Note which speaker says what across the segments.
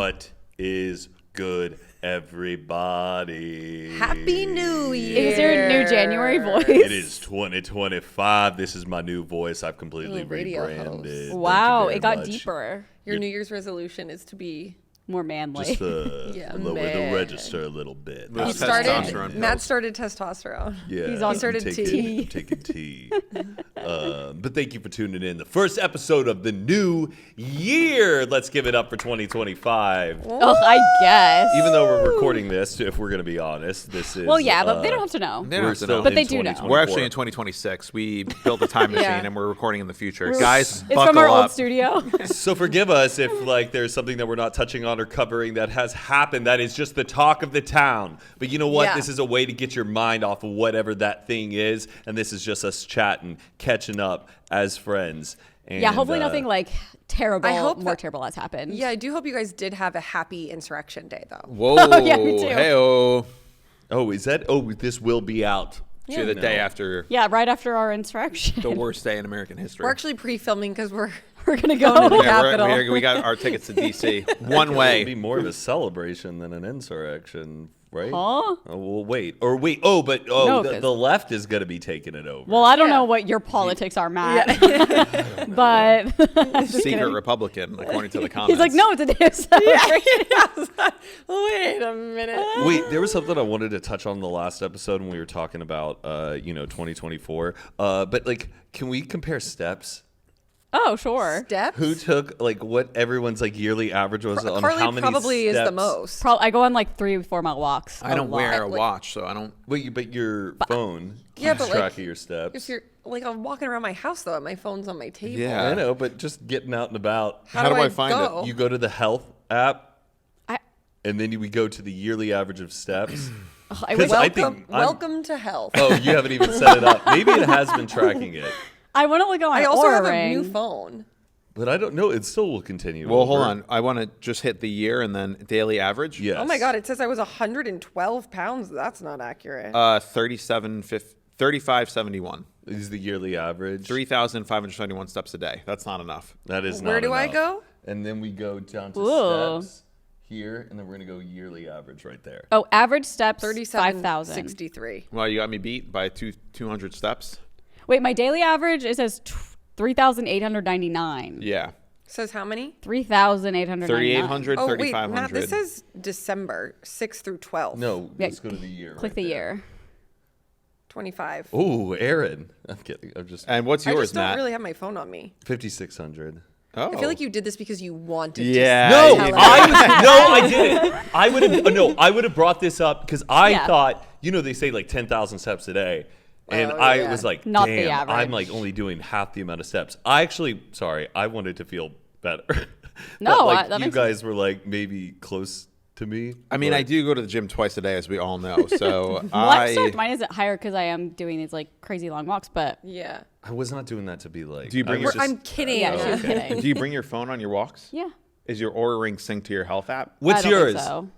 Speaker 1: What is good, everybody?
Speaker 2: Happy New Year.
Speaker 3: Is your new January voice?
Speaker 1: It is 2025. This is my new voice. I've completely
Speaker 2: Radio
Speaker 1: rebranded.
Speaker 2: host.
Speaker 3: Wow,
Speaker 1: Thank you
Speaker 3: it got
Speaker 1: very much.
Speaker 3: deeper,
Speaker 2: Your New Year's resolution is to be...
Speaker 3: more manly.
Speaker 1: Just
Speaker 2: Yeah,
Speaker 1: lower
Speaker 2: man.
Speaker 1: the register a little bit.
Speaker 2: He started, Matt started testosterone.
Speaker 1: Yeah,
Speaker 3: He's on-
Speaker 2: He started
Speaker 1: I'm taking tea. But thank you for tuning in. The first episode of the new year. Let's give it up for 2025.
Speaker 3: Oh, I guess.
Speaker 1: Even though we're recording this, if we're going to be honest, this is...
Speaker 3: Well, yeah, but they don't have to know.
Speaker 4: They don't
Speaker 1: We're
Speaker 4: have to
Speaker 1: still
Speaker 4: know.
Speaker 3: But
Speaker 1: in
Speaker 3: they do know.
Speaker 1: 2024.
Speaker 4: We're actually in 2026. We built a time machine
Speaker 2: Yeah.
Speaker 4: and we're recording in the future. Guys,
Speaker 3: It's
Speaker 4: buckle
Speaker 3: from our
Speaker 4: up.
Speaker 3: old studio.
Speaker 1: So forgive us if there's something that we're not touching on or covering that has happened. That is just the talk of the town. But you know what?
Speaker 2: Yeah.
Speaker 1: This is a way to get your mind off of whatever that thing is. And this is just us chatting, catching up as friends. And,
Speaker 3: Yeah, hopefully nothing like terrible,
Speaker 2: I hope
Speaker 3: more
Speaker 2: that-
Speaker 3: terrible has happened.
Speaker 2: Yeah, I do hope you guys did have a happy Insurrection Day, though.
Speaker 4: Whoa.
Speaker 3: Yeah, me too.
Speaker 4: Hey-oh.
Speaker 1: Oh, is that? Oh, this will be out.
Speaker 4: To the day after
Speaker 3: Yeah, right after our insurrection.
Speaker 4: the worst day in American history.
Speaker 2: We're actually pre-filming because we're...
Speaker 3: We're going to go
Speaker 2: Going to
Speaker 3: to
Speaker 2: the
Speaker 3: the
Speaker 4: yeah,
Speaker 3: Capitol.
Speaker 4: we got our tickets to D.C. One
Speaker 1: It'll be
Speaker 4: way.
Speaker 1: more of a celebration than an insurrection, right?
Speaker 3: Huh?
Speaker 1: Oh, well, wait. Or wait.
Speaker 3: No,
Speaker 1: the
Speaker 3: 'cause-
Speaker 1: left is going to be taking it over.
Speaker 3: Well, I don't
Speaker 2: Yeah.
Speaker 3: know what your politics are, Matt. But just
Speaker 4: Secret
Speaker 3: kidding.
Speaker 4: Republican, according to the comments.
Speaker 3: He's like, no, it's a day of celebration.
Speaker 2: Wait a minute.
Speaker 1: Wait, there was something I wanted to touch on the last episode when we were talking about, 2024. But like, can we compare steps?
Speaker 3: Oh, sure.
Speaker 2: Steps?
Speaker 1: Who took like what everyone's like yearly average was on
Speaker 2: Carly
Speaker 1: how many
Speaker 2: probably is the
Speaker 1: steps?
Speaker 2: most.
Speaker 3: I go on like 3-4 mile walks.
Speaker 4: I don't
Speaker 3: lot.
Speaker 4: wear a
Speaker 2: Like-
Speaker 4: watch, so I don't.
Speaker 1: Wait, but your phone
Speaker 2: Yeah,
Speaker 1: keeps
Speaker 2: but, like,
Speaker 1: track of your steps.
Speaker 2: If you're like, I'm walking around my house though, and my phone's on my table.
Speaker 4: Yeah.
Speaker 1: I know, but just getting out and about.
Speaker 4: How do I find
Speaker 2: go?
Speaker 4: it?
Speaker 1: You go to the health app,
Speaker 3: I
Speaker 1: and then we go to the yearly average of steps.
Speaker 3: I
Speaker 1: 'Cause
Speaker 3: wish
Speaker 1: I
Speaker 2: Welcome,
Speaker 1: think
Speaker 2: welcome to health.
Speaker 1: Oh, you haven't even set it up. Maybe it has been tracking it,
Speaker 3: I want to look on my
Speaker 2: I also
Speaker 3: Oura
Speaker 2: have
Speaker 3: ring.
Speaker 2: a new phone.
Speaker 1: but I don't know. It still will continue.
Speaker 4: Well, hold
Speaker 1: over.
Speaker 4: on. I want to just hit the year and then daily average.
Speaker 1: Yes.
Speaker 2: Oh my god, it says I was 112 pounds. That's not accurate.
Speaker 4: 3571.
Speaker 1: Is the yearly average
Speaker 4: 3,571 steps a day. That's not enough.
Speaker 1: That is not
Speaker 2: Where do I
Speaker 1: enough.
Speaker 2: go?
Speaker 1: And then we go down to
Speaker 3: Ooh.
Speaker 1: steps here, and then we're gonna go yearly average right there.
Speaker 3: Oh, average steps 5,000.
Speaker 2: 3763.
Speaker 4: Well, you got me beat by 200 steps.
Speaker 3: Wait, my daily average, it says 3,899.
Speaker 4: Yeah.
Speaker 2: Says how many?
Speaker 3: 3,899.
Speaker 4: 3,800,
Speaker 2: Oh wait,
Speaker 4: 3,500.
Speaker 2: Matt, this says December 6 through 12.
Speaker 1: No,
Speaker 3: Yeah,
Speaker 1: let's go to the year.
Speaker 3: Click
Speaker 1: right
Speaker 3: the
Speaker 1: there.
Speaker 3: year.
Speaker 2: 25.
Speaker 1: Oh, Aaron. I'm kidding. I'm just
Speaker 4: And what's
Speaker 2: I
Speaker 4: yours,
Speaker 2: just don't
Speaker 4: Matt?
Speaker 2: really have my phone on me.
Speaker 1: 5,600.
Speaker 4: Oh.
Speaker 2: I feel like you did this because you wanted
Speaker 4: Yeah.
Speaker 2: to.
Speaker 1: No,
Speaker 2: tell us.
Speaker 1: I didn't. I would have. No, I would have brought this up because I
Speaker 3: Yeah.
Speaker 1: thought, they say like 10,000 steps a day, and
Speaker 2: Oh,
Speaker 1: I
Speaker 2: yeah.
Speaker 1: was like,
Speaker 3: Not the
Speaker 1: damn, I'm
Speaker 3: average.
Speaker 1: like only doing half the amount of steps. I wanted to feel better.
Speaker 3: No,
Speaker 1: but,
Speaker 3: that
Speaker 1: you
Speaker 3: makes
Speaker 1: guys were like maybe close to me.
Speaker 4: I mean,
Speaker 1: but-
Speaker 4: I do go to the gym twice a day, as we all know. So
Speaker 3: Well, I'm stoked.
Speaker 4: I.
Speaker 3: Mine isn't higher because I am doing these like crazy long walks, but
Speaker 2: Yeah.
Speaker 1: I was not doing that to be like.
Speaker 4: Do you bring
Speaker 1: I
Speaker 4: your-
Speaker 1: was just-
Speaker 2: I'm kidding.
Speaker 3: yeah, she's
Speaker 1: okay.
Speaker 3: kidding.
Speaker 4: Do you bring your phone on your walks?
Speaker 3: Yeah.
Speaker 4: Is your Oura ring synced to your health app?
Speaker 1: What's
Speaker 3: I don't
Speaker 1: yours?
Speaker 3: think so.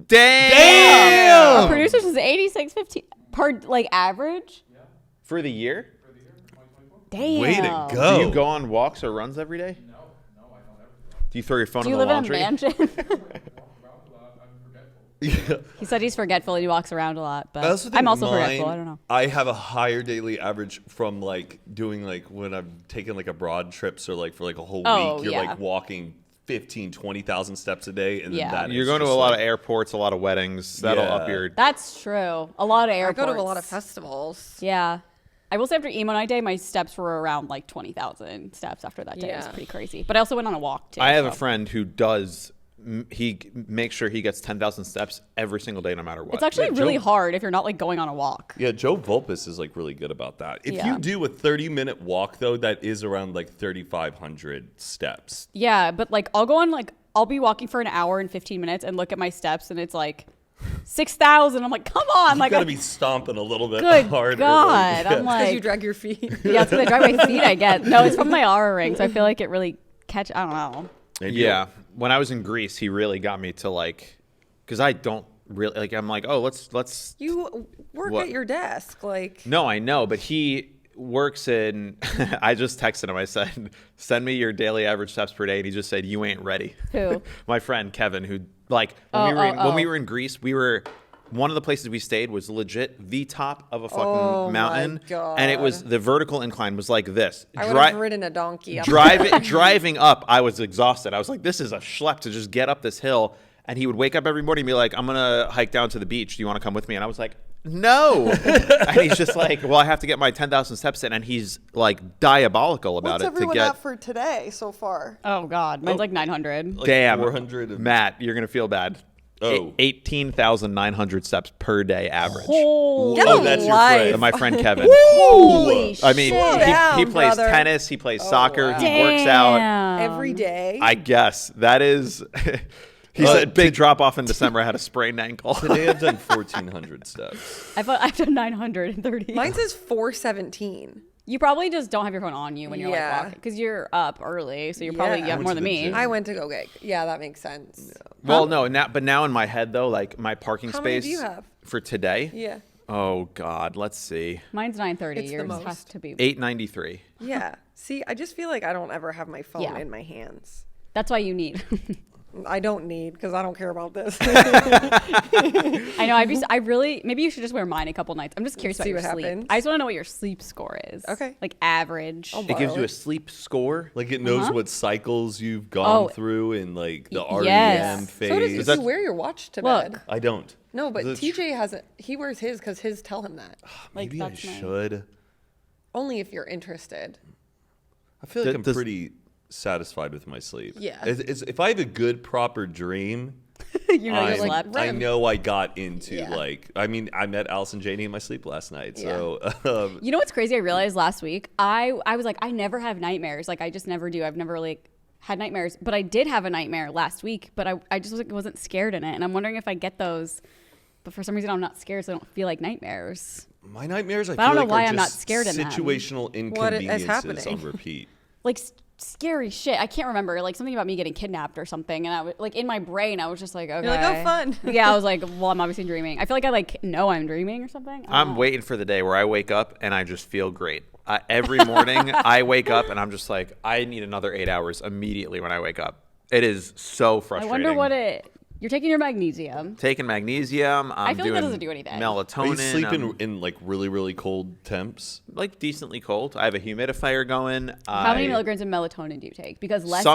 Speaker 4: Damn!
Speaker 3: Our producer says 86.15 per like average.
Speaker 4: For the year?
Speaker 3: Damn.
Speaker 1: Way to go!
Speaker 4: Do you go on walks or runs every day? No, I don't ever. Do you throw your phone
Speaker 3: Do
Speaker 4: in
Speaker 3: you
Speaker 4: the
Speaker 3: live
Speaker 4: laundry?
Speaker 3: in a mansion?
Speaker 1: Yeah.
Speaker 3: He said he's forgetful and he walks around a lot, but
Speaker 1: I also think
Speaker 3: I'm also
Speaker 1: mine,
Speaker 3: forgetful. I don't know.
Speaker 1: I have a higher daily average from like doing like when I'm taking like abroad trips or like for like a whole
Speaker 3: Oh,
Speaker 1: week. You're
Speaker 3: yeah.
Speaker 1: like walking 15, 20,000 steps a day, and
Speaker 3: Yeah.
Speaker 1: then that
Speaker 4: You're
Speaker 1: is
Speaker 4: going to
Speaker 1: just
Speaker 4: a lot
Speaker 1: like-
Speaker 4: of airports, a lot of weddings. That'll
Speaker 1: Yeah.
Speaker 4: up your.
Speaker 3: That's true. A lot of
Speaker 2: I
Speaker 3: airports.
Speaker 2: go to a lot of festivals.
Speaker 3: Yeah. I will say after emo night day, my steps were around like 20,000 steps after that day. It was
Speaker 2: Yeah.
Speaker 3: pretty crazy. But I also went on a walk too.
Speaker 4: I have a
Speaker 3: so.
Speaker 4: friend who does. He makes sure he gets 10,000 steps every single day, no matter what.
Speaker 3: It's actually
Speaker 1: Yeah,
Speaker 3: really
Speaker 1: Joe-
Speaker 3: hard if you're not like going on a walk.
Speaker 1: Yeah, Joe Vulpes is like really good about that. If
Speaker 3: Yeah.
Speaker 1: you do a 30-minute walk though, that is around like 3,500 steps.
Speaker 3: Yeah, but like I'll be walking for an hour and 15 minutes and look at my steps and it's like 6,000. I'm like, come on.
Speaker 1: You
Speaker 3: Like,
Speaker 1: gotta be stomping a little bit
Speaker 3: good
Speaker 1: harder.
Speaker 3: God.
Speaker 1: Like,
Speaker 3: I'm
Speaker 2: Because you
Speaker 3: like,
Speaker 2: drag your feet.
Speaker 3: yeah, it's because I drag my feet, I guess. No, it's from my Aura ring. So I feel like it really I don't know.
Speaker 1: maybe
Speaker 4: Yeah. When I was in Greece, he really got me to like, because I don't really I'm like, oh, let's.
Speaker 2: You work
Speaker 4: What?
Speaker 2: at your desk. Like,
Speaker 4: No, I know, but works in. I just texted him. I said, "Send me your daily average steps per day," and he just said, "You ain't ready."
Speaker 3: Who?
Speaker 4: My friend Kevin, who like when we were in Greece, we were. One of the places we stayed was legit the top of a fucking mountain,
Speaker 2: God.
Speaker 4: and it was the vertical incline was like this.
Speaker 2: I would have ridden a donkey.
Speaker 4: Driving up, I was exhausted. I was like, "This is a schlep to just get up this hill." And he would wake up every morning and be like, "I'm gonna hike down to the beach. Do you want to come with me?" And I was like, "No." And he's just like, "Well, I have to get my 10,000 steps in," and he's like diabolical about
Speaker 2: What's
Speaker 4: it.
Speaker 2: everyone
Speaker 4: to get
Speaker 2: at for today so far?
Speaker 3: Oh God, mine's like 900.
Speaker 1: Like
Speaker 4: damn
Speaker 1: 400 of-
Speaker 4: Matt, you're gonna feel bad.
Speaker 1: Oh.
Speaker 4: 18,900 steps per day average.
Speaker 3: Holy,
Speaker 2: Get
Speaker 1: Oh,
Speaker 2: a
Speaker 1: that's your
Speaker 2: life.
Speaker 1: friend.
Speaker 4: My friend Kevin.
Speaker 3: holy
Speaker 4: I mean,
Speaker 3: shit.
Speaker 2: down,
Speaker 4: he plays
Speaker 2: brother.
Speaker 4: tennis, he plays soccer,
Speaker 2: wow.
Speaker 4: he works out.
Speaker 2: Every day.
Speaker 4: I guess that is. He said big drop off in December. I had a sprained ankle.
Speaker 1: Today I've done 1,400 steps.
Speaker 3: I've done 930.
Speaker 2: Mine says 417.
Speaker 3: You probably just don't have your phone on you when you're like
Speaker 2: Yeah.
Speaker 3: walking because you're up early, so you're probably
Speaker 2: Yeah.
Speaker 3: up more
Speaker 1: I went
Speaker 3: than
Speaker 1: to the
Speaker 3: me.
Speaker 1: gym.
Speaker 2: I went to go get. Yeah, that makes sense.
Speaker 4: Well, no, now in my head though, like my parking
Speaker 2: How
Speaker 4: space
Speaker 2: many do you have?
Speaker 4: for today.
Speaker 2: Yeah.
Speaker 4: Oh God, let's see.
Speaker 3: Mine's 930.
Speaker 2: It's the
Speaker 3: Yours
Speaker 2: most.
Speaker 3: has to be.
Speaker 4: 893.
Speaker 2: Yeah. See, I just feel like I don't ever have my phone
Speaker 3: Yeah.
Speaker 2: in my hands.
Speaker 3: That's why you need.
Speaker 2: I don't need because I don't care about this.
Speaker 3: I know. I really. Maybe you should just wear mine a couple nights. I'm just curious about
Speaker 2: See
Speaker 3: your
Speaker 2: what
Speaker 3: sleep.
Speaker 2: happens.
Speaker 3: I just want to know what your sleep score is.
Speaker 2: Okay.
Speaker 3: Like average.
Speaker 2: I'll
Speaker 4: It gives
Speaker 2: borrow
Speaker 4: you a
Speaker 2: it.
Speaker 4: sleep score.
Speaker 1: Like it knows what cycles you've gone
Speaker 3: Oh.
Speaker 1: through in like the REM
Speaker 3: Yes.
Speaker 1: phase.
Speaker 2: So does
Speaker 4: Is
Speaker 2: you
Speaker 4: that-
Speaker 2: wear your watch to
Speaker 3: Look.
Speaker 2: bed?
Speaker 1: I don't.
Speaker 2: No, but
Speaker 1: That's
Speaker 2: TJ hasn't. He wears his because his tell him that.
Speaker 3: Like,
Speaker 1: Maybe I
Speaker 3: that's my-
Speaker 1: should.
Speaker 2: Only if you're interested.
Speaker 1: I feel like
Speaker 4: Th-
Speaker 1: I'm
Speaker 4: does-
Speaker 1: pretty satisfied with my sleep.
Speaker 2: Yeah.
Speaker 1: If I have a good proper dream,
Speaker 3: you know you
Speaker 1: I'm-
Speaker 3: slept.
Speaker 1: I
Speaker 2: REM.
Speaker 1: know I got into
Speaker 2: Yeah.
Speaker 1: like. I mean, I met Allison Janney in my sleep last night.
Speaker 2: Yeah.
Speaker 1: So
Speaker 3: You know what's crazy? I realized last week. I was like, I never have nightmares. Like I just never do. I've never really had nightmares. But I did have a nightmare last week. But I just wasn't scared in it. And I'm wondering if I get those. But for some reason, I'm not scared, so I don't feel like nightmares.
Speaker 1: my nightmares, I
Speaker 3: But I
Speaker 1: feel
Speaker 3: don't
Speaker 1: like
Speaker 3: know why
Speaker 1: are
Speaker 3: I'm not
Speaker 1: just
Speaker 3: scared in them.
Speaker 1: situational
Speaker 2: What is
Speaker 1: inconveniences
Speaker 2: happening?
Speaker 1: on repeat.
Speaker 3: Like scary shit. I can't remember. Like something about me getting kidnapped or something. And I was like in my brain, I was just like, okay.
Speaker 2: You're like, oh, fun.
Speaker 3: Yeah, I was like, well, I'm obviously dreaming. I feel like I like know I'm dreaming or something. I don't
Speaker 4: I'm
Speaker 3: know.
Speaker 4: waiting for the day where I wake up and I just feel great. Every morning I wake up and I'm just like, I need another 8 hours immediately when I wake up. It is so
Speaker 3: I
Speaker 4: frustrating.
Speaker 3: wonder what it. You're taking your magnesium.
Speaker 4: Taking magnesium. I'm
Speaker 3: feel like that
Speaker 4: doing
Speaker 3: doesn't do anything.
Speaker 4: Melatonin.
Speaker 1: Are you sleeping
Speaker 4: I'm,
Speaker 1: in like really, really cold temps?
Speaker 4: like decently cold. I have a humidifier going.
Speaker 3: How many milligrams of melatonin do you take? Because less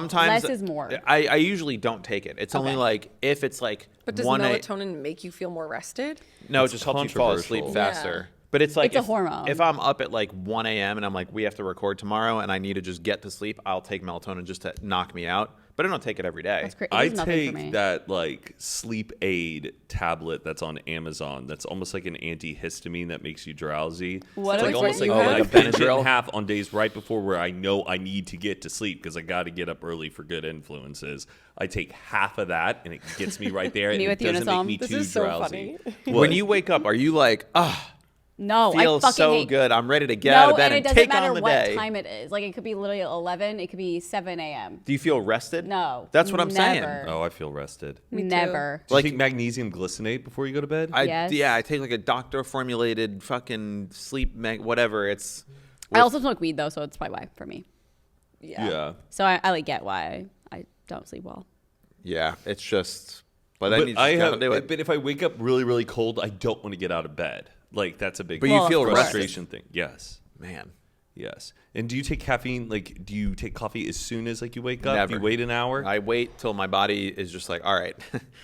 Speaker 3: is more.
Speaker 4: I usually don't take it. It's only
Speaker 3: Okay.
Speaker 4: like if it's like
Speaker 2: But does
Speaker 4: 1
Speaker 2: melatonin make you feel more rested?
Speaker 4: No,
Speaker 1: It's
Speaker 4: it just helps you fall asleep
Speaker 1: controversial.
Speaker 4: faster. But it's like
Speaker 3: It's a
Speaker 4: if,
Speaker 3: hormone.
Speaker 4: If I'm up at like 1 a.m. and I'm like, we have to record tomorrow, and I need to just get to sleep, I'll take melatonin just to knock me out. But I don't take it every day.
Speaker 3: That's crazy.
Speaker 1: I
Speaker 3: Nothing for me.
Speaker 1: take that like sleep aid tablet that's on Amazon. That's almost like an antihistamine that makes you drowsy.
Speaker 3: What
Speaker 1: it's
Speaker 3: are
Speaker 1: like
Speaker 3: we
Speaker 1: almost like,
Speaker 3: saying?
Speaker 4: Oh, like
Speaker 1: I
Speaker 4: a
Speaker 1: binge it
Speaker 4: Benadryl?
Speaker 1: in half on days right before where I know I need to get to sleep because I got to get up early for good influences. I take half of that and it gets me right there, and
Speaker 3: Me
Speaker 1: it
Speaker 3: with
Speaker 1: doesn't
Speaker 3: Unisom.
Speaker 1: make me
Speaker 2: This
Speaker 1: too
Speaker 2: is so
Speaker 1: drowsy.
Speaker 2: funny.
Speaker 4: When you wake up, are you like,
Speaker 3: No, I
Speaker 4: feels
Speaker 3: fucking
Speaker 4: so
Speaker 3: hate.
Speaker 4: good. I'm ready to get out
Speaker 3: No,
Speaker 4: of bed
Speaker 3: and it
Speaker 4: and
Speaker 3: doesn't
Speaker 4: take
Speaker 3: matter
Speaker 4: on the
Speaker 3: what
Speaker 4: day.
Speaker 3: time it is. Like it could be literally 11. It could be 7 a.m.
Speaker 4: Do you feel rested?
Speaker 3: No,
Speaker 4: That's what I'm saying.
Speaker 3: never.
Speaker 1: Oh, I feel rested.
Speaker 2: Me too.
Speaker 3: Never.
Speaker 1: Do you
Speaker 4: Like-
Speaker 1: take magnesium glycinate before you go to bed?
Speaker 3: Yes.
Speaker 4: Yeah, I take like a doctor formulated fucking sleep whatever. It's
Speaker 3: I also smoke weed though, so it's probably why for me.
Speaker 1: yeah.
Speaker 3: So I like get why I don't sleep well.
Speaker 4: yeah, it's just but then you
Speaker 1: But
Speaker 4: just gotta do it.
Speaker 1: But if I wake up really, really cold, I don't want to get out of bed. Like that's a big
Speaker 4: But you feel
Speaker 1: frustration thing. Yes.
Speaker 4: Man.
Speaker 1: Yes. And do you take caffeine? Like, do you take coffee as soon as like you wake up?
Speaker 4: Never.
Speaker 1: Do you wait an hour?
Speaker 4: I wait till my body is just like, all right.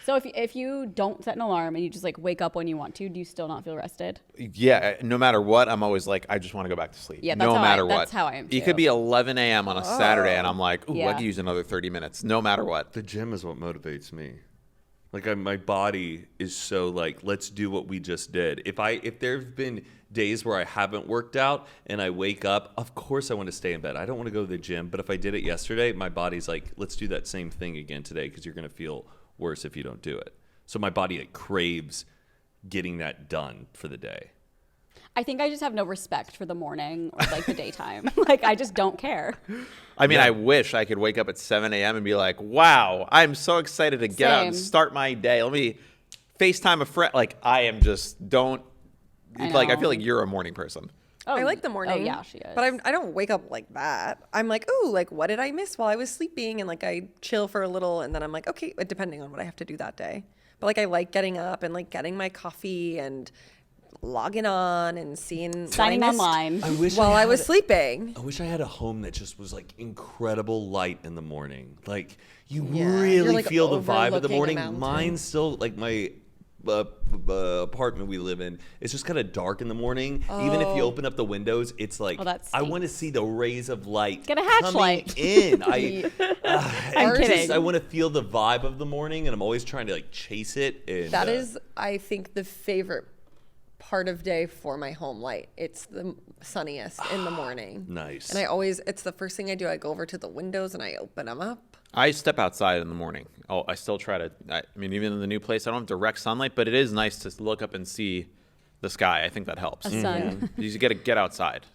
Speaker 3: So if you don't set an alarm and you just like wake up when you want to, do you still not feel rested?
Speaker 4: Yeah, no matter what, I'm always like, I just want to go back to sleep.
Speaker 3: Yeah, that's
Speaker 4: no
Speaker 3: how
Speaker 4: matter
Speaker 3: that's
Speaker 4: what.
Speaker 3: how I am,
Speaker 4: It
Speaker 3: too.
Speaker 4: could be 11 a.m. on a Saturday, and I'm like, ooh, I
Speaker 3: Yeah.
Speaker 4: could use another 30 minutes, no matter what.
Speaker 1: The gym is what motivates me. Like my body is so like, let's do what we just did. If there've been days where I haven't worked out and I wake up, of course I want to stay in bed. I don't want to go to the gym. But if I did it yesterday, my body's like, let's do that same thing again today because you're going to feel worse if you don't do it. So my body like craves getting that done for the day.
Speaker 3: I think I just have no respect for the morning or like the daytime. Like I just don't care.
Speaker 4: I mean,
Speaker 1: Yeah.
Speaker 4: I wish I could wake up at 7 a.m. and be like, wow, I'm so excited to get out and
Speaker 3: Same.
Speaker 4: start my day. Let me FaceTime a friend. Like, I am just, don't,
Speaker 3: I
Speaker 4: like, I
Speaker 3: know.
Speaker 4: feel like you're a morning person.
Speaker 2: I like the morning.
Speaker 3: Oh yeah, she is.
Speaker 2: But I don't wake up like that. I'm like, ooh, like what did I miss while I was sleeping? And like I chill for a little, and then I'm like, okay, depending on what I have to do that day. But like I like getting up and like getting my coffee and logging on and seeing
Speaker 3: signing
Speaker 2: what I missed
Speaker 3: online.
Speaker 1: I wish
Speaker 2: while I
Speaker 1: had
Speaker 2: was sleeping.
Speaker 1: I wish I had a home that just was like incredible light in the morning. Like you
Speaker 2: Yeah,
Speaker 1: really
Speaker 2: you're, like,
Speaker 1: feel the vibe of the
Speaker 2: overlooking a
Speaker 1: morning.
Speaker 2: mountain.
Speaker 1: Mine's still like my apartment we live in. It's just kind of dark in the morning. Even if you open up the windows, it's like
Speaker 3: that
Speaker 1: I want to see the rays of light.
Speaker 3: Get a hatch
Speaker 1: coming
Speaker 3: light.
Speaker 1: in.
Speaker 3: I'm kidding.
Speaker 1: I want to feel the vibe of the morning, and I'm always trying to like chase it. And,
Speaker 2: That is, I think, the favorite part of day for my home light. It's the sunniest in the morning.
Speaker 1: Nice.
Speaker 2: And it's the first thing I do. I go over to the windows and I open them up.
Speaker 4: I step outside in the morning. Oh, I still try to. I mean, even in the new place, I don't have direct sunlight, but it is nice to look up and see the sky. I think that helps.
Speaker 3: A sun.
Speaker 4: You got to get outside.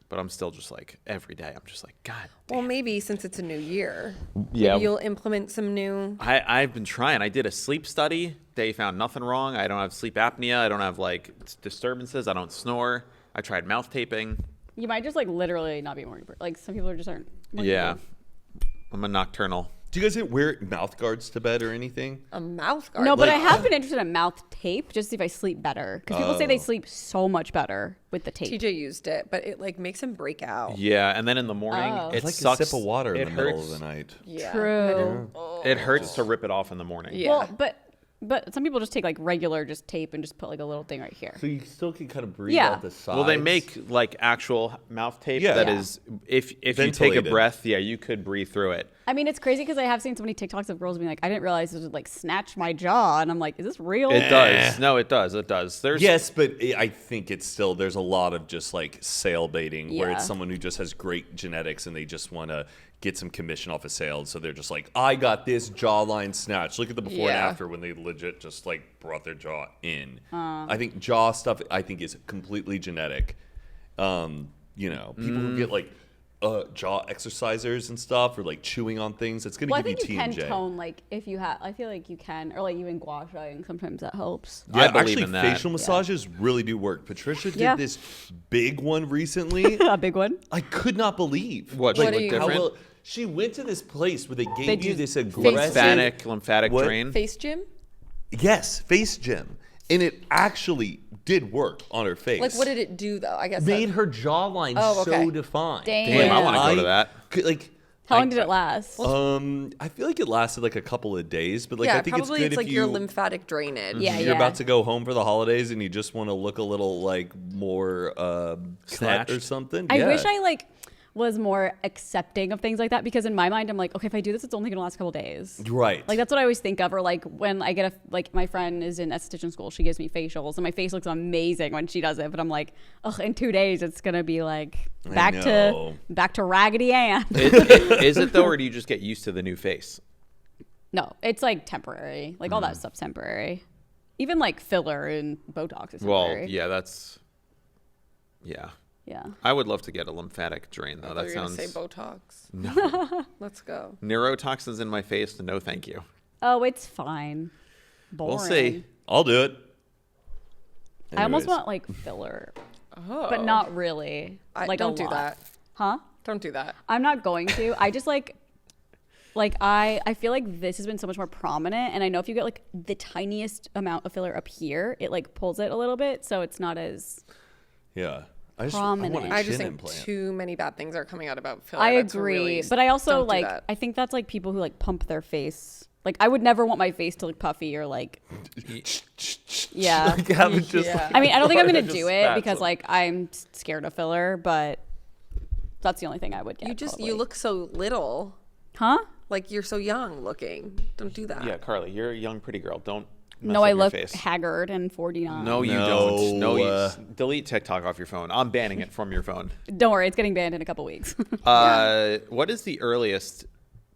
Speaker 4: But I'm still just like every day. I'm just like, God.
Speaker 2: Well, maybe since it's a new year,
Speaker 4: Yeah.
Speaker 2: maybe you'll implement some new.
Speaker 4: I've been trying. I did a sleep study. They found nothing wrong. I don't have sleep apnea. I don't have like disturbances. I don't snore. I tried mouth taping.
Speaker 3: You might just like literally not be a morning person. Like some people just aren't. morning
Speaker 4: Yeah.
Speaker 3: people.
Speaker 4: I'm a nocturnal.
Speaker 1: Do you guys wear mouth guards to bed or anything?
Speaker 2: A mouth guard.
Speaker 3: No, but
Speaker 1: Like-
Speaker 3: I have been interested in mouth tape just to see if I sleep better. Because people say they sleep so much better with the tape.
Speaker 2: TJ used it, but it like makes him break out.
Speaker 4: Yeah, and then in the morning,
Speaker 3: Oh.
Speaker 4: it
Speaker 1: It's like
Speaker 4: sucks.
Speaker 1: a sip of water in
Speaker 4: It
Speaker 1: the middle
Speaker 4: hurts.
Speaker 1: of the night.
Speaker 2: Yeah.
Speaker 3: True.
Speaker 4: It hurts to rip it off in the morning.
Speaker 2: Yeah.
Speaker 3: Well, but some people just take like regular just tape and just put like a little thing right here.
Speaker 1: So you still can kind of breathe
Speaker 3: Yeah.
Speaker 1: out the sides.
Speaker 4: Well, they make like actual mouth tape
Speaker 1: Yeah.
Speaker 4: that
Speaker 3: Yeah.
Speaker 4: is, if you take a
Speaker 1: Ventilated.
Speaker 4: breath, yeah, you could breathe through it.
Speaker 3: I mean, it's crazy because I have seen so many TikToks of girls being like, I didn't realize it would like snatch my jaw. And I'm like, is this real?
Speaker 4: It does. No, it does. It does. There's
Speaker 1: Yes, but I think it's still there's a lot of just like sale baiting where
Speaker 3: Yeah.
Speaker 1: it's someone who just has great genetics and they just want to get some commission off a sale. So they're just like, I got this jawline snatch. Look at the before and
Speaker 2: Yeah.
Speaker 1: after when they legit just like brought their jaw in. I think jaw stuff I think is completely genetic. You know, people who get like jaw exercisers and stuff or like chewing on things, it's gonna
Speaker 3: Well, I
Speaker 1: give
Speaker 3: think
Speaker 1: you
Speaker 3: you can
Speaker 1: TMJ.
Speaker 3: tone like if you have. I feel like you can, or like even gua shying. Sometimes that helps.
Speaker 1: Yeah,
Speaker 4: I believe
Speaker 1: actually,
Speaker 4: in that.
Speaker 1: facial massages really do work. Patricia did
Speaker 3: Yeah.
Speaker 1: this big one recently.
Speaker 3: A big one.
Speaker 1: I could not believe.
Speaker 4: What,
Speaker 2: she
Speaker 1: like,
Speaker 2: looked
Speaker 1: how
Speaker 4: different?
Speaker 1: well- she went to this place where they gave
Speaker 3: They
Speaker 1: you
Speaker 3: do
Speaker 1: this
Speaker 2: face
Speaker 1: aggressive
Speaker 4: lymphatic
Speaker 1: What?
Speaker 4: drain.
Speaker 2: Face gym?
Speaker 1: yes, face gym, and it actually did work on her face.
Speaker 2: Like, what did it do though? I guess
Speaker 1: made
Speaker 2: that-
Speaker 1: her jawline
Speaker 2: Oh, okay.
Speaker 1: so defined?
Speaker 3: Damn,
Speaker 4: I wanna go to that.
Speaker 1: Like,
Speaker 3: How long did it last?
Speaker 1: I feel like it lasted like a couple of days, but like
Speaker 2: yeah,
Speaker 1: I think it's
Speaker 2: probably
Speaker 1: good
Speaker 2: it's
Speaker 1: if
Speaker 2: like
Speaker 1: you
Speaker 2: your lymphatic drainage.
Speaker 3: Yeah,
Speaker 1: you're about to go home for the holidays and you just want to look a little like more cut
Speaker 4: Snatched.
Speaker 1: or something.
Speaker 3: I
Speaker 1: Yeah.
Speaker 3: wish I like was more accepting of things like that because in my mind I'm like, okay, if I do this, it's only gonna last a couple days.
Speaker 1: Right.
Speaker 3: Like that's what I always think of. Or like when I get like my friend is in esthetician school, she gives me facials and my face looks amazing when she does it. But I'm like, oh, in 2 days it's gonna be like back
Speaker 1: know.
Speaker 3: to Raggedy Ann.
Speaker 4: Is it though, or do you just get used to the new face?
Speaker 3: No, it's like temporary. Like all that stuff's temporary. Even like filler and Botox is
Speaker 4: Well,
Speaker 3: temporary.
Speaker 4: yeah, that's. Yeah,
Speaker 3: Yeah.
Speaker 4: I would love to get a lymphatic drain though.
Speaker 2: I thought
Speaker 4: That
Speaker 2: you were
Speaker 4: sounds.
Speaker 2: gonna say Botox.
Speaker 4: No.
Speaker 2: Let's go.
Speaker 4: Neurotoxins in my face. No, thank you.
Speaker 3: Oh, it's fine. Boring.
Speaker 4: We'll see.
Speaker 1: I'll do it.
Speaker 3: I almost
Speaker 1: Anyways.
Speaker 3: want like filler,
Speaker 2: Oh,
Speaker 3: but not really. Like
Speaker 2: don't
Speaker 3: a
Speaker 2: do
Speaker 3: lot.
Speaker 2: that.
Speaker 3: Huh?
Speaker 2: Don't do that.
Speaker 3: I'm not going to. I just like I feel like this has been so much more prominent, and I know if you get like the tiniest amount of filler up here, it like pulls it a little bit, so it's not as.
Speaker 1: Yeah. I
Speaker 3: Prominent.
Speaker 1: want a
Speaker 2: I just
Speaker 1: chin
Speaker 2: think
Speaker 1: implant.
Speaker 2: too many bad things are coming out about filler.
Speaker 3: I
Speaker 2: That's
Speaker 3: agree,
Speaker 2: really-
Speaker 3: but I also
Speaker 2: don't do
Speaker 3: like
Speaker 2: that.
Speaker 3: I think that's like people who like pump their face. Like I would never want my face to look puffy or like. Yeah.
Speaker 1: Like, have it just,
Speaker 2: Yeah.
Speaker 3: I mean, I don't think I'm gonna
Speaker 1: Just
Speaker 3: do it because
Speaker 1: spatula.
Speaker 3: like I'm scared of filler, but that's the only thing I would get.
Speaker 2: You just
Speaker 3: probably.
Speaker 2: you look so little.
Speaker 3: Huh?
Speaker 2: Like you're so young looking. Don't do that.
Speaker 4: Yeah, Carly, you're a young pretty girl. Don't. Mess
Speaker 3: No,
Speaker 4: up
Speaker 3: I
Speaker 4: your
Speaker 3: look
Speaker 4: face.
Speaker 3: haggard and 49.
Speaker 4: No, you
Speaker 1: No,
Speaker 4: don't. No,
Speaker 1: uh,
Speaker 4: delete TikTok off your phone. I'm banning it from your phone.
Speaker 3: Don't worry, it's getting banned in a couple weeks.
Speaker 4: What is the earliest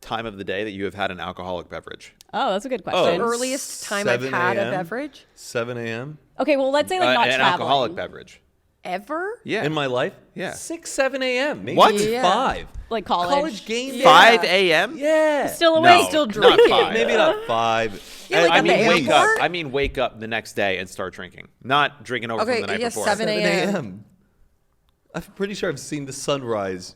Speaker 4: time of the day that you have had an alcoholic beverage?
Speaker 3: Oh, that's a good
Speaker 2: The
Speaker 3: question.
Speaker 2: earliest time I've
Speaker 1: 7
Speaker 2: had a
Speaker 1: a.m.?
Speaker 2: beverage
Speaker 1: 7 a.m.
Speaker 3: Okay, well, let's say like not
Speaker 4: an
Speaker 3: traveling.
Speaker 4: alcoholic beverage.
Speaker 2: ever.
Speaker 4: Yeah.
Speaker 1: In my life?
Speaker 4: Yeah.
Speaker 1: 6, 7 a.m. Maybe
Speaker 4: What?
Speaker 1: even
Speaker 2: Yeah.
Speaker 1: 5.
Speaker 3: Like college.
Speaker 1: College game day.
Speaker 4: 5 a.m.
Speaker 1: Yeah.
Speaker 3: Still awake,
Speaker 4: No,
Speaker 3: still
Speaker 4: not
Speaker 3: drinking.
Speaker 4: 5.
Speaker 1: Maybe not 5.
Speaker 2: Yeah, like
Speaker 4: I
Speaker 2: at
Speaker 4: mean,
Speaker 2: the
Speaker 4: wake up.
Speaker 2: airport?
Speaker 4: I mean, wake up the next day and start drinking, not drinking over
Speaker 2: Okay,
Speaker 4: from the night
Speaker 2: yeah,
Speaker 4: before.
Speaker 2: 7
Speaker 1: 7
Speaker 2: a.m.
Speaker 1: a.m. I'm pretty sure I've seen the sunrise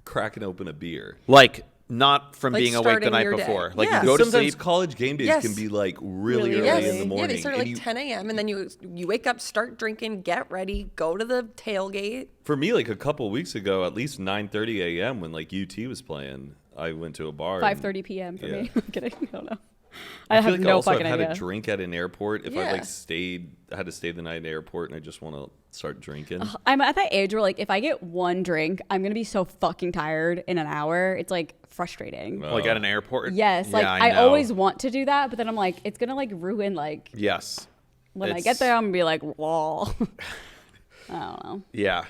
Speaker 1: cracking open a beer.
Speaker 4: Like, not from
Speaker 2: Like
Speaker 4: being awake the
Speaker 2: starting
Speaker 4: night
Speaker 2: your day.
Speaker 4: before. Like,
Speaker 2: Yeah.
Speaker 4: you go to
Speaker 1: Sometimes
Speaker 4: sleep.
Speaker 1: college game days
Speaker 2: Yes.
Speaker 1: can be like really
Speaker 3: Really
Speaker 1: early
Speaker 3: early.
Speaker 1: in the morning.
Speaker 2: Yeah, they start at
Speaker 1: And
Speaker 2: like 10 a.m. and then you wake up, start drinking, get ready, go to the tailgate.
Speaker 1: For me, like a couple of weeks ago, at least 9:30 a.m. when like UT was playing, I went to a bar.
Speaker 3: 5:30 p.m. for
Speaker 1: Yeah.
Speaker 3: me. I'm kidding. I don't know.
Speaker 1: I
Speaker 3: I
Speaker 1: feel
Speaker 3: have
Speaker 1: like
Speaker 3: no
Speaker 1: also
Speaker 3: fucking
Speaker 1: I've had
Speaker 3: idea.
Speaker 1: a drink at an airport. If I
Speaker 2: Yeah.
Speaker 1: like had to stay the night at an airport, and I just want to start drinking.
Speaker 3: I'm at that age where like if I get one drink, I'm gonna be so fucking tired in an hour. It's like frustrating.
Speaker 1: Oh.
Speaker 4: Like at an airport.
Speaker 3: Yes, like
Speaker 4: Yeah,
Speaker 3: I
Speaker 4: know.
Speaker 3: always want to do that, but then I'm like, it's gonna like ruin like
Speaker 4: Yes.
Speaker 3: when I
Speaker 4: It's-
Speaker 3: get there, I'm gonna be like, wall. I don't know.
Speaker 4: Yeah.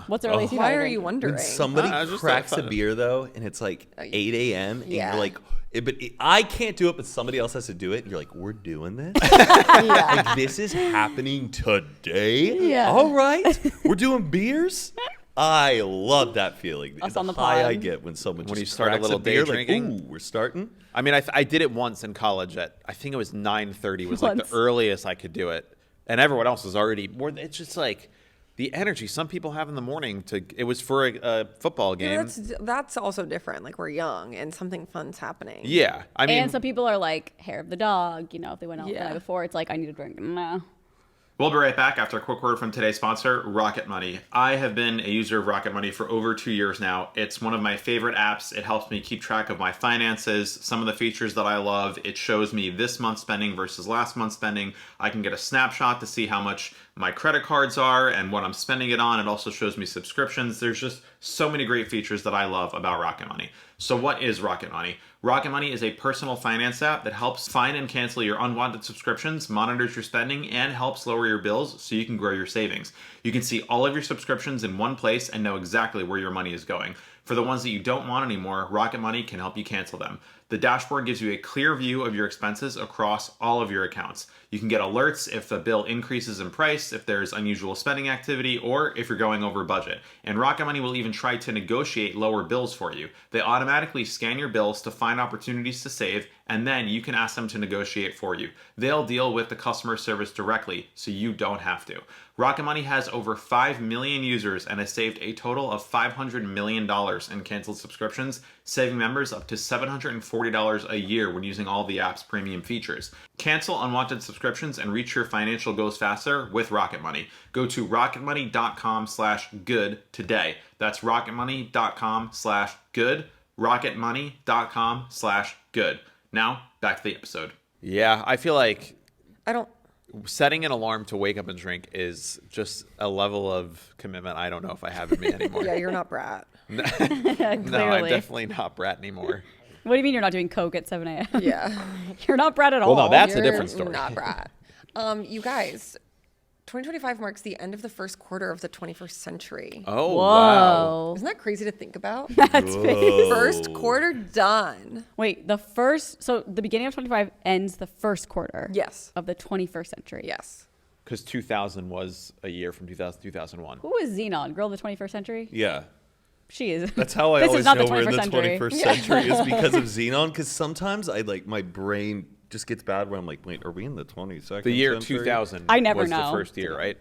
Speaker 3: What's the earliest you've
Speaker 2: Why
Speaker 3: had a
Speaker 2: are
Speaker 3: drink?
Speaker 2: you wondering?
Speaker 1: When somebody
Speaker 4: I just
Speaker 1: cracks
Speaker 4: thought
Speaker 1: a
Speaker 4: fun.
Speaker 1: beer though, and it's like 8 a.m. and
Speaker 2: Yeah.
Speaker 1: you're like, I can't do it, but somebody else has to do it. And you're like, we're doing this. Like this is happening today.
Speaker 3: Yeah.
Speaker 1: All right, we're doing beers. I love that feeling.
Speaker 3: Us
Speaker 1: the
Speaker 3: on the
Speaker 1: high I
Speaker 3: pod.
Speaker 1: get when someone
Speaker 4: When
Speaker 1: just
Speaker 4: you start a
Speaker 1: cracks
Speaker 4: little day
Speaker 1: beer,
Speaker 4: drinking.
Speaker 1: Like, ooh, we're starting.
Speaker 4: I mean, I did it once in college at, I think it was 9:30 was like
Speaker 3: Once.
Speaker 4: the earliest I could do it. And everyone else was already more. It's just like the energy some people have in the morning it was for a football
Speaker 2: Yeah,
Speaker 4: game.
Speaker 2: that's also different. Like we're young and something fun's happening.
Speaker 4: Yeah. I mean,
Speaker 3: And some people are like hair of the dog. You know, if they went out the
Speaker 2: Yeah.
Speaker 3: night before, it's like I need a drink. No.
Speaker 5: We'll be right back after a quick word from today's sponsor, Rocket Money. I have been a user of Rocket Money for over 2 years now. It's one of my favorite apps. It helps me keep track of my finances. Some of the features that I love, it shows me this month's spending versus last month's spending. I can get a snapshot to see how much my credit cards are and what I'm spending it on. It also shows me subscriptions. There's just so many great features that I love about Rocket Money. So what is Rocket Money? Rocket Money is a personal finance app that helps find and cancel your unwanted subscriptions, monitors your spending, and helps lower your bills so you can grow your savings. You can see all of your subscriptions in one place and know exactly where your money is going. For the ones that you don't want anymore, Rocket Money can help you cancel them. The dashboard gives you a clear view of your expenses across all of your accounts. You can get alerts if the bill increases in price, if there's unusual spending activity, or if you're going over budget. And Rocket Money will even try to negotiate lower bills for you. They automatically scan your bills to find opportunities to save, and then you can ask them to negotiate for you. They'll deal with the customer service directly, so you don't have to. Rocket Money has over 5 million users and has saved a total of $500 million in canceled subscriptions, saving members up to $740 a year when using all the app's premium features. Cancel unwanted subscriptions and reach your financial goals faster with Rocket Money. Go to rocketmoney.com/good today. That's rocketmoney.com/good. rocketmoney.com/good. Now, back to the episode.
Speaker 4: yeah, I feel like
Speaker 2: I don't.
Speaker 4: setting an alarm to wake up and drink is just a level of commitment I don't know if I have in me anymore.
Speaker 2: Yeah, you're not Brat.
Speaker 4: No, I'm
Speaker 3: Clearly.
Speaker 4: definitely not Brat anymore.
Speaker 3: What do you mean you're not doing coke at 7 a.m.?
Speaker 2: Yeah.
Speaker 3: You're not Brad at all.
Speaker 4: no, that's a
Speaker 2: You're
Speaker 4: different story.
Speaker 2: Not Brat. You guys, 2025 marks the end of the first quarter of the 21st century.
Speaker 4: Oh, wow.
Speaker 3: Whoa.
Speaker 2: Isn't that crazy to think about?
Speaker 3: That's big.
Speaker 2: First quarter done.
Speaker 3: Wait, so the beginning of 25 ends the first quarter
Speaker 2: Yes.
Speaker 3: of the 21st century.
Speaker 2: Yes.
Speaker 4: Because 2000 was a year from 2000 2001.
Speaker 3: Who is Xenon? Girl of the 21st century?
Speaker 1: Yeah.
Speaker 3: She is.
Speaker 1: That's how I
Speaker 3: This
Speaker 1: always
Speaker 3: is not
Speaker 1: know
Speaker 3: the
Speaker 1: we're in the
Speaker 3: 21st century.
Speaker 1: 21st century is because of Xenon. Because sometimes my brain just gets bad where I'm like, wait, are we in the 22nd
Speaker 4: The year
Speaker 1: century?
Speaker 4: 2000
Speaker 3: I never
Speaker 4: was
Speaker 3: know.
Speaker 4: the first year, right?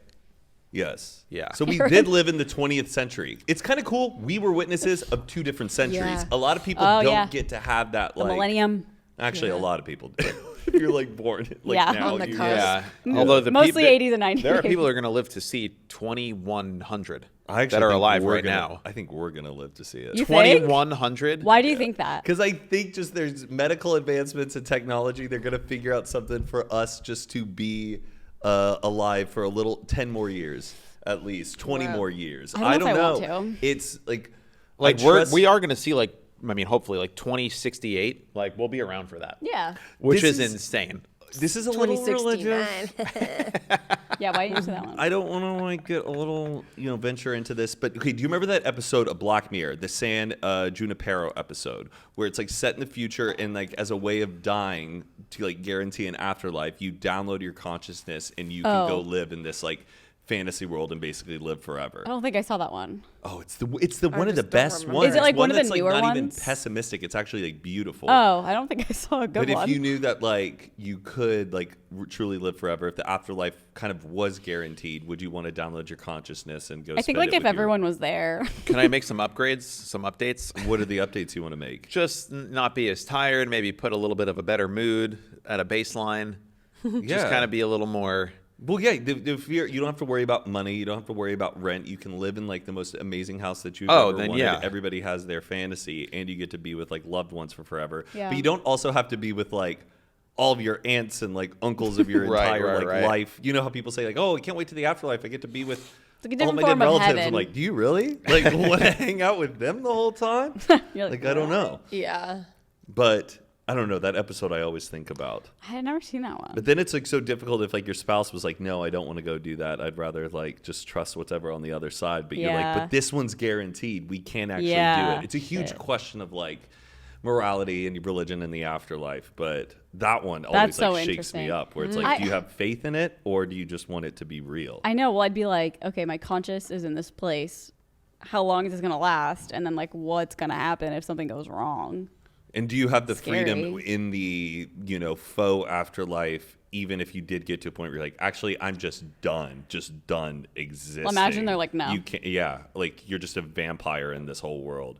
Speaker 1: Yes.
Speaker 4: Yeah.
Speaker 1: So we
Speaker 3: You're
Speaker 1: did
Speaker 3: in-
Speaker 1: live in the 20th century. It's kind of cool. We were witnesses of two different centuries.
Speaker 2: Yeah.
Speaker 1: A lot of people
Speaker 3: Oh,
Speaker 1: don't
Speaker 3: yeah.
Speaker 1: get to have that
Speaker 3: The
Speaker 1: like
Speaker 3: millennium.
Speaker 1: Actually,
Speaker 2: Yeah.
Speaker 1: a lot of people do. If you're like born like
Speaker 3: Yeah.
Speaker 1: now.
Speaker 2: On the
Speaker 1: you-
Speaker 2: cusp.
Speaker 4: Yeah. Although the
Speaker 3: Mostly
Speaker 4: peop-
Speaker 3: 80s and 90s.
Speaker 4: There are people that are going to live to see 2100
Speaker 1: I actually
Speaker 4: that are
Speaker 1: think
Speaker 4: alive
Speaker 1: we're
Speaker 4: right
Speaker 1: gonna-
Speaker 4: now.
Speaker 1: I think we're gonna live to see it.
Speaker 3: You think?
Speaker 4: 2100?
Speaker 3: Why do you think that?
Speaker 1: Because I think just there's medical advancements and technology. They're gonna figure out something for us just to be alive for a little 10 more years at least, 20
Speaker 2: Wow.
Speaker 1: more years.
Speaker 3: I don't know if I want
Speaker 1: know.
Speaker 3: to.
Speaker 1: It's like
Speaker 4: Like
Speaker 1: I trust-
Speaker 4: we are going to see like I mean hopefully like 2068. Like we'll be around for that.
Speaker 3: Yeah.
Speaker 4: Which
Speaker 1: This
Speaker 4: is
Speaker 1: is-
Speaker 4: insane.
Speaker 1: This is a little religious.
Speaker 2: 2069.
Speaker 3: Yeah, why didn't you say that one?
Speaker 1: I don't want to like get a little, venture into this, but okay, do you remember that episode of Black Mirror, the San Junipero episode, where it's like set in the future and like as a way of dying to like guarantee an afterlife, you download your consciousness and you can go
Speaker 3: Oh.
Speaker 1: live in this like fantasy world and basically live forever.
Speaker 3: I don't think I saw that one.
Speaker 1: Oh, it's the one of the
Speaker 2: just don't
Speaker 1: best
Speaker 2: remember.
Speaker 1: ones.
Speaker 3: Is it like
Speaker 1: It's
Speaker 3: one of the
Speaker 1: that's
Speaker 3: newer
Speaker 1: like not even
Speaker 3: ones?
Speaker 1: pessimistic. It's actually like beautiful.
Speaker 3: Oh, I don't think I saw a good
Speaker 1: But if
Speaker 3: one.
Speaker 1: you knew that like you could like truly live forever, if the afterlife kind of was guaranteed, would you want to download your consciousness and go?
Speaker 3: I think
Speaker 1: spend
Speaker 3: like
Speaker 1: it
Speaker 3: if
Speaker 1: with your-
Speaker 3: everyone was there.
Speaker 4: Can I make some upgrades, some updates?
Speaker 1: What are the updates you want to make?
Speaker 4: Just not be as tired, maybe put a little bit of a better mood at a baseline. Just kind of be a little more.
Speaker 1: Well, yeah, the fear, you don't have to worry about money. You don't have to worry about rent. You can live in like the most amazing house that you've ever
Speaker 4: then
Speaker 1: wanted.
Speaker 4: yeah.
Speaker 1: Everybody has their fantasy, and you get to be with like loved ones for forever.
Speaker 3: Yeah.
Speaker 1: But you don't also have to be with like all of your aunts and like uncles of your entire life. You know how people say like, "Oh, I can't wait to the afterlife. I get to be with
Speaker 3: It's like a
Speaker 1: all
Speaker 3: different
Speaker 1: my
Speaker 3: form
Speaker 1: dead
Speaker 3: of
Speaker 1: relatives." I'm
Speaker 3: heaven.
Speaker 1: like, "Do you really like want to hang out with them the whole time?"
Speaker 3: You're
Speaker 1: Like, I don't know,
Speaker 2: Yeah.
Speaker 1: but I don't know that episode. I always think about.
Speaker 3: I had never seen that one.
Speaker 1: But then it's like so difficult if like your spouse was like, no, I don't want to go do that. I'd rather like just trust whatever on the other side. But you're like,
Speaker 3: Yeah.
Speaker 1: but this one's guaranteed. We can't actually do
Speaker 3: Yeah.
Speaker 1: it. It's a huge
Speaker 3: Shit.
Speaker 1: question of like morality and religion and the afterlife. But that one
Speaker 3: That's
Speaker 1: always like
Speaker 3: so
Speaker 1: shakes
Speaker 3: interesting.
Speaker 1: me up where it's like,
Speaker 3: I-
Speaker 1: do you have faith in it or do you just want it to be real?
Speaker 3: I know. Well, I'd be like, okay, my conscience is in this place. How long is this going to last? And then like, what's going to happen if something goes wrong?
Speaker 1: And do you have the freedom
Speaker 3: Scary.
Speaker 1: in the, faux afterlife, even if you did get to a point where you're like, actually, I'm just done existing.
Speaker 3: Well, imagine they're like, no.
Speaker 1: You can't, yeah, like you're just a vampire in this whole world.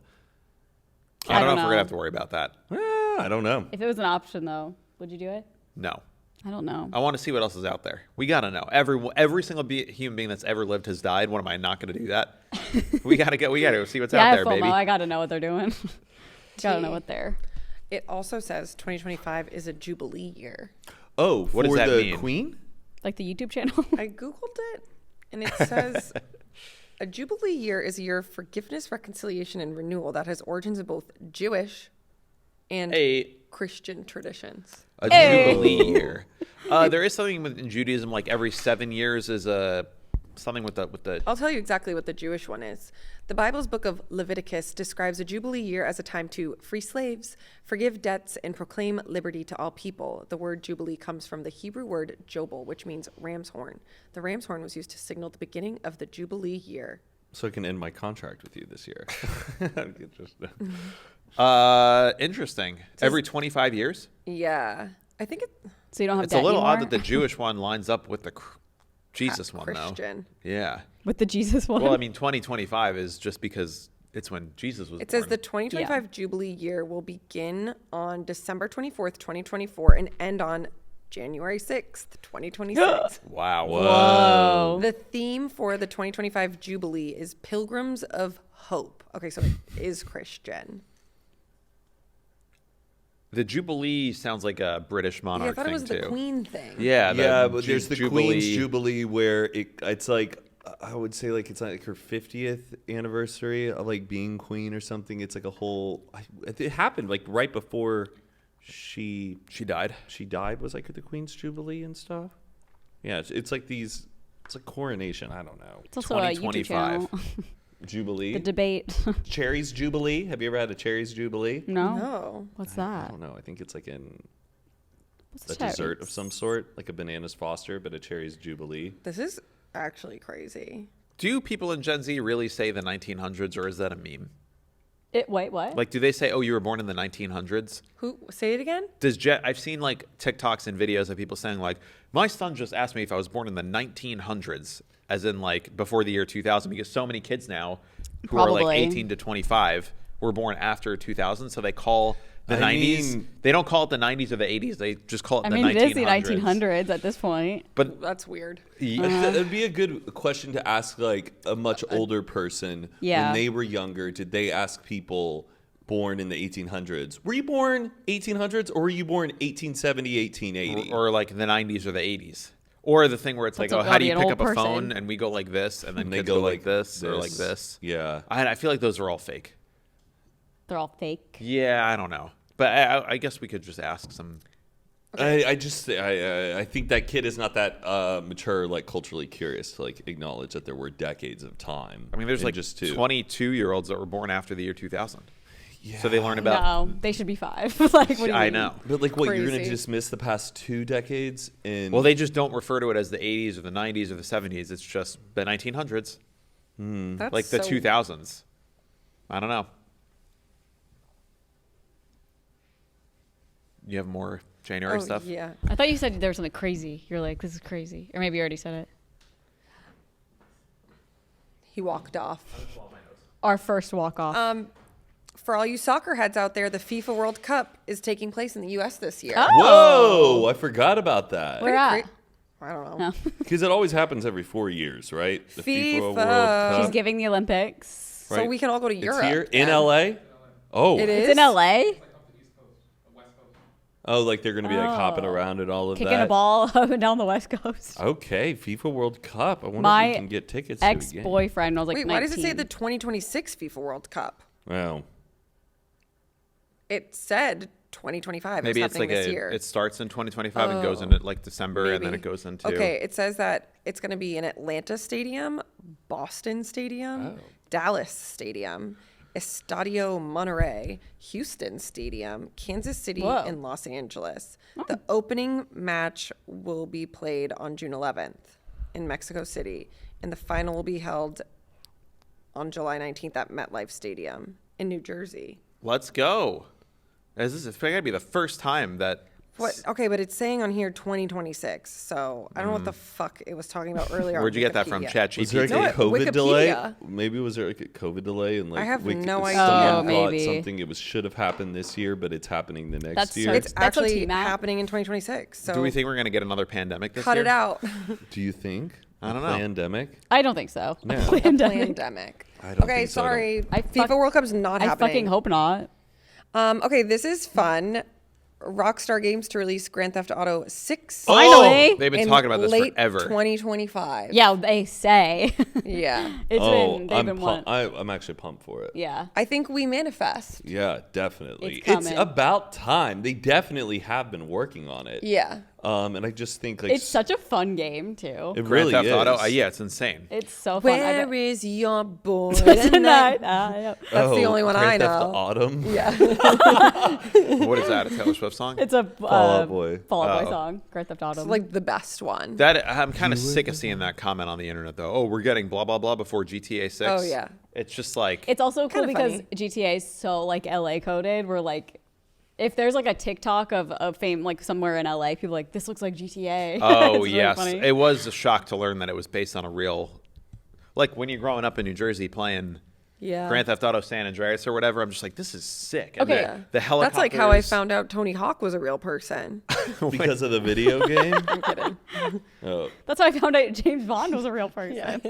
Speaker 4: I don't know if we're
Speaker 3: know.
Speaker 4: gonna have to worry about that.
Speaker 1: I don't know.
Speaker 3: If it was an option, though, would you do it?
Speaker 4: No.
Speaker 3: I don't know.
Speaker 4: I want to see what else is out there. We gotta know. Every single human being that's ever lived has died. What am I not gonna do that? We gotta go see what's
Speaker 3: Yeah, I
Speaker 4: out
Speaker 3: have
Speaker 4: there,
Speaker 3: FOMO.
Speaker 4: baby.
Speaker 3: I got to know what they're doing. Got to know what they're.
Speaker 2: It also says 2025 is a Jubilee year.
Speaker 1: Oh,
Speaker 4: What does
Speaker 1: for
Speaker 4: that
Speaker 1: the
Speaker 4: mean?
Speaker 1: Queen?
Speaker 3: Like the YouTube channel.
Speaker 2: I Googled it and it says a Jubilee year is a year of forgiveness, reconciliation, and renewal that has origins in both Jewish and Christian traditions.
Speaker 4: A
Speaker 3: Hey.
Speaker 4: jubilee year. There is something in Judaism, like every 7 years is something with the.
Speaker 2: I'll tell you exactly what the Jewish one is. The Bible's book of Leviticus describes a Jubilee year as a time to free slaves, forgive debts, and proclaim liberty to all people. The word Jubilee comes from the Hebrew word jobel, which means ram's horn. The ram's horn was used to signal the beginning of the Jubilee year.
Speaker 1: So I can end my contract with you this year.
Speaker 4: Interesting. Every 25 years.
Speaker 2: Yeah. I think
Speaker 3: So you don't have
Speaker 4: It's
Speaker 3: debt
Speaker 4: a little odd
Speaker 3: anymore?
Speaker 4: that the Jewish one lines up with the Jesus one,
Speaker 2: Christian.
Speaker 4: though. Yeah.
Speaker 3: With the Jesus one.
Speaker 4: Well, I mean, 2025 is just because it's when Jesus was
Speaker 2: It
Speaker 4: born.
Speaker 2: says the 2025 Jubilee year will begin on December 24th, 2024, and end on January 6th, 2026.
Speaker 4: Wow.
Speaker 3: Whoa.
Speaker 2: The theme for the 2025 Jubilee is Pilgrims of Hope. Okay, so it is Christian.
Speaker 4: The Jubilee sounds like a British
Speaker 2: Yeah, I
Speaker 4: monarch
Speaker 2: thought it
Speaker 4: thing
Speaker 2: was
Speaker 4: too.
Speaker 2: the Queen thing.
Speaker 4: Yeah.
Speaker 1: Yeah, but there's the Queen's Jubilee where it's like, I would say like it's like her 50th anniversary of like being queen or something. It's like a whole, it happened like right before she
Speaker 4: died.
Speaker 1: She died was like the Queen's Jubilee and stuff. Yeah, it's like these, it's like coronation. I don't know.
Speaker 3: It's also a YouTube
Speaker 4: 2025.
Speaker 3: channel.
Speaker 1: Jubilee.
Speaker 3: The debate.
Speaker 1: Cherries Jubilee. Have you ever had a Cherries Jubilee?
Speaker 3: No.
Speaker 2: No.
Speaker 3: What's
Speaker 1: I
Speaker 3: that?
Speaker 1: don't know. I think it's like in
Speaker 3: What's
Speaker 1: a
Speaker 3: cherries?
Speaker 1: dessert of some sort, like a bananas Foster, but a Cherries Jubilee.
Speaker 2: This is actually crazy.
Speaker 4: Do people in Gen Z really say the 1900s, or is that a meme?
Speaker 3: Wait, what?
Speaker 4: Like, do they say, "Oh, you were born in the 1900s"?
Speaker 2: Who? Say it again?
Speaker 4: I've seen like TikToks and videos of people saying like, "My son just asked me if I was born in the 1900s," as in like before the year 2000, because so many kids now who are like
Speaker 3: Probably.
Speaker 4: 18 to 25 were born after 2000, so they call the
Speaker 1: I
Speaker 4: 90s.
Speaker 1: mean-
Speaker 4: They don't call it the 90s or the 80s. They just call it
Speaker 3: I
Speaker 4: the
Speaker 3: mean,
Speaker 4: 1900s.
Speaker 3: it is the 1900s at this point.
Speaker 4: But
Speaker 2: That's weird.
Speaker 1: It'd be a good question to ask like a much older person.
Speaker 3: Yeah.
Speaker 1: When they were younger, did they ask people born in the 1800s? Were you born 1800s or were you born 1870, 1880?
Speaker 4: or like the 90s or the 80s. Or the thing where it's like,
Speaker 3: That's
Speaker 4: oh,
Speaker 3: gotta
Speaker 4: how do
Speaker 3: be
Speaker 4: you
Speaker 3: an
Speaker 4: pick
Speaker 3: old
Speaker 4: up a
Speaker 3: person.
Speaker 4: phone and we go like this, and then
Speaker 1: And they
Speaker 4: kids
Speaker 1: go
Speaker 4: go like
Speaker 1: like
Speaker 4: this or like
Speaker 1: this.
Speaker 4: this.
Speaker 1: Yeah.
Speaker 4: I feel like those are all fake.
Speaker 3: They're all fake.
Speaker 4: Yeah, I don't know. But I guess we could just ask some.
Speaker 1: I think that kid is not that mature, like culturally curious to like acknowledge that there were decades of time.
Speaker 4: I mean, there's
Speaker 1: And
Speaker 4: like
Speaker 1: just to
Speaker 4: 22-year-olds that were born after the year 2000. So they learn about.
Speaker 3: No, they should be 5. Like, what do you
Speaker 4: I
Speaker 3: mean?
Speaker 4: know.
Speaker 1: But like, what, you're gonna
Speaker 2: Crazy.
Speaker 1: dismiss the past 2 decades? And
Speaker 4: Well, they just don't refer to it as the 80s or the 90s or the 70s. It's just the 1900s,
Speaker 2: That's
Speaker 4: like the
Speaker 2: so-
Speaker 4: 2000s. I don't know. You have more January
Speaker 2: Oh,
Speaker 4: stuff?
Speaker 2: yeah.
Speaker 3: I thought you said there was something crazy. You're like, this is crazy. Or maybe you already said it.
Speaker 2: He walked off.
Speaker 3: Our first walk off.
Speaker 2: For all you soccer heads out there, the FIFA World Cup is taking place in the U.S. this year.
Speaker 1: Whoa! I forgot about that.
Speaker 3: Where at?
Speaker 2: I don't know.
Speaker 3: No.
Speaker 1: Because it always happens every 4 years, right? The FIFA World
Speaker 2: FIFA.
Speaker 1: Cup.
Speaker 3: She's giving the Olympics.
Speaker 2: So
Speaker 1: right?
Speaker 2: we can all go to
Speaker 1: It's
Speaker 2: Europe.
Speaker 1: here in
Speaker 2: then.
Speaker 1: LA. Oh,
Speaker 2: It is?
Speaker 3: It's in LA?
Speaker 1: oh, like they're gonna be like hopping around and all of
Speaker 3: Kicking
Speaker 1: that.
Speaker 3: a ball up and down the West Coast.
Speaker 1: Okay, FIFA World Cup. I wonder if
Speaker 3: My
Speaker 1: we can get tickets. to a game.
Speaker 3: Ex-boyfriend was like
Speaker 2: Wait,
Speaker 3: 19.
Speaker 2: why does it say the 2026 FIFA World Cup?
Speaker 1: Wow.
Speaker 2: It said 2025.
Speaker 4: Maybe
Speaker 2: It's
Speaker 4: it's like
Speaker 2: happening this year.
Speaker 4: it starts in 2025 and goes into like December and then
Speaker 2: Maybe.
Speaker 4: it goes into.
Speaker 2: Okay, it says that it's going to be in Atlanta Stadium, Boston Stadium,
Speaker 1: Oh.
Speaker 2: Dallas Stadium, Estadio Monterrey, Houston Stadium, Kansas City,
Speaker 3: Whoa.
Speaker 2: and Los Angeles. The opening match will be played on June 11th in Mexico City, and the final will be held on July 19th at MetLife Stadium in New Jersey.
Speaker 4: Let's go. This is going to be the first time that.
Speaker 2: What? Okay, but it's saying on here 2026, so I don't know what the fuck it was talking about earlier.
Speaker 4: Where'd you get that from?
Speaker 2: Wikipedia.
Speaker 1: Was there like
Speaker 2: No,
Speaker 1: a
Speaker 2: what?
Speaker 1: COVID delay?
Speaker 2: Wikipedia.
Speaker 1: Maybe was there like a COVID delay and like
Speaker 2: I have no
Speaker 1: someone
Speaker 2: idea.
Speaker 3: Oh,
Speaker 1: thought
Speaker 3: maybe.
Speaker 1: something it was should have happened this year, but it's happening the next
Speaker 3: That's so
Speaker 1: year.
Speaker 2: It's
Speaker 3: That's what
Speaker 2: actually
Speaker 3: T-Mac-
Speaker 2: happening in 2026. So
Speaker 4: Do we think we're going to get another pandemic this
Speaker 2: cut
Speaker 4: year?
Speaker 2: it out?
Speaker 1: Do you think?
Speaker 4: I don't know.
Speaker 1: Pandemic?
Speaker 3: I don't think so.
Speaker 1: No.
Speaker 3: Pandemic.
Speaker 2: Pandemic.
Speaker 1: I don't
Speaker 2: Okay,
Speaker 1: think so, I
Speaker 2: sorry.
Speaker 3: I
Speaker 2: FIFA
Speaker 3: fuck-
Speaker 2: World Cup's not
Speaker 3: I
Speaker 2: happening.
Speaker 3: fucking hope not.
Speaker 2: Okay, this is fun. Rockstar Games to release Grand Theft Auto 6.
Speaker 3: Finally.
Speaker 4: Oh, they've been
Speaker 2: in
Speaker 4: talking about this
Speaker 2: late
Speaker 4: forever.
Speaker 2: 2025.
Speaker 3: Yeah, they say.
Speaker 2: Yeah.
Speaker 3: It's been, they've been one.
Speaker 1: I'm actually pumped for it.
Speaker 3: Yeah.
Speaker 2: I think we manifest.
Speaker 1: Yeah, definitely.
Speaker 3: It's coming.
Speaker 1: about time. They definitely have been working on it.
Speaker 2: Yeah.
Speaker 1: And I just think like
Speaker 3: It's such a fun game, too.
Speaker 1: it
Speaker 4: Grand
Speaker 1: really
Speaker 4: Theft
Speaker 1: is.
Speaker 4: Auto. Yeah, it's insane.
Speaker 3: It's so fun.
Speaker 2: Where is your boy
Speaker 3: Tonight.
Speaker 2: tonight?
Speaker 3: Yeah.
Speaker 2: That's the only one
Speaker 1: Grand
Speaker 2: I
Speaker 1: Theft
Speaker 2: know.
Speaker 1: Autumn.
Speaker 2: Yeah.
Speaker 4: What is that? A Taylor Swift song?
Speaker 3: It's a
Speaker 1: Fall Out Boy.
Speaker 3: Fall Out Boy
Speaker 4: Oh.
Speaker 3: song. Grand Theft Auto.
Speaker 2: It's like the best one.
Speaker 4: That I'm kind of sick of seeing that comment on the internet though. Oh, we're getting blah blah blah before GTA 6.
Speaker 2: Oh, yeah.
Speaker 4: It's just like
Speaker 3: It's also cool
Speaker 2: Kinda
Speaker 3: because
Speaker 2: funny.
Speaker 3: GTA is so like LA coded. We're like, if there's like a TikTok of fame like somewhere in LA, people are like, this looks like GTA.
Speaker 4: oh
Speaker 3: It's really
Speaker 4: yes,
Speaker 3: funny.
Speaker 4: it was a shock to learn that it was based on a real. Like when you're growing up in New Jersey playing
Speaker 2: Yeah.
Speaker 4: Grand Theft Auto San Andreas or whatever, I'm just like, this is sick. And
Speaker 3: Okay.
Speaker 4: the helicopters.
Speaker 2: That's like how I found out Tony Hawk was a real person.
Speaker 1: Because of the video game.
Speaker 2: I'm kidding.
Speaker 1: Oh,
Speaker 3: That's how I found out James Bond was a real person.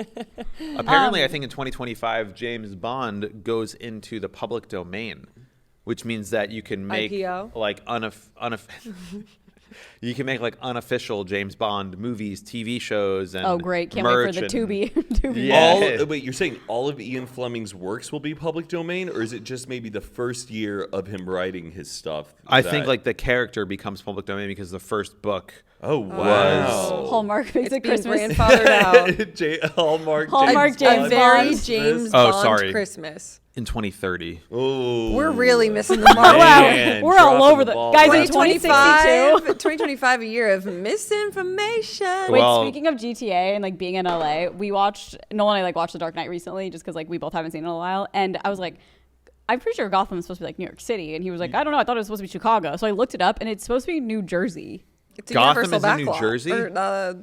Speaker 4: Apparently, I think in 2025, James Bond goes into the public domain, which means that you can make
Speaker 2: IPO?
Speaker 4: like you can make like unofficial James Bond movies, TV shows, and
Speaker 3: Oh, great. Can't wait for
Speaker 4: merch
Speaker 3: the
Speaker 4: and-
Speaker 3: Tubi. Tubi.
Speaker 4: Yeah.
Speaker 1: wait, you're saying all of Ian Fleming's works will be public domain, or is it just maybe the first year of him writing his stuff?
Speaker 4: I think like the character becomes public domain because the first book.
Speaker 1: Oh wow.
Speaker 3: Hallmark makes
Speaker 2: It's
Speaker 3: it
Speaker 2: being
Speaker 3: Christmas.
Speaker 2: grandfathered out.
Speaker 3: Hallmark James
Speaker 2: A very
Speaker 3: Bond.
Speaker 2: James
Speaker 4: Oh,
Speaker 2: Bond
Speaker 4: sorry.
Speaker 2: Christmas.
Speaker 4: In 2030.
Speaker 1: Oh,
Speaker 2: We're really missing the mark.
Speaker 3: Wow,
Speaker 1: Man,
Speaker 3: we're all
Speaker 1: dropping
Speaker 3: over
Speaker 1: the
Speaker 3: the
Speaker 1: ball.
Speaker 3: guys in
Speaker 1: That's-
Speaker 3: 2062.
Speaker 2: 2025, a year of misinformation.
Speaker 3: Wait,
Speaker 4: Well-
Speaker 3: speaking of GTA and like being in LA, we watched Noel and I like watched The Dark Knight recently just because like we both haven't seen it in a while, and I was like, I'm pretty sure Gotham is supposed to be like New York City, and he was like, I don't know, I thought it was supposed to be Chicago, so I looked it up, and it's supposed to be New Jersey.
Speaker 2: It's a
Speaker 4: Gotham
Speaker 2: Universal
Speaker 4: is in New
Speaker 2: backlot.
Speaker 4: Jersey?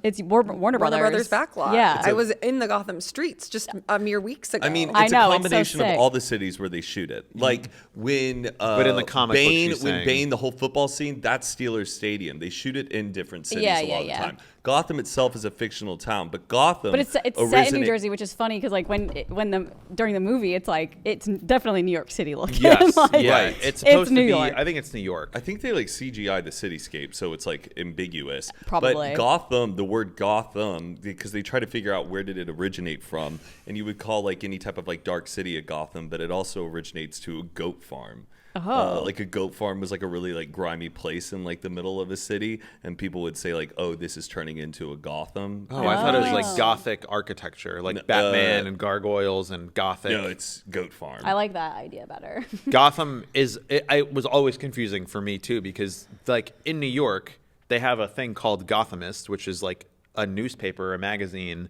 Speaker 3: It's Warner Brothers.
Speaker 2: Brothers backlot.
Speaker 3: Yeah,
Speaker 2: I was in the Gotham streets just a mere weeks ago.
Speaker 1: I mean,
Speaker 3: I
Speaker 1: it's
Speaker 3: know,
Speaker 1: a
Speaker 3: it's so
Speaker 1: combination of
Speaker 3: sick.
Speaker 1: all the cities where they shoot it. Like when,
Speaker 4: But in the comic book,
Speaker 1: Bane,
Speaker 4: she's
Speaker 1: when
Speaker 4: saying-
Speaker 1: Bane, the whole football scene, that's Steelers Stadium. They shoot it in different cities
Speaker 3: Yeah,
Speaker 1: a lot
Speaker 3: yeah,
Speaker 1: of the
Speaker 3: yeah.
Speaker 1: time. Gotham itself is a fictional town, but Gotham.
Speaker 3: but it's set in New
Speaker 1: originate-
Speaker 3: Jersey, which is funny because like during the movie, it's like it's definitely New York City looking.
Speaker 4: Yes,
Speaker 3: Like,
Speaker 4: yeah.
Speaker 1: Right.
Speaker 4: It's supposed
Speaker 3: New
Speaker 4: to be.
Speaker 3: York.
Speaker 4: I think it's New York.
Speaker 1: I think they like CGI the cityscape, so it's like ambiguous.
Speaker 3: Probably.
Speaker 1: But Gotham, the word Gotham, because they try to figure out where did it originate from, and you would call like any type of like dark city a Gotham, but it also originates to a goat farm.
Speaker 3: Oh.
Speaker 1: Like a goat farm was like a really like grimy place in like the middle of a city, and people would say like, "Oh, this is turning into a Gotham."
Speaker 4: Oh, I thought it was
Speaker 3: Oh.
Speaker 4: like Gothic architecture, like Batman and gargoyles and Gothic.
Speaker 1: No, it's goat farm.
Speaker 3: I like that idea better.
Speaker 4: Gotham it was always confusing for me too, because like in New York they have a thing called Gothamist, which is like a newspaper, a magazine,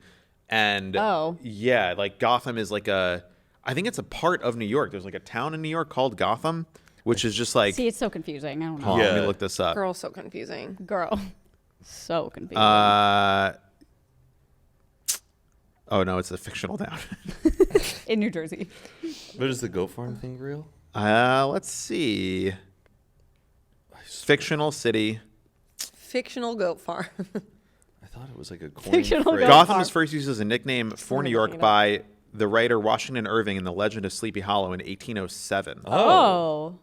Speaker 4: and
Speaker 3: Oh.
Speaker 4: yeah, like Gotham is like I think it's a part of New York. There's like a town in New York called Gotham, which is just like
Speaker 3: See, it's so confusing. I don't know.
Speaker 4: hold on, let
Speaker 1: Yeah.
Speaker 4: me look this up.
Speaker 2: Girl, so confusing.
Speaker 3: Girl. So confusing.
Speaker 4: Oh no, it's a fictional town.
Speaker 3: In New Jersey.
Speaker 1: But is the goat farm thing real?
Speaker 4: Let's see. Fictional city.
Speaker 2: Fictional goat farm.
Speaker 1: I thought it was like a coin
Speaker 3: Fictional
Speaker 1: phrase.
Speaker 3: goat
Speaker 4: Gotham
Speaker 3: farm.
Speaker 4: was first used as a nickname for New
Speaker 2: looking
Speaker 4: York
Speaker 2: it up.
Speaker 4: by the writer Washington Irving in The Legend of Sleepy Hollow in 1807.
Speaker 3: Oh.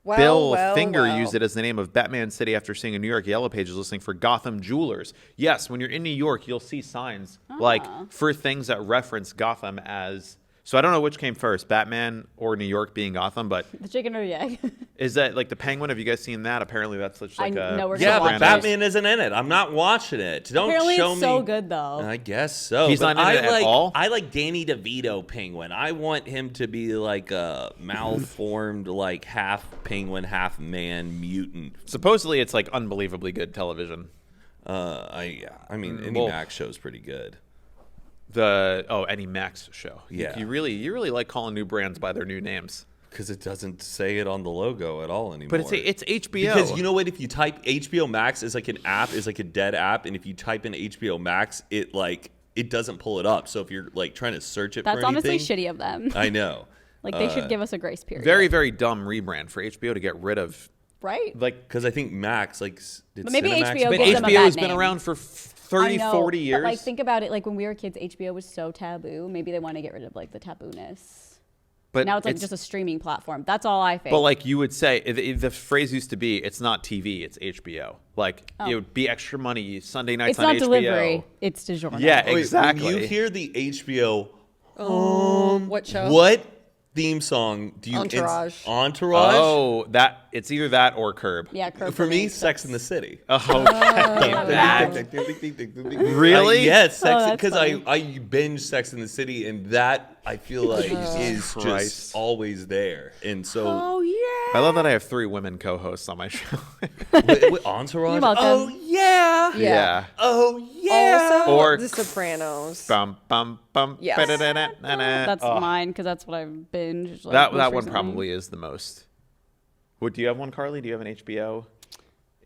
Speaker 2: Well,
Speaker 4: Bill
Speaker 2: well,
Speaker 4: Finger
Speaker 2: well.
Speaker 4: used it as the name of Batman City after seeing a New York Yellow Pages listing for Gotham Jewelers. Yes, when you're in New York, you'll see signs like for things that reference Gotham as. So I don't know which came first, Batman or New York being Gotham, but
Speaker 3: The chicken or the egg?
Speaker 4: is that like the Penguin? Have you guys seen that? Apparently, that's such like
Speaker 3: I
Speaker 4: a
Speaker 3: know we're
Speaker 1: Yeah,
Speaker 3: gonna
Speaker 1: but
Speaker 3: watch
Speaker 1: Batman isn't in it. I'm not watching it. Don't
Speaker 3: Apparently
Speaker 1: show
Speaker 3: it's
Speaker 1: me.
Speaker 3: so good though.
Speaker 1: I guess so.
Speaker 4: He's
Speaker 1: but
Speaker 4: not in it at all?
Speaker 1: I like Danny DeVito Penguin. I want him to be like a malformed, like half penguin, half man mutant.
Speaker 4: Supposedly, it's like unbelievably good television.
Speaker 1: I mean, any
Speaker 4: well-
Speaker 1: Max show's pretty good.
Speaker 4: Eddie Max show.
Speaker 1: Yeah.
Speaker 4: you really like calling new brands by their new names.
Speaker 1: Because it doesn't say it on the logo at all anymore.
Speaker 4: But it's HBO.
Speaker 1: Because you know what? If you type HBO Max is like an app, is like a dead app, and if you type in HBO Max, it doesn't pull it up. So if you're like trying to search it
Speaker 3: That's
Speaker 1: for anything,
Speaker 3: honestly shitty of them.
Speaker 1: I know.
Speaker 3: Like they should give us a grace period.
Speaker 4: very very dumb rebrand for HBO to get rid of.
Speaker 3: right.
Speaker 4: Like,
Speaker 1: Because I think Max did
Speaker 3: But maybe
Speaker 1: Cinemax
Speaker 3: HBO
Speaker 4: but
Speaker 3: gives them a
Speaker 4: HBO
Speaker 3: bad
Speaker 4: has been
Speaker 3: name.
Speaker 4: around for
Speaker 3: I
Speaker 4: 30,
Speaker 3: know,
Speaker 4: 40 years.
Speaker 3: But like think about it, like when we were kids, HBO was so taboo. Maybe they want to get rid of like the tabooness.
Speaker 4: but
Speaker 3: Now it's like just a streaming platform. That's all I think.
Speaker 4: But like you would say, the phrase used to be, "It's not TV, it's HBO." Like it would be extra money Sunday nights
Speaker 3: it's
Speaker 4: on
Speaker 3: not
Speaker 4: HBO.
Speaker 3: delivery. It's DiGiorno.
Speaker 4: Yeah,
Speaker 1: Wait,
Speaker 4: exactly.
Speaker 1: When you hear the HBO,
Speaker 2: What show?
Speaker 1: what theme song do you?
Speaker 2: Entourage.
Speaker 1: Entourage.
Speaker 4: Oh, that it's either that or Curb.
Speaker 3: Yeah, Curb
Speaker 1: For me, Sex in the City.
Speaker 4: Oh, that. Really?
Speaker 1: Yes, Sex
Speaker 3: that's
Speaker 1: because
Speaker 3: funny.
Speaker 1: I binge Sex in the City, and that I feel like is
Speaker 4: Christ.
Speaker 1: just always there. And so
Speaker 2: Oh yeah.
Speaker 4: I love that I have 3 women co-hosts on my show.
Speaker 1: Entourage.
Speaker 3: You're welcome.
Speaker 1: Oh yeah.
Speaker 2: Yeah.
Speaker 1: Oh yeah.
Speaker 2: Also,
Speaker 4: Or-
Speaker 2: The Sopranos.
Speaker 4: Bum bum bum.
Speaker 2: Yes.
Speaker 4: ba-da-da-da-da-da.
Speaker 3: That's
Speaker 4: Oh,
Speaker 3: mine because that's what I've binged. Like,
Speaker 4: That
Speaker 3: most
Speaker 4: one
Speaker 3: recently.
Speaker 4: probably is the most. What do you have one, Carly? Do you have an HBO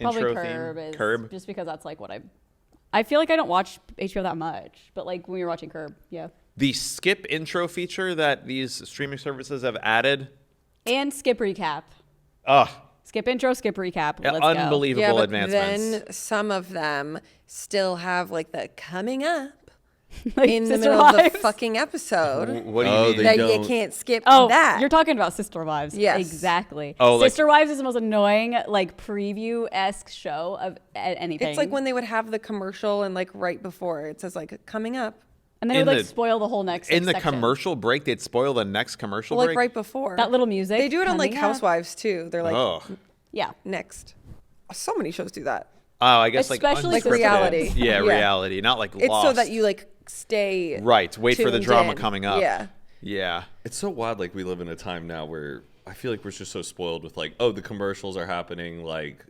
Speaker 3: Probably
Speaker 4: intro
Speaker 3: Curb
Speaker 4: theme?
Speaker 3: is
Speaker 4: Curb.
Speaker 3: just because that's like what I feel like I don't watch HBO that much, but like when we were watching Curb, yeah.
Speaker 4: The skip intro feature that these streaming services have added.
Speaker 3: And skip recap.
Speaker 4: Ugh,
Speaker 3: Skip intro, skip recap. Let's go.
Speaker 4: unbelievable
Speaker 2: Yeah, but
Speaker 4: advancements.
Speaker 2: then some of them still have like the coming up
Speaker 3: Like
Speaker 2: in the
Speaker 3: Sister
Speaker 2: middle of the
Speaker 3: Wives.
Speaker 2: fucking episode
Speaker 4: What do you
Speaker 1: Oh,
Speaker 4: mean?
Speaker 1: they
Speaker 2: that
Speaker 1: don't.
Speaker 2: you can't skip
Speaker 3: Oh,
Speaker 2: that.
Speaker 3: you're talking about Sister Wives.
Speaker 2: Yes.
Speaker 3: Exactly.
Speaker 4: Oh, like-
Speaker 3: Sister Wives is the most annoying, like preview-esque show of anything.
Speaker 2: It's like when they would have the commercial and like right before it says like coming up.
Speaker 3: and then it
Speaker 4: in
Speaker 3: would like
Speaker 4: the-
Speaker 3: spoil the whole next
Speaker 4: In the
Speaker 3: section.
Speaker 4: commercial break, they'd spoil the next commercial
Speaker 2: Well,
Speaker 4: break.
Speaker 2: like right before.
Speaker 3: That little music.
Speaker 2: They do it on like
Speaker 3: coming up.
Speaker 2: Housewives too. They're like
Speaker 4: Oh.
Speaker 3: Yeah.
Speaker 2: next. So many shows do that.
Speaker 4: Oh, I guess
Speaker 3: Especially
Speaker 2: Like
Speaker 4: unscripted.
Speaker 2: reality.
Speaker 4: Yeah,
Speaker 2: Yeah.
Speaker 4: reality, not like
Speaker 2: It's
Speaker 4: Lost.
Speaker 2: so that you like stay
Speaker 4: right. Wait for the
Speaker 2: tuned
Speaker 4: drama
Speaker 2: in.
Speaker 4: coming up.
Speaker 2: Yeah.
Speaker 4: Yeah.
Speaker 1: It's so wild. Like we live in a time now where I feel like we're just so spoiled with like, oh, the commercials are happening. Like,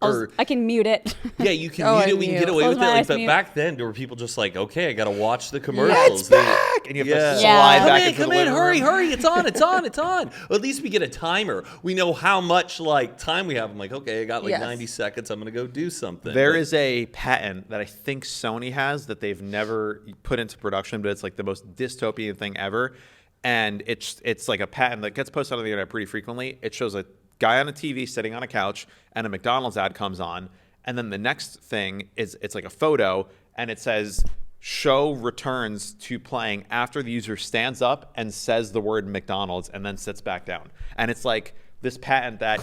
Speaker 3: I can mute it.
Speaker 1: yeah, you can
Speaker 2: Oh,
Speaker 1: mute
Speaker 2: I
Speaker 1: it. We can
Speaker 2: knew.
Speaker 1: get away
Speaker 3: Close
Speaker 1: with it.
Speaker 3: my
Speaker 1: Like,
Speaker 3: eyes,
Speaker 1: but
Speaker 3: mute.
Speaker 1: back then, there were people just like, okay, I gotta watch the commercials.
Speaker 4: It's back! And you have to
Speaker 1: Yeah.
Speaker 4: slide
Speaker 3: Yeah.
Speaker 4: back
Speaker 1: Come in,
Speaker 4: into
Speaker 1: come
Speaker 4: the
Speaker 1: in,
Speaker 4: living
Speaker 1: hurry,
Speaker 4: room.
Speaker 1: hurry! It's on, it's on, it's on. Well, at least we get a timer. We know how much like time we have. I'm like, okay, I got like
Speaker 2: Yes.
Speaker 1: 90 seconds. I'm gonna go do something.
Speaker 4: There
Speaker 1: But-
Speaker 4: is a patent that I think Sony has that they've never put into production, but it's like the most dystopian thing ever. And it's like a patent that gets posted on the internet pretty frequently. It shows a guy on a TV sitting on a couch, and a McDonald's ad comes on, and then the next thing is it's like a photo, and it says show returns to playing after the user stands up and says the word McDonald's and then sits back down. And it's like this patent that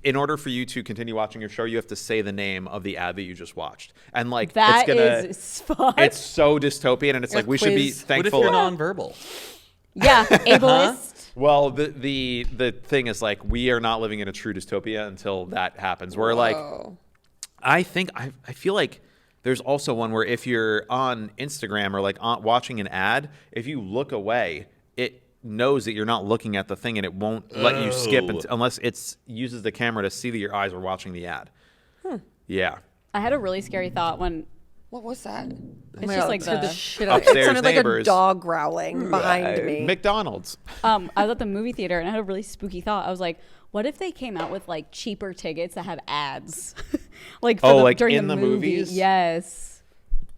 Speaker 4: in order for you to continue watching your show, you have to say the name of the ad that you just watched. And like
Speaker 3: That
Speaker 4: it's gonna
Speaker 3: is fun.
Speaker 4: it's so dystopian, and it's like we should be
Speaker 2: quiz.
Speaker 1: What if
Speaker 4: thankful.
Speaker 1: you're nonverbal?
Speaker 3: Yeah, ableist.
Speaker 4: Well, the thing is like we are not living in a true dystopia until that happens. We're like,
Speaker 2: Whoa.
Speaker 4: I feel like there's also one where if you're on Instagram or like watching an ad, if you look away, it knows that you're not looking at the thing and it won't let you skip unless it uses the camera to see that your eyes are watching the ad. Yeah.
Speaker 3: I had a really scary thought when
Speaker 2: What was that?
Speaker 3: it's just like
Speaker 2: scared the
Speaker 3: the
Speaker 2: shit out of me. It
Speaker 4: Upstairs
Speaker 2: sounded like a
Speaker 4: neighbors.
Speaker 2: dog growling behind me.
Speaker 4: McDonald's.
Speaker 3: I was at the movie theater and I had a really spooky thought. I was like, what if they came out with like cheaper tickets that have ads? Like for
Speaker 4: like
Speaker 3: during
Speaker 4: in the
Speaker 3: movie.
Speaker 4: movies?
Speaker 3: Yes.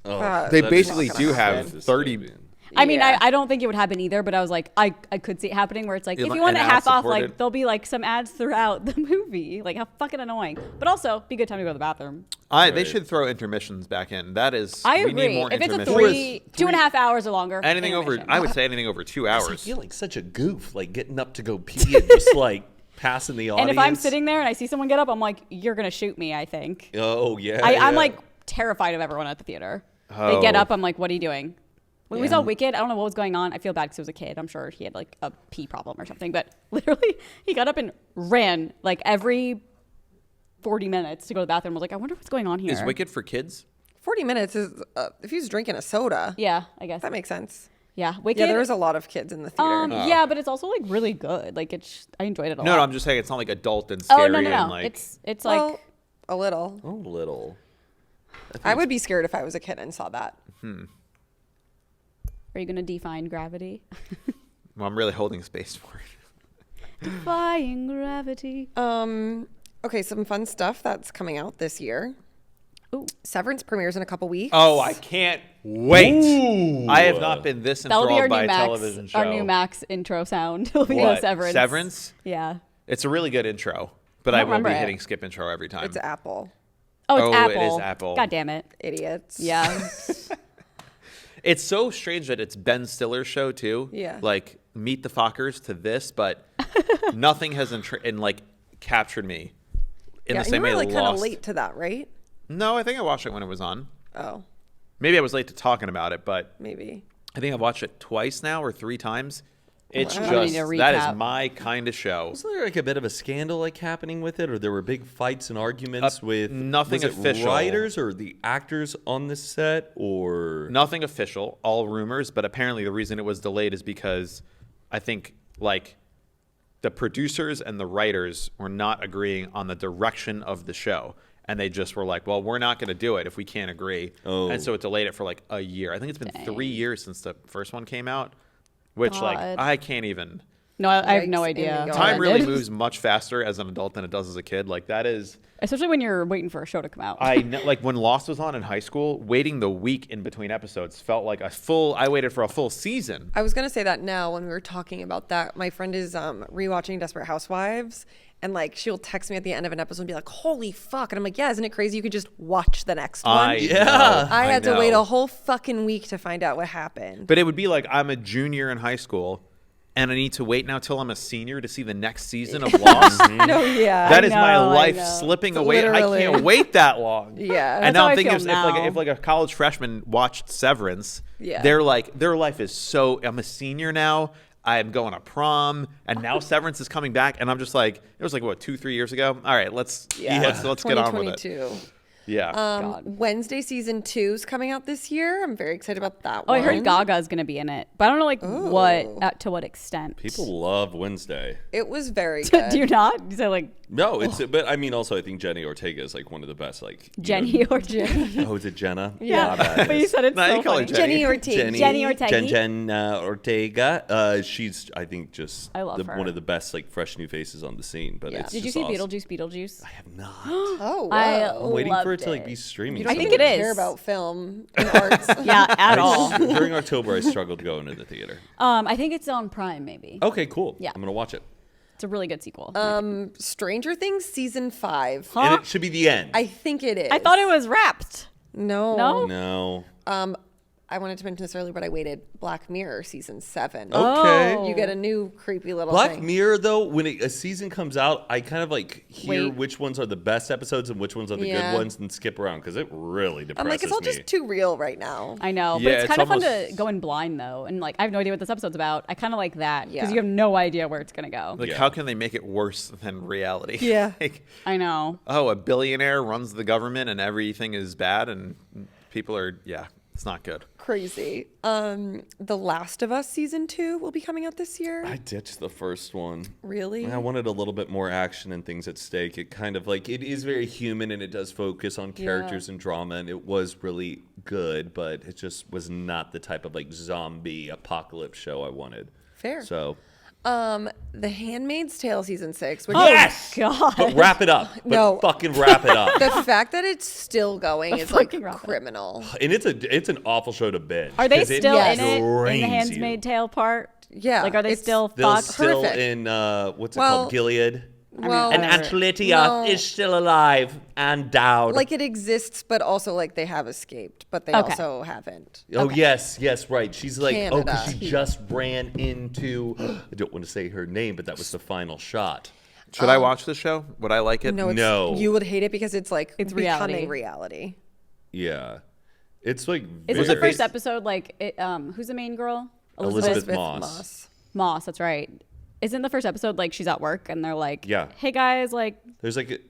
Speaker 2: God.
Speaker 4: They
Speaker 1: That
Speaker 4: basically
Speaker 1: is
Speaker 4: do have
Speaker 1: dystopian.
Speaker 4: 30.
Speaker 3: I mean,
Speaker 2: Yeah.
Speaker 3: I don't think it would happen either, but I was like, I could see it happening where it's like, if
Speaker 4: An
Speaker 3: you want it
Speaker 4: ad
Speaker 3: half off,
Speaker 4: supported.
Speaker 3: like there'll be like some ads throughout the movie. Like how fucking annoying. But also, be a good time to go to the bathroom.
Speaker 4: They
Speaker 1: Right.
Speaker 4: should throw intermissions back in. That is,
Speaker 3: I
Speaker 4: we
Speaker 3: agree.
Speaker 4: need more
Speaker 3: If it's a
Speaker 4: intermissions.
Speaker 3: 2.5 hours or longer,
Speaker 4: Anything over,
Speaker 3: intermission.
Speaker 4: I would say anything over 2
Speaker 1: I
Speaker 4: hours.
Speaker 1: feel like such a goof, like getting up to go pee and just like passing the
Speaker 3: And
Speaker 1: audience.
Speaker 3: if I'm sitting there and I see someone get up, I'm like, you're gonna shoot me. I think.
Speaker 1: Oh yeah.
Speaker 3: I'm
Speaker 1: yeah.
Speaker 3: like terrified of everyone at the theater. They get
Speaker 4: Oh.
Speaker 3: up, I'm like, what are you doing? When we saw Wicked, I don't know what was going on. I feel bad because he was a kid. I'm sure he had like a pee problem or something. But literally, he got up and ran like every 40 minutes to go to the bathroom. I was like, I wonder what's going on here.
Speaker 4: Is Wicked for kids?
Speaker 2: 40 minutes is if he's drinking a soda.
Speaker 3: Yeah, I guess.
Speaker 2: That makes sense.
Speaker 3: Yeah, Wicked.
Speaker 2: Yeah, there was a lot of kids in the theater.
Speaker 3: Yeah, but it's also like really good. Like I enjoyed it a lot.
Speaker 4: No, I'm just saying it's not like adult and scary
Speaker 3: Oh no.
Speaker 4: and like.
Speaker 3: It's
Speaker 2: well,
Speaker 3: like
Speaker 2: a little.
Speaker 1: a little.
Speaker 2: I would be scared if I was a kid and saw that.
Speaker 3: are you gonna define gravity?
Speaker 4: Well, I'm really holding space for it.
Speaker 3: Defying gravity.
Speaker 2: Okay, some fun stuff that's coming out this year.
Speaker 3: Ooh.
Speaker 2: Severance premieres in a couple weeks.
Speaker 4: Oh, I can't wait.
Speaker 1: Ooh.
Speaker 4: I have not been this
Speaker 3: That'll be
Speaker 4: enthralled
Speaker 3: our
Speaker 4: by
Speaker 3: new
Speaker 4: a
Speaker 3: Max.
Speaker 4: television show.
Speaker 3: Our new Max intro sound. It'll be
Speaker 4: What?
Speaker 3: the Severance.
Speaker 4: Severance?
Speaker 3: Yeah.
Speaker 4: It's a really good intro, but
Speaker 3: I
Speaker 4: I
Speaker 3: don't
Speaker 4: will be
Speaker 3: remember it.
Speaker 4: hitting skip intro every time.
Speaker 2: It's Apple.
Speaker 3: Oh, it's
Speaker 4: Oh,
Speaker 3: Apple.
Speaker 4: it is Apple.
Speaker 3: God damn it.
Speaker 2: Idiots.
Speaker 3: Yeah.
Speaker 4: It's so strange that it's Ben Stiller's show too.
Speaker 2: Yeah.
Speaker 4: Like Meet the Fockers to this, but nothing has captured me in
Speaker 2: Yeah,
Speaker 4: the
Speaker 2: and
Speaker 4: same
Speaker 2: you were
Speaker 4: way
Speaker 2: like kind of
Speaker 4: Lost.
Speaker 2: late to that, right?
Speaker 4: No, I think I watched it when it was on.
Speaker 2: Oh,
Speaker 4: Maybe I was late to talking about it, but
Speaker 2: maybe.
Speaker 4: I think I've watched it twice now or 3 times. It's
Speaker 2: Wow.
Speaker 3: I'm gonna
Speaker 4: just
Speaker 3: need a
Speaker 4: that
Speaker 3: recap.
Speaker 4: is my kind of show.
Speaker 1: Was there like a bit of a scandal like happening with it, or there were big fights and arguments with
Speaker 4: nothing
Speaker 1: was it
Speaker 4: official.
Speaker 1: writers or the actors on the set, or
Speaker 4: Nothing official, all rumors, but apparently the reason it was delayed is because I think like the producers and the writers were not agreeing on the direction of the show. And they just were like, well, we're not going to do it if we can't agree.
Speaker 1: Oh.
Speaker 4: And so it delayed it for like a year. I think it's been
Speaker 3: Dang.
Speaker 4: 3 years since the first one came out, which like
Speaker 3: God.
Speaker 4: I can't even.
Speaker 3: No, I have no
Speaker 2: Yikes,
Speaker 3: idea.
Speaker 2: Indigo.
Speaker 3: how
Speaker 4: Time
Speaker 3: that
Speaker 4: really
Speaker 3: ended.
Speaker 4: moves much faster as an adult than it does as a kid. Like that is,
Speaker 3: Especially when you're waiting for a show to come out.
Speaker 4: I know, like when Lost was on in high school, waiting the week in between episodes felt like I waited for a full season.
Speaker 2: I was gonna say that now when we were talking about that. My friend is rewatching Desperate Housewives, and like she'll text me at the end of an episode and be like, "Holy fuck!" And I'm like, "Yeah, isn't it crazy? You could just watch the next one."
Speaker 1: Yeah.
Speaker 2: I had to wait
Speaker 4: know.
Speaker 2: a whole fucking week to find out what happened.
Speaker 4: But it would be like I'm a junior in high school, and I need to wait now till I'm a senior to see the next season of Lost.
Speaker 2: No, yeah.
Speaker 4: That is my
Speaker 3: know, I
Speaker 4: life
Speaker 3: know.
Speaker 4: slipping away.
Speaker 2: Literally.
Speaker 4: I can't wait that long.
Speaker 2: Yeah.
Speaker 4: And
Speaker 3: That's
Speaker 4: now
Speaker 3: how
Speaker 4: I'm
Speaker 3: I
Speaker 4: thinking
Speaker 3: feel
Speaker 4: if
Speaker 3: now.
Speaker 4: like a college freshman watched Severance,
Speaker 2: Yeah.
Speaker 4: they're like their life is so. I'm a senior now. I'm going to prom, and now Severance is coming back, and I'm just like, it was like what 2-3 years ago. All right, let's get on with it.
Speaker 2: 2022.
Speaker 4: Yeah.
Speaker 3: God.
Speaker 2: Wednesday season 2 is coming out this year. I'm very excited about that
Speaker 3: Oh,
Speaker 2: one.
Speaker 3: I heard Gaga's gonna be in it, but I don't know like what to what extent.
Speaker 1: people love Wednesday.
Speaker 2: It was very good.
Speaker 3: Do you not? You say like
Speaker 1: No, it's but I mean also I think Jenny Ortega is like one of the best like you
Speaker 3: Jenny
Speaker 1: know-
Speaker 3: or Jenny?
Speaker 1: Oh, is it Jenna?
Speaker 3: Yeah,
Speaker 1: My bad.
Speaker 3: but you said it's
Speaker 4: Nah,
Speaker 3: so
Speaker 4: you call her
Speaker 3: funny.
Speaker 4: Jenny.
Speaker 2: Jenny Ortega.
Speaker 3: Jenny Ortega.
Speaker 1: Jen Ortega. She's I think just
Speaker 3: I love her.
Speaker 1: one of the best like fresh new faces on the scene. But
Speaker 2: Yeah.
Speaker 1: it's
Speaker 3: Did you
Speaker 1: just
Speaker 3: see
Speaker 1: awesome.
Speaker 3: Beetlejuice?
Speaker 1: I have not.
Speaker 2: Oh,
Speaker 3: I
Speaker 2: wow.
Speaker 1: I'm waiting for it
Speaker 3: loved
Speaker 1: to like be streaming.
Speaker 2: You don't
Speaker 3: I think
Speaker 2: even
Speaker 3: it is.
Speaker 2: care about film and arts.
Speaker 3: Yeah, at all.
Speaker 1: During October, I struggled to go into the theater.
Speaker 3: I think it's on Prime maybe.
Speaker 1: Okay, cool.
Speaker 3: Yeah.
Speaker 1: I'm gonna watch it,
Speaker 3: It's a really good sequel.
Speaker 2: Stranger Things season 5.
Speaker 3: Huh?
Speaker 1: and it should be the end.
Speaker 2: I think it is.
Speaker 3: I thought it was wrapped.
Speaker 2: No.
Speaker 3: No?
Speaker 1: No.
Speaker 2: I wanted to mention this earlier, but I waited. Black Mirror season 7.
Speaker 1: Okay.
Speaker 3: Oh.
Speaker 2: You get a new creepy little
Speaker 1: Black
Speaker 2: thing.
Speaker 1: Mirror, though, when a season comes out, I kind of like hear
Speaker 3: Wait.
Speaker 1: which ones are the best episodes and which ones are the
Speaker 2: Yeah.
Speaker 1: good ones and skip around because it really depresses
Speaker 2: I'm like, it's all
Speaker 1: me.
Speaker 2: just too real right now.
Speaker 3: I know, but
Speaker 4: Yeah,
Speaker 3: it's kind
Speaker 4: it's
Speaker 3: of fun to
Speaker 4: almost-
Speaker 3: go in blind though, and like I have no idea what this episode's about. I kind of like that because
Speaker 2: Yeah.
Speaker 3: you have no idea where it's gonna go.
Speaker 4: Like,
Speaker 1: Yeah.
Speaker 4: how can they make it worse than reality?
Speaker 2: Yeah.
Speaker 4: Like,
Speaker 3: I know.
Speaker 4: oh, a billionaire runs the government and everything is bad and people are, it's not good.
Speaker 2: Crazy. The Last of Us season 2 will be coming out this year.
Speaker 1: I ditched the first one.
Speaker 2: Really?
Speaker 1: I wanted a little bit more action and things at stake. It kind of like, it is very human and it does focus on characters and drama, and it was really good, but it just was not the type of like zombie apocalypse show I wanted.
Speaker 2: Fair.
Speaker 1: So,
Speaker 2: The Handmaid's Tale season 6. Which
Speaker 1: yes!
Speaker 3: God.
Speaker 1: But wrap it up. But
Speaker 2: No.
Speaker 1: fucking wrap it up.
Speaker 2: The fact that it's still going is like
Speaker 3: Fucking wrap it up.
Speaker 2: criminal.
Speaker 1: And it's an awful show to binge.
Speaker 3: Are they
Speaker 1: 'cause
Speaker 3: still
Speaker 2: Yes.
Speaker 3: in it in the
Speaker 1: drains you.
Speaker 3: Handmaid's Tale part?
Speaker 2: Yeah,
Speaker 3: Like, are they
Speaker 2: it's-
Speaker 3: still
Speaker 1: They're
Speaker 3: fucked?
Speaker 1: still
Speaker 2: Horrific.
Speaker 1: in what's it
Speaker 2: Well,
Speaker 1: called? Gilead.
Speaker 2: Well,
Speaker 3: And
Speaker 2: no.
Speaker 1: is still alive and down.
Speaker 2: Like it exists, but also like they have escaped, but they
Speaker 3: Okay.
Speaker 2: also haven't.
Speaker 1: Oh yes, right. She's like, oh, because
Speaker 2: Canada.
Speaker 1: she just ran into. I don't want to say her name, but that was the final shot.
Speaker 4: Should I watch this show? Would I like it?
Speaker 2: No, it's,
Speaker 1: No.
Speaker 2: you would hate it because it's like
Speaker 3: It's
Speaker 2: becoming reality.
Speaker 1: Yeah, it's like.
Speaker 3: Is it
Speaker 1: very-
Speaker 3: the first episode? Like, who's the main girl?
Speaker 1: Elizabeth Moss.
Speaker 3: Moss. That's right. Isn't the first episode like she's at work and they're like,
Speaker 1: Yeah.
Speaker 3: hey guys, like
Speaker 1: There's like.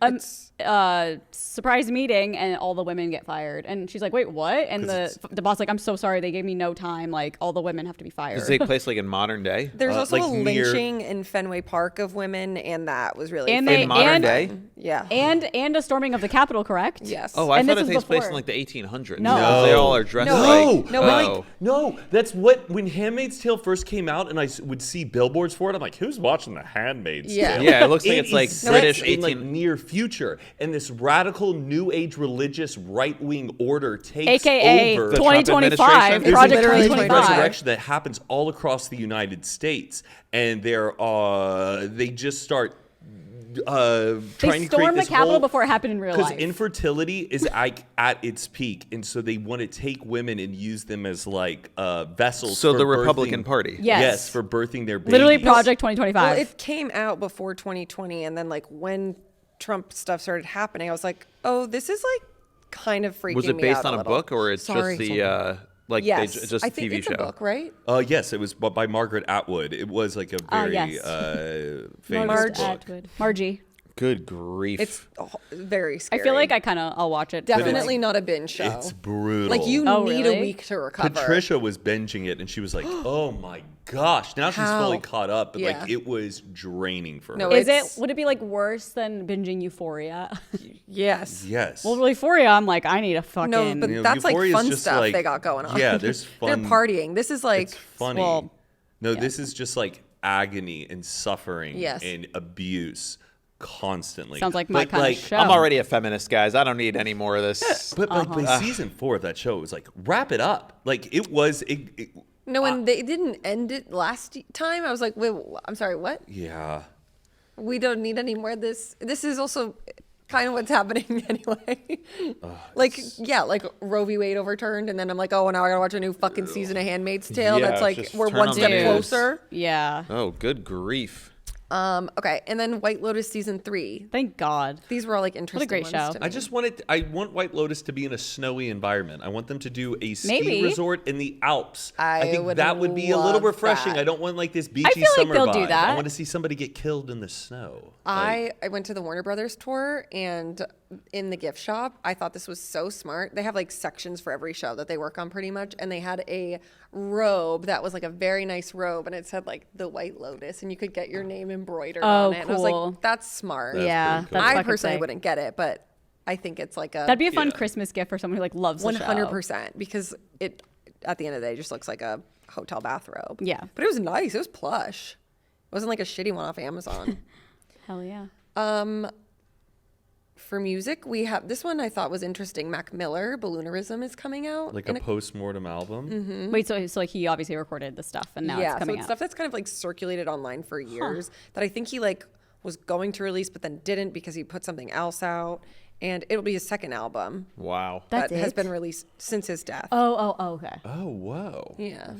Speaker 3: surprise meeting, and all the women get fired, and she's like, wait, what? And
Speaker 1: 'Cause
Speaker 3: the boss like, I'm so sorry, they gave me no time, like all the women have to be fired.
Speaker 4: Does it take place like in modern day?
Speaker 2: There's also
Speaker 1: like
Speaker 2: a
Speaker 1: near-
Speaker 2: lynching in Fenway Park of women, and that was really
Speaker 3: And
Speaker 2: fun.
Speaker 3: they-
Speaker 4: In modern
Speaker 3: and-
Speaker 4: day?
Speaker 2: Yeah.
Speaker 3: and a storming of the Capitol, correct?
Speaker 2: Yes.
Speaker 4: Oh, I
Speaker 3: And
Speaker 4: thought
Speaker 3: this
Speaker 4: it
Speaker 3: is
Speaker 4: takes place
Speaker 3: before.
Speaker 4: in like the 1800s.
Speaker 3: No.
Speaker 4: Because they all are dressed
Speaker 2: No.
Speaker 4: like.
Speaker 2: No,
Speaker 4: oh.
Speaker 1: No, that's what when *Handmaid's Tale* first came out, and I would see billboards for it. I'm like, who's watching *The Handmaid's
Speaker 2: Yeah.
Speaker 1: Tale*?
Speaker 4: Yeah, it looks like it's
Speaker 1: is
Speaker 4: like
Speaker 1: set
Speaker 4: British
Speaker 1: in like
Speaker 4: 18
Speaker 1: near future, and this radical new age religious right wing order takes
Speaker 3: AKA
Speaker 1: over.
Speaker 4: The Trump
Speaker 3: 2025,
Speaker 4: administration?
Speaker 1: There's
Speaker 3: Project
Speaker 1: a
Speaker 2: literally
Speaker 3: 2025.
Speaker 1: resurrection that happens all across the United States, and they just start trying
Speaker 3: They
Speaker 1: to create
Speaker 3: stormed the
Speaker 1: this
Speaker 3: Capitol
Speaker 1: whole-
Speaker 3: before it happened in real
Speaker 1: because
Speaker 3: life.
Speaker 1: infertility is at its peak, and so they want to take women and use them as like vessels.
Speaker 4: So
Speaker 1: for
Speaker 4: the Republican
Speaker 1: birthing-
Speaker 4: Party.
Speaker 3: Yes.
Speaker 1: for birthing their babies.
Speaker 3: Literally Project 2025.
Speaker 2: Well, it came out before 2020, and then like when Trump stuff started happening, I was like, oh, this is like kind of freaking
Speaker 4: Was it
Speaker 2: me
Speaker 4: based
Speaker 2: out
Speaker 4: on a
Speaker 2: little.
Speaker 4: book or it's
Speaker 2: Sorry.
Speaker 4: just the like
Speaker 2: Yes,
Speaker 4: just
Speaker 2: I
Speaker 4: a
Speaker 2: think
Speaker 4: TV
Speaker 2: it's
Speaker 4: show?
Speaker 2: a book, right?
Speaker 1: Yes, it was by Margaret Atwood. It was like a very
Speaker 3: yes.
Speaker 1: famous
Speaker 2: Marge
Speaker 1: book.
Speaker 3: Atwood. Margie.
Speaker 4: Good grief.
Speaker 2: It's very scary.
Speaker 3: I feel like I'll watch it.
Speaker 2: definitely not a binge show.
Speaker 1: It's brutal.
Speaker 2: Like you
Speaker 3: Oh,
Speaker 2: need
Speaker 3: really?
Speaker 2: a week to recover.
Speaker 1: Patricia was binging it, and she was like, "Oh my gosh!" Now she's
Speaker 2: How?
Speaker 1: fully caught up, but
Speaker 2: Yeah.
Speaker 1: like it was draining for
Speaker 2: No,
Speaker 1: her.
Speaker 3: Is
Speaker 2: it's-
Speaker 3: it? Would it be like worse than binging Euphoria?
Speaker 2: Yes.
Speaker 1: Yes.
Speaker 3: Well, Euphoria, I'm like, I need a fucking.
Speaker 2: No, but
Speaker 1: You know,
Speaker 2: that's like
Speaker 1: Euphoria's
Speaker 2: fun
Speaker 1: just
Speaker 2: stuff
Speaker 1: like-
Speaker 2: they got going on.
Speaker 1: yeah, there's fun-
Speaker 2: They're partying. This is like
Speaker 1: It's funny.
Speaker 3: well,
Speaker 1: no, this is just like agony and suffering
Speaker 2: Yes.
Speaker 1: and abuse constantly.
Speaker 3: Sounds like my
Speaker 1: But,
Speaker 3: kind
Speaker 1: like,
Speaker 3: of show.
Speaker 4: I'm already a feminist, guys. I don't need any more of this.
Speaker 1: But like by season 4 of that show, it was like wrap it up. Like it was.
Speaker 2: no, when they didn't end it last time, I was like, wait, I'm sorry, what?
Speaker 1: Yeah.
Speaker 2: We don't need any more of this. This is also kind of what's happening anyway. Like, yeah, like Roe v. Wade overturned, and then I'm like, oh, now I gotta watch a new fucking season of *Handmaid's Tale*.
Speaker 4: Yeah,
Speaker 2: That's like
Speaker 4: just
Speaker 2: we're
Speaker 4: turn
Speaker 2: one
Speaker 4: on the
Speaker 2: step
Speaker 4: news.
Speaker 2: closer.
Speaker 3: Yeah.
Speaker 4: Oh, good grief.
Speaker 2: Okay, and then *White Lotus* season 3.
Speaker 3: Thank God.
Speaker 2: These were all like interesting.
Speaker 3: great
Speaker 2: ones
Speaker 3: show.
Speaker 2: to
Speaker 1: I
Speaker 2: me.
Speaker 1: just I want White Lotus to be in a snowy environment. I want them to do a ski
Speaker 3: Maybe.
Speaker 1: resort in the Alps.
Speaker 2: I
Speaker 1: think
Speaker 2: would
Speaker 1: that would be a little
Speaker 2: love
Speaker 1: refreshing.
Speaker 2: that.
Speaker 1: I don't want like this beachy
Speaker 3: feel like
Speaker 1: summer
Speaker 3: they'll
Speaker 1: vibe.
Speaker 3: do that.
Speaker 1: I want to see somebody get killed in the snow.
Speaker 2: I went to the Warner Brothers tour, and in the gift shop, I thought this was so smart. They have like sections for every show that they work on pretty much, and they had a robe that was like a very nice robe, and it said like the White Lotus, and you could get your name embroidered
Speaker 3: Oh,
Speaker 2: on it. And I was
Speaker 3: cool.
Speaker 2: like, that's smart.
Speaker 1: That's
Speaker 3: yeah.
Speaker 1: pretty cool.
Speaker 3: That's
Speaker 2: I
Speaker 3: fucking
Speaker 2: personally
Speaker 3: sick.
Speaker 2: wouldn't get it, but I think it's like a
Speaker 3: That'd be a fun
Speaker 1: Yeah.
Speaker 3: Christmas gift for someone who like loves the show.
Speaker 2: 100% because it at the end of the day just looks like a hotel bathrobe.
Speaker 3: Yeah.
Speaker 2: But it was nice. It was plush. It wasn't like a shitty one off Amazon.
Speaker 3: Hell yeah.
Speaker 2: For music, we have this one I thought was interesting. Mac Miller, Balloonerism is coming out.
Speaker 1: Like
Speaker 2: in
Speaker 1: a post-mortem album.
Speaker 3: Wait, so like he obviously recorded the stuff and now
Speaker 2: yeah,
Speaker 3: it's
Speaker 2: so
Speaker 3: coming
Speaker 2: it's
Speaker 3: out.
Speaker 2: stuff that's kind of like circulated online for years that I think he like was going to release but then didn't because he put something else out. and it'll be his second album
Speaker 4: Wow.
Speaker 3: That's
Speaker 2: that has
Speaker 3: it?
Speaker 2: been released since his death.
Speaker 3: Oh, okay.
Speaker 1: Oh, whoa.
Speaker 2: Yeah.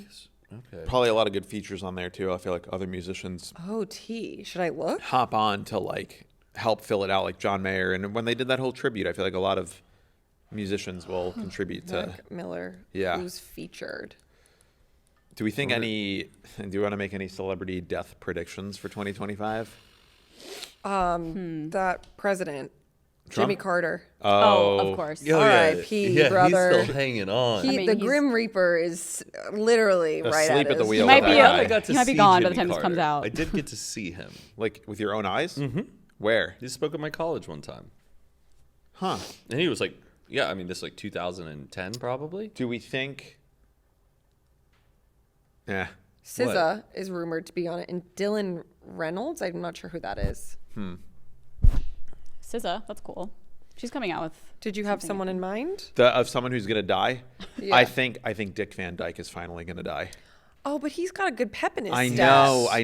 Speaker 1: Okay.
Speaker 4: Probably a lot of good features on there too. I feel like other musicians
Speaker 2: Oh, T. Should I look?
Speaker 4: hop on to like help fill it out, like John Mayer. And when they did that whole tribute, I feel like a lot of musicians will contribute to.
Speaker 2: Mac Miller.
Speaker 4: Yeah.
Speaker 2: Who's featured?
Speaker 4: Do we think any? Do you want to make any celebrity death predictions for 2025?
Speaker 2: That president,
Speaker 4: Trump?
Speaker 2: Jimmy Carter.
Speaker 3: Oh, of course.
Speaker 1: Yo,
Speaker 2: R.I.P.,
Speaker 1: yeah,
Speaker 2: brother.
Speaker 1: He's still hanging on.
Speaker 2: He,
Speaker 3: I mean,
Speaker 2: the
Speaker 3: he's-
Speaker 2: Grim Reaper is literally right
Speaker 4: Asleep at the
Speaker 2: his-
Speaker 4: wheel
Speaker 3: He might
Speaker 4: of
Speaker 3: be
Speaker 4: that
Speaker 3: a-
Speaker 4: guy.
Speaker 1: I got to
Speaker 3: He might be
Speaker 1: see
Speaker 3: gone by the
Speaker 1: Jimmy
Speaker 3: time this comes
Speaker 1: Carter.
Speaker 3: out.
Speaker 1: I did get to see him.
Speaker 4: Like with your own eyes? Mm-hmm. Where?
Speaker 1: He spoke at my college one time,
Speaker 4: Huh?
Speaker 1: and he was like, "Yeah, I mean, this is like 2010 probably."
Speaker 4: Do we think? Yeah.
Speaker 2: SZA is rumored to be on it, and Dylan Reynolds. I'm not sure who that is.
Speaker 3: SZA, that's cool. She's coming out with.
Speaker 2: Did you have someone in mind?
Speaker 4: Of someone who's gonna die.
Speaker 2: Yeah.
Speaker 4: I think Dick Van Dyke is finally gonna die.
Speaker 2: Oh, but he's got a good pep in his
Speaker 4: I
Speaker 2: step.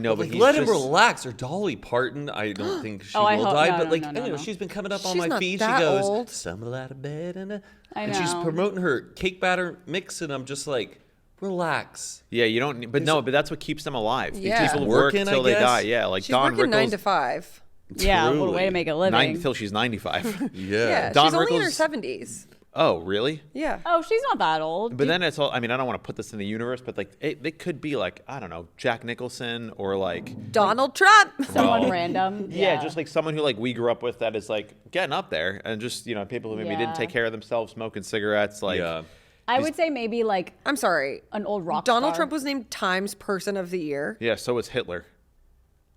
Speaker 4: know, but
Speaker 1: Like,
Speaker 4: he's
Speaker 1: let him
Speaker 4: just,
Speaker 1: relax. Or Dolly Parton, I don't think she
Speaker 3: Oh, I
Speaker 1: will
Speaker 3: hope-
Speaker 1: die.
Speaker 3: no,
Speaker 1: but
Speaker 3: no,
Speaker 1: like,
Speaker 3: no, no,
Speaker 1: anyway,
Speaker 3: no.
Speaker 1: she's been coming up on
Speaker 2: She's
Speaker 1: my
Speaker 2: not
Speaker 1: feed. She
Speaker 2: that
Speaker 1: goes,
Speaker 2: old.
Speaker 1: "Stumble out of bed," and
Speaker 3: I
Speaker 1: she's
Speaker 3: know.
Speaker 1: promoting her cake batter mix, and I'm just like, relax.
Speaker 4: Yeah, you don't. But no, but that's what keeps them alive. These
Speaker 2: Yeah.
Speaker 4: people work
Speaker 1: Working, I
Speaker 4: till they
Speaker 1: guess.
Speaker 4: die. Yeah, like
Speaker 2: She's
Speaker 4: Don
Speaker 2: working 9
Speaker 4: Rickles.
Speaker 2: to 5.
Speaker 3: Yeah, what a way
Speaker 1: Truly.
Speaker 3: to make a living.
Speaker 4: Till she's 95.
Speaker 1: Yeah.
Speaker 2: Yeah,
Speaker 4: Don
Speaker 2: she's only in her
Speaker 4: Rickles-
Speaker 2: 70s.
Speaker 4: Oh, really?
Speaker 2: Yeah.
Speaker 3: Oh, she's not that old.
Speaker 4: But then it's all. I mean, I don't want to put this in the universe, but like, they could be like, I don't know, Jack Nicholson or like.
Speaker 2: Donald Trump.
Speaker 3: Someone
Speaker 4: Well,
Speaker 3: random.
Speaker 4: Yeah, just like someone who like we grew up with that is like getting up there, and just people who maybe
Speaker 3: Yeah.
Speaker 4: didn't take care of themselves, smoking cigarettes, like.
Speaker 1: Yeah.
Speaker 3: I would say maybe like
Speaker 2: I'm sorry.
Speaker 3: an old rock
Speaker 2: Donald
Speaker 3: star.
Speaker 2: Trump was named Times Person of the Year.
Speaker 4: Yeah, so was Hitler.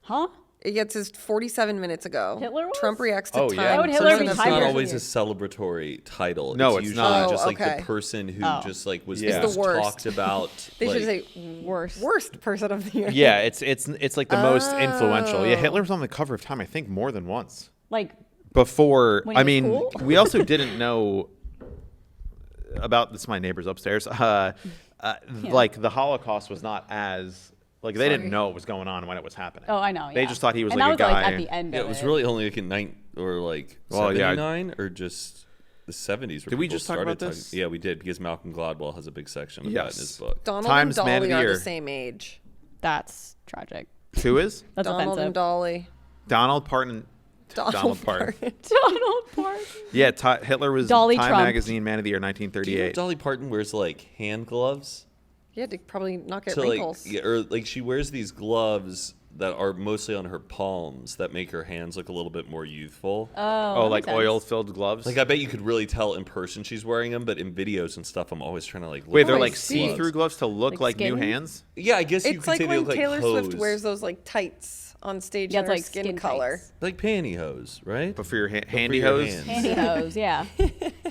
Speaker 3: Huh?
Speaker 2: It gets his 47 minutes ago.
Speaker 3: Hitler was?
Speaker 2: Trump reacts to
Speaker 4: Oh, yeah.
Speaker 2: Time
Speaker 4: Why would
Speaker 3: Hitler
Speaker 2: Person
Speaker 3: be
Speaker 2: of
Speaker 1: Sometimes
Speaker 2: the
Speaker 1: it's not
Speaker 3: Timer?
Speaker 2: Year.
Speaker 1: always a celebratory title.
Speaker 4: No, it's
Speaker 1: usually
Speaker 4: not.
Speaker 1: just
Speaker 2: Oh,
Speaker 1: like
Speaker 2: okay.
Speaker 1: the person who
Speaker 3: Oh.
Speaker 1: just like was
Speaker 4: Yeah.
Speaker 1: most
Speaker 2: Is the worst.
Speaker 1: talked about.
Speaker 2: They
Speaker 1: like,
Speaker 2: should say
Speaker 3: Worst.
Speaker 2: worst person of the year.
Speaker 4: Yeah, it's like the most influential. Yeah,
Speaker 2: Oh.
Speaker 4: Hitler was on the cover of Time, I think, more than once.
Speaker 3: Like
Speaker 4: Before,
Speaker 3: When he
Speaker 4: I
Speaker 3: was
Speaker 4: mean,
Speaker 3: cool?
Speaker 4: we also didn't know about this. My neighbors upstairs. Like the Holocaust was not as like they didn't
Speaker 2: Sorry.
Speaker 4: know what was going on when it was happening.
Speaker 3: oh, I know.
Speaker 4: They
Speaker 3: yeah.
Speaker 4: just thought he was
Speaker 3: and
Speaker 4: like
Speaker 3: that
Speaker 4: a
Speaker 3: was
Speaker 4: guy.
Speaker 3: like at the end.
Speaker 1: Yeah,
Speaker 3: of
Speaker 1: it was really only like in
Speaker 4: Well, yeah.
Speaker 1: 79 or just the 70s. Where
Speaker 4: Did we
Speaker 1: people
Speaker 4: just talk
Speaker 1: started
Speaker 4: about this?
Speaker 1: Yeah, we did because Malcolm Gladwell has a big section of that in his
Speaker 4: Yes.
Speaker 1: book.
Speaker 2: Donald
Speaker 4: Times
Speaker 2: and
Speaker 4: Man of
Speaker 2: Dolly
Speaker 4: the
Speaker 2: are
Speaker 4: Year.
Speaker 2: the same age.
Speaker 3: That's tragic.
Speaker 4: Who is
Speaker 3: That's
Speaker 2: Donald
Speaker 3: offensive.
Speaker 2: and Dolly.
Speaker 4: Donald Parton?
Speaker 2: Donald
Speaker 4: Parton.
Speaker 3: Donald Parton.
Speaker 4: Yeah, Hitler was
Speaker 3: Dolly
Speaker 4: Time
Speaker 3: Trump.
Speaker 4: Magazine Man of the Year,
Speaker 1: Do you know
Speaker 4: 1938.
Speaker 1: Dolly Parton wears like hand gloves?
Speaker 2: Yeah, to probably not get
Speaker 1: To like,
Speaker 2: wrinkles.
Speaker 1: yeah, or like she wears these gloves that are mostly on her palms that make her hands look a little bit more youthful.
Speaker 3: Oh,
Speaker 4: Oh, like
Speaker 3: that makes sense.
Speaker 4: oil-filled gloves.
Speaker 1: Like I bet you could really tell in person she's wearing them, but in videos and stuff, I'm always trying to like. Look
Speaker 4: Wait,
Speaker 1: at
Speaker 4: they're
Speaker 2: I
Speaker 4: like
Speaker 2: see.
Speaker 4: see-through gloves to look
Speaker 3: Like
Speaker 4: like new
Speaker 3: skin?
Speaker 4: hands.
Speaker 1: Yeah, I guess you
Speaker 2: It's
Speaker 1: could
Speaker 2: like
Speaker 1: say they
Speaker 2: when
Speaker 1: look
Speaker 2: Taylor
Speaker 1: like
Speaker 2: Swift
Speaker 1: hose.
Speaker 2: wears those like tights on stage
Speaker 3: Yeah,
Speaker 2: in
Speaker 3: it's
Speaker 2: her
Speaker 3: like
Speaker 2: skin color.
Speaker 3: tights.
Speaker 1: like pantyhose, right?
Speaker 4: But for your
Speaker 1: for
Speaker 4: handy
Speaker 1: your
Speaker 4: hose.
Speaker 1: hands.
Speaker 3: Pantyhose, yeah.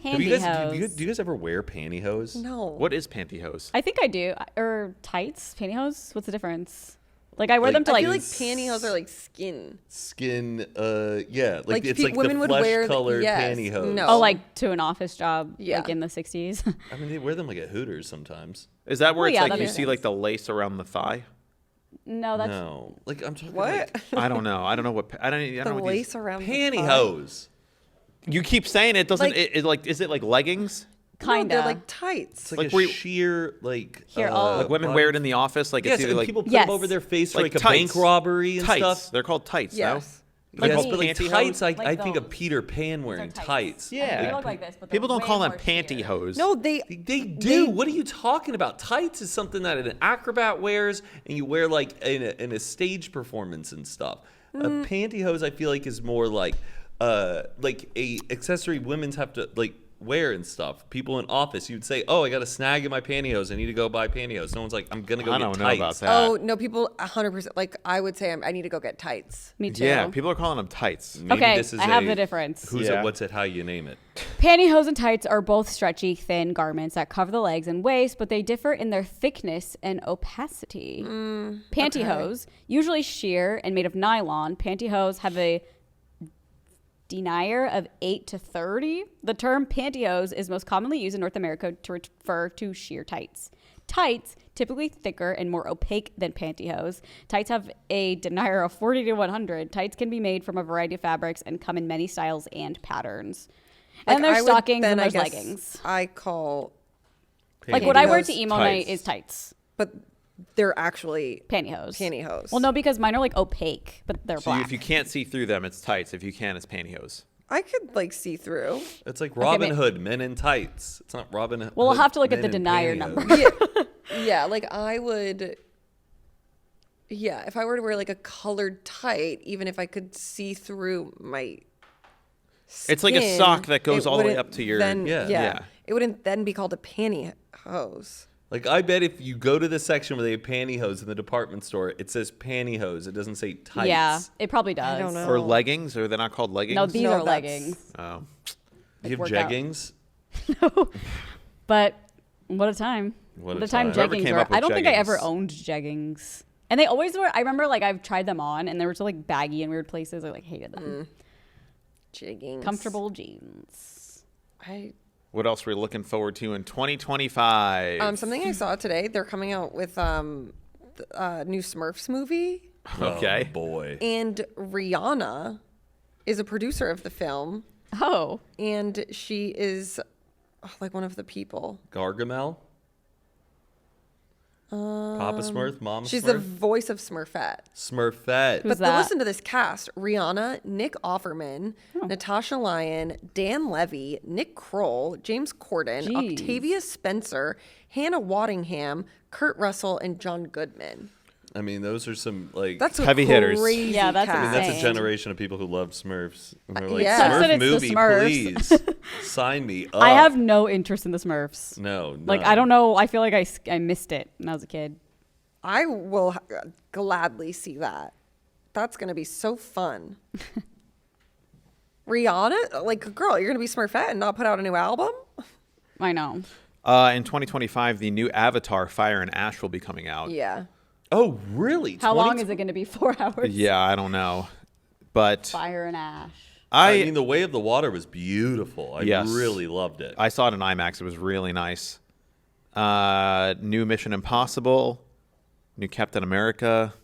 Speaker 1: Have you guys,
Speaker 3: Pantyhose.
Speaker 1: do you guys ever wear pantyhose?
Speaker 2: No.
Speaker 4: What is pantyhose?
Speaker 3: I think I do. Or tights, pantyhose. What's the difference? Like I wear
Speaker 1: Like,
Speaker 3: them to
Speaker 2: I
Speaker 3: like.
Speaker 2: feel like pantyhose are like skin.
Speaker 1: Skin, yeah, like,
Speaker 2: Like,
Speaker 1: it's
Speaker 2: pe-
Speaker 1: like
Speaker 2: women
Speaker 1: the
Speaker 2: would wear the-
Speaker 1: flesh-colored
Speaker 2: yes,
Speaker 1: pantyhose.
Speaker 2: no.
Speaker 3: Oh, like to an office job,
Speaker 2: Yeah.
Speaker 3: like in the 60s.
Speaker 1: I mean, they wear them like at Hooters sometimes.
Speaker 4: Is that where
Speaker 3: Well,
Speaker 4: it's
Speaker 3: yeah,
Speaker 4: like
Speaker 3: that
Speaker 4: you
Speaker 3: makes
Speaker 4: see
Speaker 3: sense.
Speaker 4: like the lace around the thigh?
Speaker 3: No, that's
Speaker 1: No, like I'm talking
Speaker 2: What?
Speaker 1: like
Speaker 4: I don't know. I don't know what. I don't
Speaker 2: the
Speaker 4: know what these.
Speaker 2: lace around the thigh?
Speaker 1: pantyhose.
Speaker 4: You keep saying it doesn't.
Speaker 2: Like-
Speaker 4: It like is it like leggings?
Speaker 3: kind
Speaker 2: No,
Speaker 3: of.
Speaker 2: they're like tights.
Speaker 1: It's like,
Speaker 4: Like
Speaker 1: a
Speaker 4: where you-
Speaker 1: sheer like.
Speaker 3: Here, I'll-
Speaker 4: Like women
Speaker 1: body-
Speaker 4: wear it in the office. Like
Speaker 1: Yes,
Speaker 4: it's either
Speaker 1: and
Speaker 4: like
Speaker 1: people put
Speaker 3: Yes.
Speaker 1: them over their face for
Speaker 4: like
Speaker 1: like a bank
Speaker 4: tights.
Speaker 1: robbery and
Speaker 4: tights.
Speaker 1: stuff.
Speaker 4: They're called tights.
Speaker 2: Yes.
Speaker 4: No?
Speaker 3: Yes.
Speaker 4: They're
Speaker 1: But like
Speaker 4: pantyhose?
Speaker 1: tights,
Speaker 3: Like
Speaker 1: I think of
Speaker 3: those.
Speaker 1: Peter Pan wearing
Speaker 3: They're
Speaker 1: tights.
Speaker 4: Yeah.
Speaker 3: They look like this, but
Speaker 4: People
Speaker 3: they're
Speaker 4: don't call
Speaker 3: way
Speaker 4: them
Speaker 3: more sheer.
Speaker 4: pantyhose.
Speaker 2: No, they
Speaker 1: They do. What are you talking about? Tights is something that an acrobat wears, and you wear like in a stage performance and stuff. A pantyhose, I feel like, is more like a accessory women's have to like wear and stuff. People in office, you'd say, "Oh, I got a snag in my pantyhose. I need to go buy pantyhose." No one's like, "I'm gonna go
Speaker 4: I
Speaker 1: get
Speaker 4: don't know
Speaker 1: tights."
Speaker 4: about that.
Speaker 2: Oh no, people 100%. Like I would say, I need to go get tights.
Speaker 3: Me too.
Speaker 4: Yeah, people are calling them tights.
Speaker 1: Maybe
Speaker 3: Okay,
Speaker 1: this is
Speaker 3: I have
Speaker 1: a
Speaker 3: the difference.
Speaker 1: Who's
Speaker 4: Yeah.
Speaker 1: it? What's it? How you name it?
Speaker 3: Pantyhose and tights are both stretchy, thin garments that cover the legs and waist, but they differ in their thickness and opacity. Pantyhose, usually sheer and made of nylon, pantyhose have a denier of 8 to 30. The term pantyhose is most commonly used in North America to refer to sheer tights. Tights, typically thicker and more opaque than pantyhose. Tights have a denier of 40 to 100. Tights can be made from a variety of fabrics and come in many styles and patterns. And there's
Speaker 2: I would
Speaker 3: stockings
Speaker 2: then,
Speaker 3: and
Speaker 2: I
Speaker 3: there's
Speaker 2: guess,
Speaker 3: leggings.
Speaker 2: I call,
Speaker 3: Like what I wear
Speaker 2: Pantyhose,
Speaker 3: to emo night
Speaker 1: tights.
Speaker 3: is tights,
Speaker 2: but they're actually
Speaker 3: pantyhose.
Speaker 2: pantyhose.
Speaker 3: Well, no, because mine are like opaque, but they're
Speaker 4: So
Speaker 3: black.
Speaker 4: if you can't see through them, it's tights. If you can, it's pantyhose.
Speaker 2: I could like see through.
Speaker 1: It's like Robin
Speaker 3: ma-
Speaker 1: Hood, men in tights. It's not Robin Hood.
Speaker 3: Well, we'll have to look at
Speaker 1: men
Speaker 3: the
Speaker 1: in
Speaker 3: denier
Speaker 1: pantyhose.
Speaker 3: number.
Speaker 2: Yeah, like I would. Yeah, if I were to wear like a colored tight, even if I could see through my
Speaker 4: It's like a
Speaker 2: skin,
Speaker 4: sock that goes
Speaker 2: it
Speaker 4: all the way
Speaker 2: wouldn't
Speaker 4: up to your-
Speaker 2: Then,
Speaker 1: Yeah.
Speaker 4: Yeah.
Speaker 2: It wouldn't then be called a pantyhose.
Speaker 1: Like, I bet if you go to the section where they have pantyhose in the department store, it says pantyhose. It doesn't say tights.
Speaker 3: Yeah, it probably does.
Speaker 2: I don't know.
Speaker 4: Or leggings? Or they're not called leggings?
Speaker 3: No, these
Speaker 2: No,
Speaker 3: are
Speaker 2: that's-
Speaker 3: leggings.
Speaker 4: Oh.
Speaker 1: You have
Speaker 3: workout.
Speaker 1: jeggings?
Speaker 3: But what a time.
Speaker 1: What a
Speaker 3: the time
Speaker 1: time.
Speaker 4: Whoever
Speaker 3: jeggings
Speaker 4: came
Speaker 3: were.
Speaker 4: up with
Speaker 3: I don't think I ever
Speaker 4: jeggings.
Speaker 3: owned jeggings. And they always were. I remember like I've tried them on and they were so like baggy in weird places. I like hated them.
Speaker 2: Jeggings.
Speaker 3: Comfortable jeans.
Speaker 4: What else are we looking forward to in 2025?
Speaker 2: Something I saw today. They're coming out with new Smurfs movie,
Speaker 4: Okay.
Speaker 1: Oh, boy.
Speaker 2: and Rihanna is a producer of the film,
Speaker 3: Oh,
Speaker 2: and she is like one of the people.
Speaker 1: Gargamel? Papa Smurf? Mama
Speaker 2: She's the
Speaker 1: Smurf?
Speaker 2: voice of Smurfette.
Speaker 1: Smurfette.
Speaker 3: Who's
Speaker 2: But
Speaker 3: that?
Speaker 2: listen to this cast: Rihanna, Nick Offerman, Natasha Lyon, Dan Levy, Nick Kroll, James Corden,
Speaker 3: Jeez.
Speaker 2: Octavia Spencer, Hannah Waddingham, Kurt Russell, and John Goodman.
Speaker 1: I mean, those are some, like...
Speaker 2: That's a
Speaker 4: Heavy hitters.
Speaker 2: crazy
Speaker 3: Yeah, that's
Speaker 2: cast.
Speaker 1: I mean, that's a
Speaker 3: insane.
Speaker 1: generation of people who love Smurfs. And they're like,
Speaker 2: yeah.
Speaker 3: Sucks that
Speaker 1: Smurf
Speaker 3: it's the
Speaker 1: movie,
Speaker 3: Smurfs."
Speaker 1: please. Sign me up.
Speaker 3: I have no interest in the Smurfs.
Speaker 1: No,
Speaker 3: Like
Speaker 1: none.
Speaker 3: I don't know. I feel like I missed it when I was a kid.
Speaker 2: I will gladly see that. That's gonna be so fun. Rihanna, like, girl, you're gonna be Smurfette and not put out a new album?
Speaker 3: I know.
Speaker 4: In 2025, the new Avatar: Fire and Ash will be coming out.
Speaker 2: Yeah.
Speaker 1: Oh, really?
Speaker 3: How long is it going to be? 4 hours?
Speaker 4: Yeah, I don't know, but
Speaker 3: Fire and ash.
Speaker 1: I mean, The Way of the Water was beautiful. I
Speaker 4: Yes.
Speaker 1: really loved it.
Speaker 4: I saw it in IMAX. It was really nice. New Mission Impossible, new Captain America,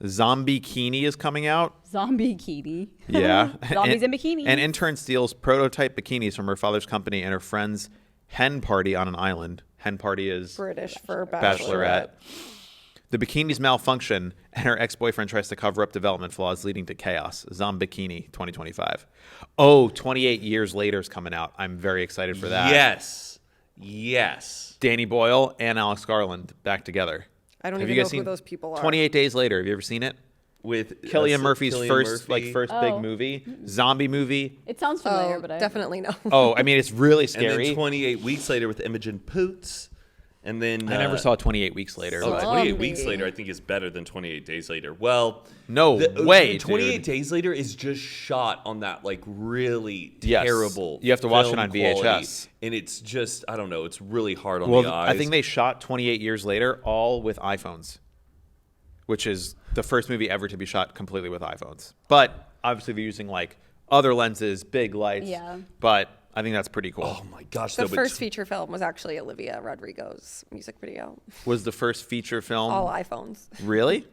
Speaker 4: Zombie Bikini is coming out.
Speaker 3: Zombie bikini.
Speaker 4: Yeah,
Speaker 3: Zombies in bikinis.
Speaker 4: An intern steals prototype bikinis from her father's company and her friend's hen party on an island. Hen party is
Speaker 2: British for
Speaker 4: bachelorette. The bikinis malfunction, and her ex-boyfriend tries to cover up development flaws, leading to chaos. Zombikini 2025. Oh, 28 Years Later is coming out. I'm very excited for that.
Speaker 1: Yes. Yes.
Speaker 4: Danny Boyle and Alex Garland back together.
Speaker 2: I don't
Speaker 4: Have
Speaker 2: even
Speaker 4: you
Speaker 2: know
Speaker 4: guys
Speaker 2: who
Speaker 4: seen
Speaker 2: those people are.
Speaker 4: 28 Days Later. Have you ever seen it?
Speaker 1: With
Speaker 4: Cillian Murphy's
Speaker 1: Cillian
Speaker 4: first
Speaker 1: Murphy.
Speaker 4: big movie, zombie movie.
Speaker 3: It sounds familiar,
Speaker 2: Oh,
Speaker 3: but I
Speaker 2: definitely no.
Speaker 4: Oh, I mean, it's really
Speaker 1: And
Speaker 4: scary.
Speaker 1: then 28 Weeks Later with Imogen Poots. And then...
Speaker 4: I never saw 28 Weeks Later.
Speaker 1: Oh,
Speaker 4: but-
Speaker 1: 28 Weeks
Speaker 2: Zombie.
Speaker 1: Later, I think, is better than 28 Days Later. Well...
Speaker 4: No way,
Speaker 1: 28
Speaker 4: dude.
Speaker 1: Days Later is just shot on that, like, really
Speaker 4: Yes.
Speaker 1: terrible
Speaker 4: You have to watch it
Speaker 1: film
Speaker 4: on VHS.
Speaker 1: quality. And it's just, I don't know, it's really hard on
Speaker 4: Well,
Speaker 1: the eyes.
Speaker 4: I think they shot 28 Years Later all with iPhones, which is the first movie ever to be shot completely with iPhones. But obviously they're using like other lenses, big lights.
Speaker 3: Yeah.
Speaker 4: But I think that's pretty cool.
Speaker 1: Oh, my gosh.
Speaker 2: The
Speaker 1: though, but
Speaker 2: first feature film was actually Olivia Rodrigo's music video.
Speaker 4: Was the first feature film
Speaker 2: All iPhones.
Speaker 4: really?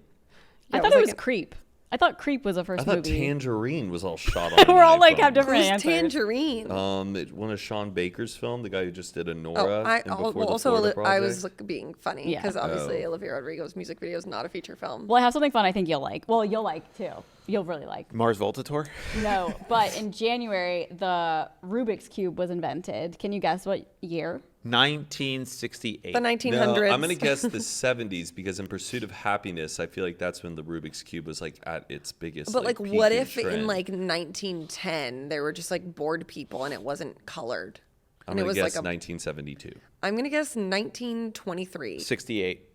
Speaker 3: I
Speaker 2: Yeah,
Speaker 3: thought
Speaker 2: it
Speaker 3: it
Speaker 2: was
Speaker 3: was
Speaker 2: like
Speaker 3: Creep. I thought Creep was the
Speaker 1: I
Speaker 3: first
Speaker 1: thought
Speaker 3: movie.
Speaker 1: Tangerine was all shot on
Speaker 3: We're all like
Speaker 1: iPhone.
Speaker 3: have different
Speaker 2: Who's
Speaker 3: answers.
Speaker 2: Tangerine?
Speaker 1: One of Sean Baker's film, the guy who just did
Speaker 2: Oh,
Speaker 1: Nora. in Before the
Speaker 2: also
Speaker 1: Florida
Speaker 2: I
Speaker 1: Project.
Speaker 2: was like, being funny
Speaker 3: Yeah.
Speaker 2: because obviously
Speaker 1: Oh.
Speaker 2: Olivia Rodrigo's music video is not a feature film.
Speaker 3: Well, I have something fun I think you'll like. Well, you'll like too. You'll really like.
Speaker 4: Mars Volta Tour?
Speaker 3: No, but in January, the Rubik's Cube was invented. Can you guess what year?
Speaker 4: 1968.
Speaker 2: The 1900s.
Speaker 1: No, I'm gonna guess the 70s because in Pursuit of Happiness, I feel like that's when the Rubik's Cube was like at its biggest.
Speaker 2: But like,
Speaker 1: peak
Speaker 2: what
Speaker 1: and
Speaker 2: if in
Speaker 1: trend.
Speaker 2: like 1910 there were just like bored people and it wasn't colored?
Speaker 1: I'm
Speaker 2: And it
Speaker 1: gonna
Speaker 2: was
Speaker 1: guess
Speaker 2: like
Speaker 1: 1972.
Speaker 2: I'm gonna guess 1923.
Speaker 4: 68.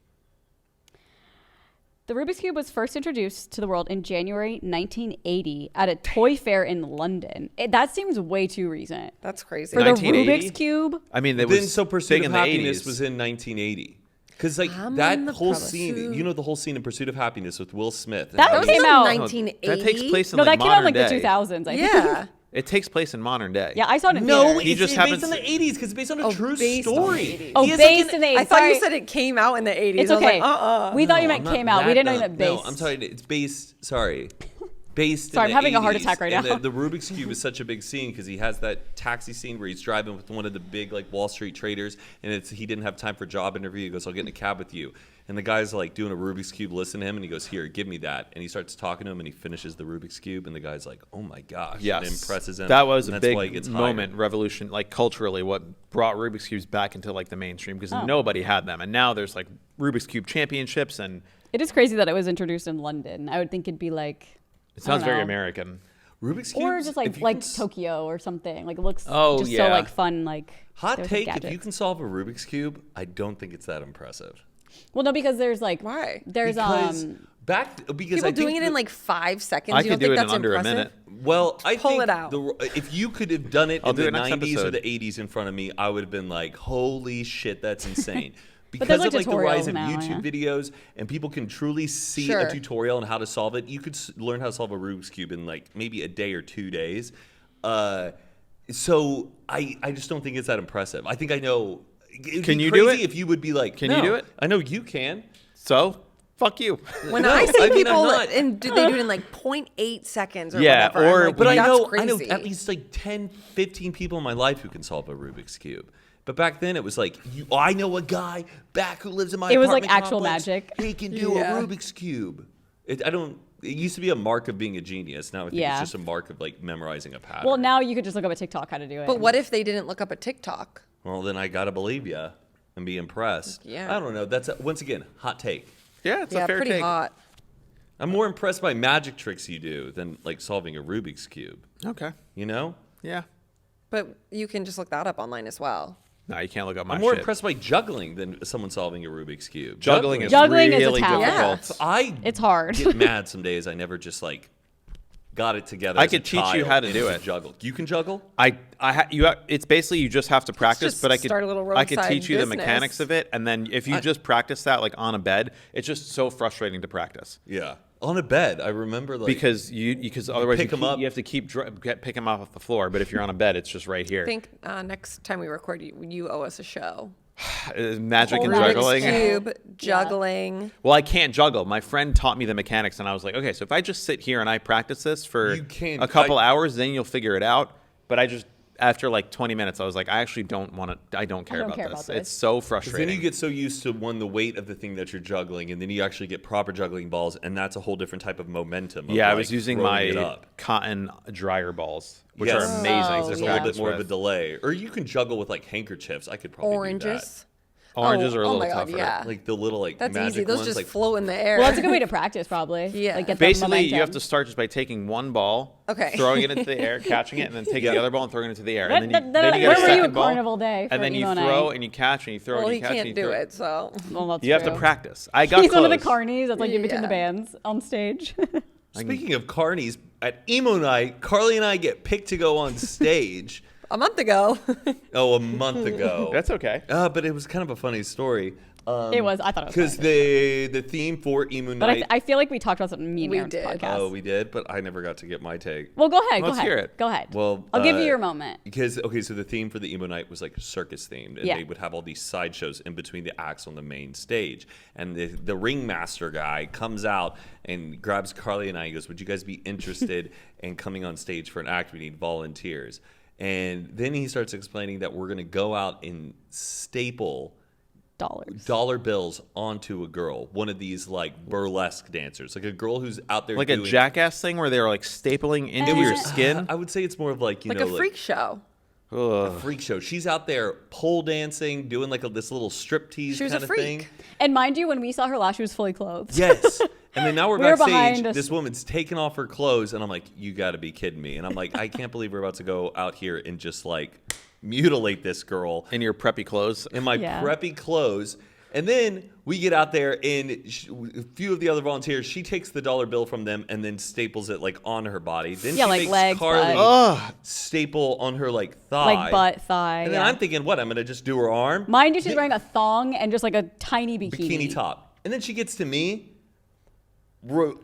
Speaker 3: The Rubik's Cube was first introduced to the world in January 1980 at a toy fair in London. That seems way too recent.
Speaker 2: That's crazy.
Speaker 3: For the
Speaker 4: 1980?
Speaker 3: Rubik's Cube?
Speaker 4: I mean, it
Speaker 1: Then
Speaker 4: was
Speaker 1: so
Speaker 4: big
Speaker 1: Pursuit
Speaker 4: in
Speaker 1: of
Speaker 4: the
Speaker 1: Happiness
Speaker 4: 80s.
Speaker 1: was in 1980. Because like
Speaker 2: I'm
Speaker 1: that
Speaker 2: in the
Speaker 1: whole
Speaker 2: pursuit.
Speaker 1: scene, you know the whole scene in Pursuit of Happiness with Will Smith. and
Speaker 3: That
Speaker 1: how
Speaker 3: was
Speaker 1: he's-
Speaker 3: came
Speaker 2: in
Speaker 3: out-
Speaker 2: 1980.
Speaker 4: That takes place in
Speaker 3: No,
Speaker 4: like
Speaker 3: that came out in
Speaker 4: modern
Speaker 3: like the
Speaker 4: day.
Speaker 3: 2000s, I think.
Speaker 2: Yeah.
Speaker 4: It takes place in modern day.
Speaker 3: Yeah, I saw it in
Speaker 1: No,
Speaker 3: theaters.
Speaker 4: He
Speaker 1: it's
Speaker 4: just
Speaker 1: based
Speaker 4: happens-
Speaker 1: on the 80s because it's based on a
Speaker 2: Oh,
Speaker 1: true
Speaker 2: based on the
Speaker 1: story.
Speaker 2: 80s.
Speaker 3: Oh,
Speaker 1: He has, like,
Speaker 3: based
Speaker 1: an-
Speaker 3: in the 80s.
Speaker 2: I thought you
Speaker 3: Sorry.
Speaker 2: said it came out in the 80s.
Speaker 3: It's
Speaker 2: I was
Speaker 3: okay.
Speaker 2: like,
Speaker 3: We thought you
Speaker 1: No,
Speaker 3: meant
Speaker 1: I'm not
Speaker 3: came out. We
Speaker 1: that
Speaker 3: didn't know you
Speaker 1: dumb.
Speaker 3: meant based.
Speaker 1: No, I'm sorry. It's based. Sorry. based
Speaker 3: Sorry,
Speaker 1: in
Speaker 3: I'm
Speaker 1: the
Speaker 3: having a heart
Speaker 1: 80s,
Speaker 3: attack right
Speaker 1: and
Speaker 3: now.
Speaker 1: The Rubik's Cube is such a big scene because he has that taxi scene where he's driving with one of the big like Wall Street traders, and he didn't have time for a job interview. He goes, "I'll get in a cab with you." And the guy's like doing a Rubik's Cube, listen to him, and he goes, "Here, give me that." And he starts talking to him, and he finishes the Rubik's Cube, and the guy's like, "Oh my gosh!"
Speaker 4: Yes,
Speaker 1: and it impresses him.
Speaker 4: That was
Speaker 1: and
Speaker 4: a
Speaker 1: that's why he
Speaker 4: big
Speaker 1: gets
Speaker 4: moment,
Speaker 1: hired.
Speaker 4: revolution, like culturally, what brought Rubik's cubes back into like the mainstream because nobody had them, and now there's like Rubik's cube championships, and
Speaker 3: It is crazy that it was introduced in London. I would think it'd be like.
Speaker 4: it sounds
Speaker 3: I don't
Speaker 4: very
Speaker 3: know.
Speaker 4: American.
Speaker 1: Rubik's Cube,
Speaker 3: Or just like Tokyo or something. Like it looks
Speaker 4: Oh,
Speaker 3: just
Speaker 4: yeah.
Speaker 3: so like fun. Like
Speaker 1: Hot
Speaker 3: there's,
Speaker 1: take:
Speaker 3: like,
Speaker 1: if you
Speaker 3: gadgets.
Speaker 1: can solve a Rubik's Cube, I don't think it's that impressive.
Speaker 3: Well, no, because there's like
Speaker 2: Why?
Speaker 3: There's
Speaker 1: Because
Speaker 2: People
Speaker 1: I
Speaker 2: doing
Speaker 1: think
Speaker 2: it in like 5 seconds.
Speaker 4: I
Speaker 2: you
Speaker 4: could
Speaker 2: don't
Speaker 4: do
Speaker 2: think
Speaker 4: it in
Speaker 2: that's
Speaker 4: under
Speaker 2: impressive?
Speaker 4: a minute.
Speaker 1: Well, I
Speaker 2: Pull
Speaker 1: think
Speaker 2: it out.
Speaker 1: If you could have done it
Speaker 4: I'll
Speaker 1: in
Speaker 4: do
Speaker 1: the
Speaker 4: it next
Speaker 1: 90s or
Speaker 4: episode.
Speaker 1: the 80s in front of me, I would have been like, "Holy shit, that's insane." Because
Speaker 3: there's,
Speaker 1: of
Speaker 3: like,
Speaker 1: like the rise
Speaker 3: tutorials
Speaker 1: of
Speaker 3: now,
Speaker 1: YouTube videos and people can truly see
Speaker 2: Sure.
Speaker 1: a tutorial on how to solve it, you could learn how to solve a Rubik's Cube in like maybe a day or 2 days. So I just don't think it's that impressive. I think I know. It'd
Speaker 4: Can
Speaker 1: be
Speaker 4: you do
Speaker 1: crazy
Speaker 4: it?
Speaker 1: If you would be like,
Speaker 4: Can you
Speaker 1: "No,
Speaker 4: do it?"
Speaker 1: I know you can.
Speaker 4: So fuck you.
Speaker 2: When
Speaker 1: No,
Speaker 2: I see
Speaker 1: I mean, I'm
Speaker 2: people
Speaker 1: not-
Speaker 2: and they do it in like 0.8 seconds or
Speaker 4: Yeah,
Speaker 2: whatever, I'm
Speaker 4: or-
Speaker 2: like,
Speaker 1: But I
Speaker 2: that's
Speaker 1: know
Speaker 2: crazy.
Speaker 1: at least like 10, 15 people in my life who can solve a Rubik's Cube. But back then it was like, I know a guy back who lives in my
Speaker 3: It was like
Speaker 1: apartment
Speaker 3: actual
Speaker 1: complex.
Speaker 3: magic.
Speaker 1: He can do
Speaker 2: Yeah.
Speaker 1: a Rubik's Cube. It used to be a mark of being a genius. Now I think
Speaker 3: Yeah.
Speaker 1: it's just a mark of like memorizing a pattern.
Speaker 3: well, now you could just look up a TikTok how to do it.
Speaker 2: But what if they didn't look up a TikTok?
Speaker 1: Well, then I gotta believe you and be impressed.
Speaker 2: Yeah.
Speaker 1: I don't know. That's once again hot take.
Speaker 4: Yeah, it's
Speaker 2: Yeah,
Speaker 4: a fair
Speaker 2: pretty
Speaker 4: take.
Speaker 2: hot.
Speaker 1: I'm more impressed by magic tricks you do than like solving a Rubik's Cube.
Speaker 4: Okay.
Speaker 1: You know?
Speaker 4: Yeah.
Speaker 2: But you can just look that up online as well.
Speaker 4: No, you can't look up my
Speaker 1: I'm more
Speaker 4: shit.
Speaker 1: impressed by juggling than someone solving a Rubik's Cube.
Speaker 4: Juggling is
Speaker 3: Juggling is a
Speaker 4: really
Speaker 3: talent.
Speaker 4: difficult.
Speaker 3: It's hard.
Speaker 1: get mad some days. I never just like got it together.
Speaker 4: I
Speaker 1: as a
Speaker 4: could teach you
Speaker 1: child
Speaker 4: how to
Speaker 1: and
Speaker 4: do
Speaker 1: just
Speaker 4: it.
Speaker 1: Juggle. You can juggle.
Speaker 4: It's basically you just have to practice,
Speaker 2: just
Speaker 4: but I could
Speaker 2: start a little
Speaker 4: I could
Speaker 2: roadside
Speaker 4: teach you the
Speaker 2: business.
Speaker 4: mechanics of it, and then if you just practice that like on a bed, it's just so frustrating to practice
Speaker 1: Yeah. On a bed. I remember like
Speaker 4: because otherwise
Speaker 1: pick 'em up.
Speaker 4: you have to pick them off the floor, but if you're on a bed, it's just right here.
Speaker 2: I think next time we record, you owe us a show.
Speaker 4: Magic and
Speaker 2: Rubik's
Speaker 4: juggling.
Speaker 2: Cube, juggling.
Speaker 4: Well, I can't juggle. My friend taught me the mechanics, and I was like, okay, so if I just sit here and I practice this for
Speaker 1: You can-
Speaker 4: a couple hours, then you'll figure it out. But after like 20 minutes, I was like, I actually don't want to. I don't care,
Speaker 3: don't
Speaker 4: about,
Speaker 3: care
Speaker 4: this.
Speaker 3: about this.
Speaker 4: It's so
Speaker 1: 'cause
Speaker 4: frustrating.
Speaker 1: then you get so used to the weight of the thing that you're juggling, and then you actually get proper juggling balls, and that's a whole different type of momentum. Of
Speaker 4: Yeah, I
Speaker 1: like
Speaker 4: was using
Speaker 1: throwing it
Speaker 4: my
Speaker 1: up.
Speaker 4: cotton dryer balls, which
Speaker 1: Yes.
Speaker 4: are amazing.
Speaker 3: Oh,
Speaker 4: to
Speaker 1: There's a
Speaker 3: yeah.
Speaker 1: little bit
Speaker 4: practice
Speaker 1: more of a
Speaker 4: with.
Speaker 1: delay, or you can juggle with like handkerchiefs. I could probably
Speaker 2: Oranges.
Speaker 4: Oranges are a
Speaker 2: oh
Speaker 4: little
Speaker 2: my God,
Speaker 4: tougher.
Speaker 2: yeah.
Speaker 1: do that. Like the little like
Speaker 2: That's
Speaker 1: magic
Speaker 2: easy. Those
Speaker 1: ones,
Speaker 2: just
Speaker 1: like
Speaker 2: float in the air.
Speaker 3: well, that's a good way to practice, probably.
Speaker 2: Yeah.
Speaker 3: Like, get that
Speaker 4: Basically, you
Speaker 3: momentum.
Speaker 4: have to start just by taking one ball,
Speaker 2: Okay.
Speaker 4: throwing it into the air, catching it, and then taking the other ball and throwing it into the air.
Speaker 3: That-
Speaker 4: And
Speaker 3: that-
Speaker 4: then you
Speaker 3: where
Speaker 4: get a
Speaker 3: were you
Speaker 4: second
Speaker 3: at
Speaker 4: ball,
Speaker 3: Carnival Day for
Speaker 4: and then you
Speaker 3: Emo and I?
Speaker 4: throw and you catch and you throw
Speaker 2: Well,
Speaker 4: and
Speaker 2: he
Speaker 4: you catch and
Speaker 2: can't
Speaker 4: you
Speaker 2: do
Speaker 4: throw.
Speaker 2: it, so.
Speaker 3: Well, that's
Speaker 4: You have to
Speaker 3: true.
Speaker 4: practice. I got
Speaker 3: He's
Speaker 4: close.
Speaker 3: one of the carnies that's like in between the
Speaker 2: Yeah.
Speaker 3: bands on stage.
Speaker 1: Speaking of carnies, at emo night, Carly and I get picked to go on stage.
Speaker 2: A month ago.
Speaker 1: A month ago.
Speaker 4: That's okay.
Speaker 1: But it was kind of a funny story.
Speaker 3: It was. I thought it was
Speaker 1: Because
Speaker 3: funny.
Speaker 1: the theme for emo
Speaker 3: But
Speaker 1: night.
Speaker 3: I feel like we talked about something me and
Speaker 2: We
Speaker 3: Aaron's
Speaker 2: did.
Speaker 3: podcast.
Speaker 1: Oh, we did, but I never got to get my take.
Speaker 3: Well, go ahead.
Speaker 4: Let's
Speaker 3: go ahead.
Speaker 4: hear it.
Speaker 3: Go ahead.
Speaker 1: Well,
Speaker 3: I'll give you your moment.
Speaker 1: Because so the theme for the emo night was like circus themed, and
Speaker 3: Yeah.
Speaker 1: they would have all these sideshows in between the acts on the main stage. And the ringmaster guy comes out and grabs Carly and I and goes, "Would you guys be interested in coming on stage for an act? We need volunteers." And then he starts explaining that we're going to go out and staple
Speaker 3: Dollars.
Speaker 1: dollar bills onto a girl, one of these like burlesque dancers, like a girl who's out there
Speaker 4: Like
Speaker 1: doing,
Speaker 4: a jackass thing where they're like stapling into
Speaker 3: It
Speaker 4: your
Speaker 3: was-
Speaker 4: skin.
Speaker 1: I would say it's more of like
Speaker 2: Like a freak show.
Speaker 1: a freak show. She's out there pole dancing, doing like this little striptease
Speaker 2: She was a
Speaker 1: kind of
Speaker 2: freak.
Speaker 1: thing.
Speaker 3: And mind you, when we saw her last, she was fully clothed.
Speaker 1: Yes. And then now we're
Speaker 3: We were
Speaker 1: backstage.
Speaker 3: behind us.
Speaker 1: This woman's taking off her clothes, and I'm like, "You got to be kidding me!" And I'm like, "I can't believe we're about to go out here and just like mutilate this girl
Speaker 4: in your preppy clothes.
Speaker 1: in my
Speaker 3: Yeah.
Speaker 1: preppy clothes." And then we get out there, and a few of the other volunteers, she takes the dollar bill from them and then staples it like on her body. Then
Speaker 3: Yeah,
Speaker 1: she
Speaker 3: like
Speaker 1: makes
Speaker 3: legs,
Speaker 1: Carly
Speaker 4: Ugh.
Speaker 1: staple on her like thigh,
Speaker 3: Like butt, thigh.
Speaker 1: And then
Speaker 3: yeah.
Speaker 1: I'm thinking, what? I'm gonna just do her arm,
Speaker 3: Mind you, she's wearing a thong and just like a tiny
Speaker 1: bikini top, and then she gets to me,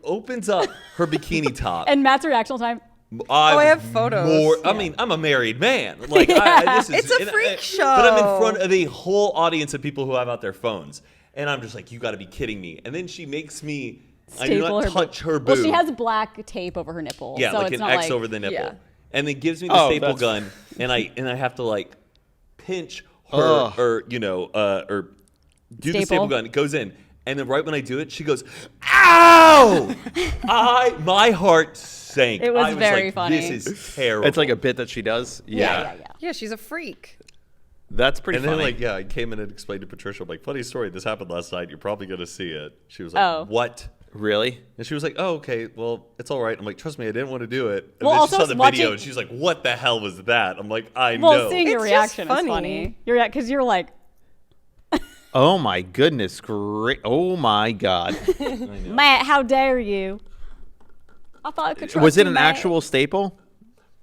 Speaker 1: opens up her bikini top.
Speaker 3: And Matt's reaction time.
Speaker 1: I
Speaker 2: have photos.
Speaker 1: I mean, I'm a married man. Like,
Speaker 3: Yeah.
Speaker 1: this is,
Speaker 2: It's a
Speaker 1: and
Speaker 2: freak
Speaker 1: But I'm in
Speaker 2: show.
Speaker 1: front of a whole audience of people who have out their phones, and I'm just like, you got to be kidding me. And then she makes me I do
Speaker 3: staple
Speaker 1: not
Speaker 3: her
Speaker 1: touch her boob.
Speaker 3: Well, she has black tape over her nipple.
Speaker 1: Yeah,
Speaker 3: so
Speaker 1: like
Speaker 3: it's
Speaker 1: an
Speaker 3: not
Speaker 1: X
Speaker 3: like,
Speaker 1: over the nipple.
Speaker 2: Yeah.
Speaker 1: And then gives me the
Speaker 4: Oh,
Speaker 1: staple
Speaker 4: that's-
Speaker 1: gun, and I have to like pinch her
Speaker 4: Ugh.
Speaker 1: or or do the
Speaker 3: Staple.
Speaker 1: staple gun. It goes in, and then right when I do it, she goes, "Ow!" My heart sank.
Speaker 3: It was
Speaker 1: I
Speaker 3: very
Speaker 1: like,
Speaker 3: funny.
Speaker 1: This is terrible.
Speaker 4: It's like a bit that she does.
Speaker 3: yeah.
Speaker 2: Yeah, she's a freak.
Speaker 4: That's pretty
Speaker 1: And
Speaker 4: funny.
Speaker 1: then, like, yeah, I came in and explained to Patricia, I'm like, funny story, this happened last night. You're probably going to see it. She was like,
Speaker 3: Oh.
Speaker 1: what?
Speaker 4: Really?
Speaker 1: And she was like, oh, okay, well, it's all right. I'm like, trust me, I didn't want to do it. And
Speaker 3: Well,
Speaker 1: then
Speaker 3: also
Speaker 1: she saw the
Speaker 3: watching-
Speaker 1: video, and she's like, what the hell was that? I'm like, I
Speaker 3: Well,
Speaker 1: know.
Speaker 3: seeing your
Speaker 2: It's just
Speaker 3: reaction
Speaker 2: funny.
Speaker 3: is funny. Because you're like,
Speaker 4: Oh my goodness! Great! Oh my God!
Speaker 3: Matt, how dare you? I thought I could trust
Speaker 4: Was it
Speaker 3: you,
Speaker 4: an
Speaker 3: Matt.
Speaker 4: actual staple,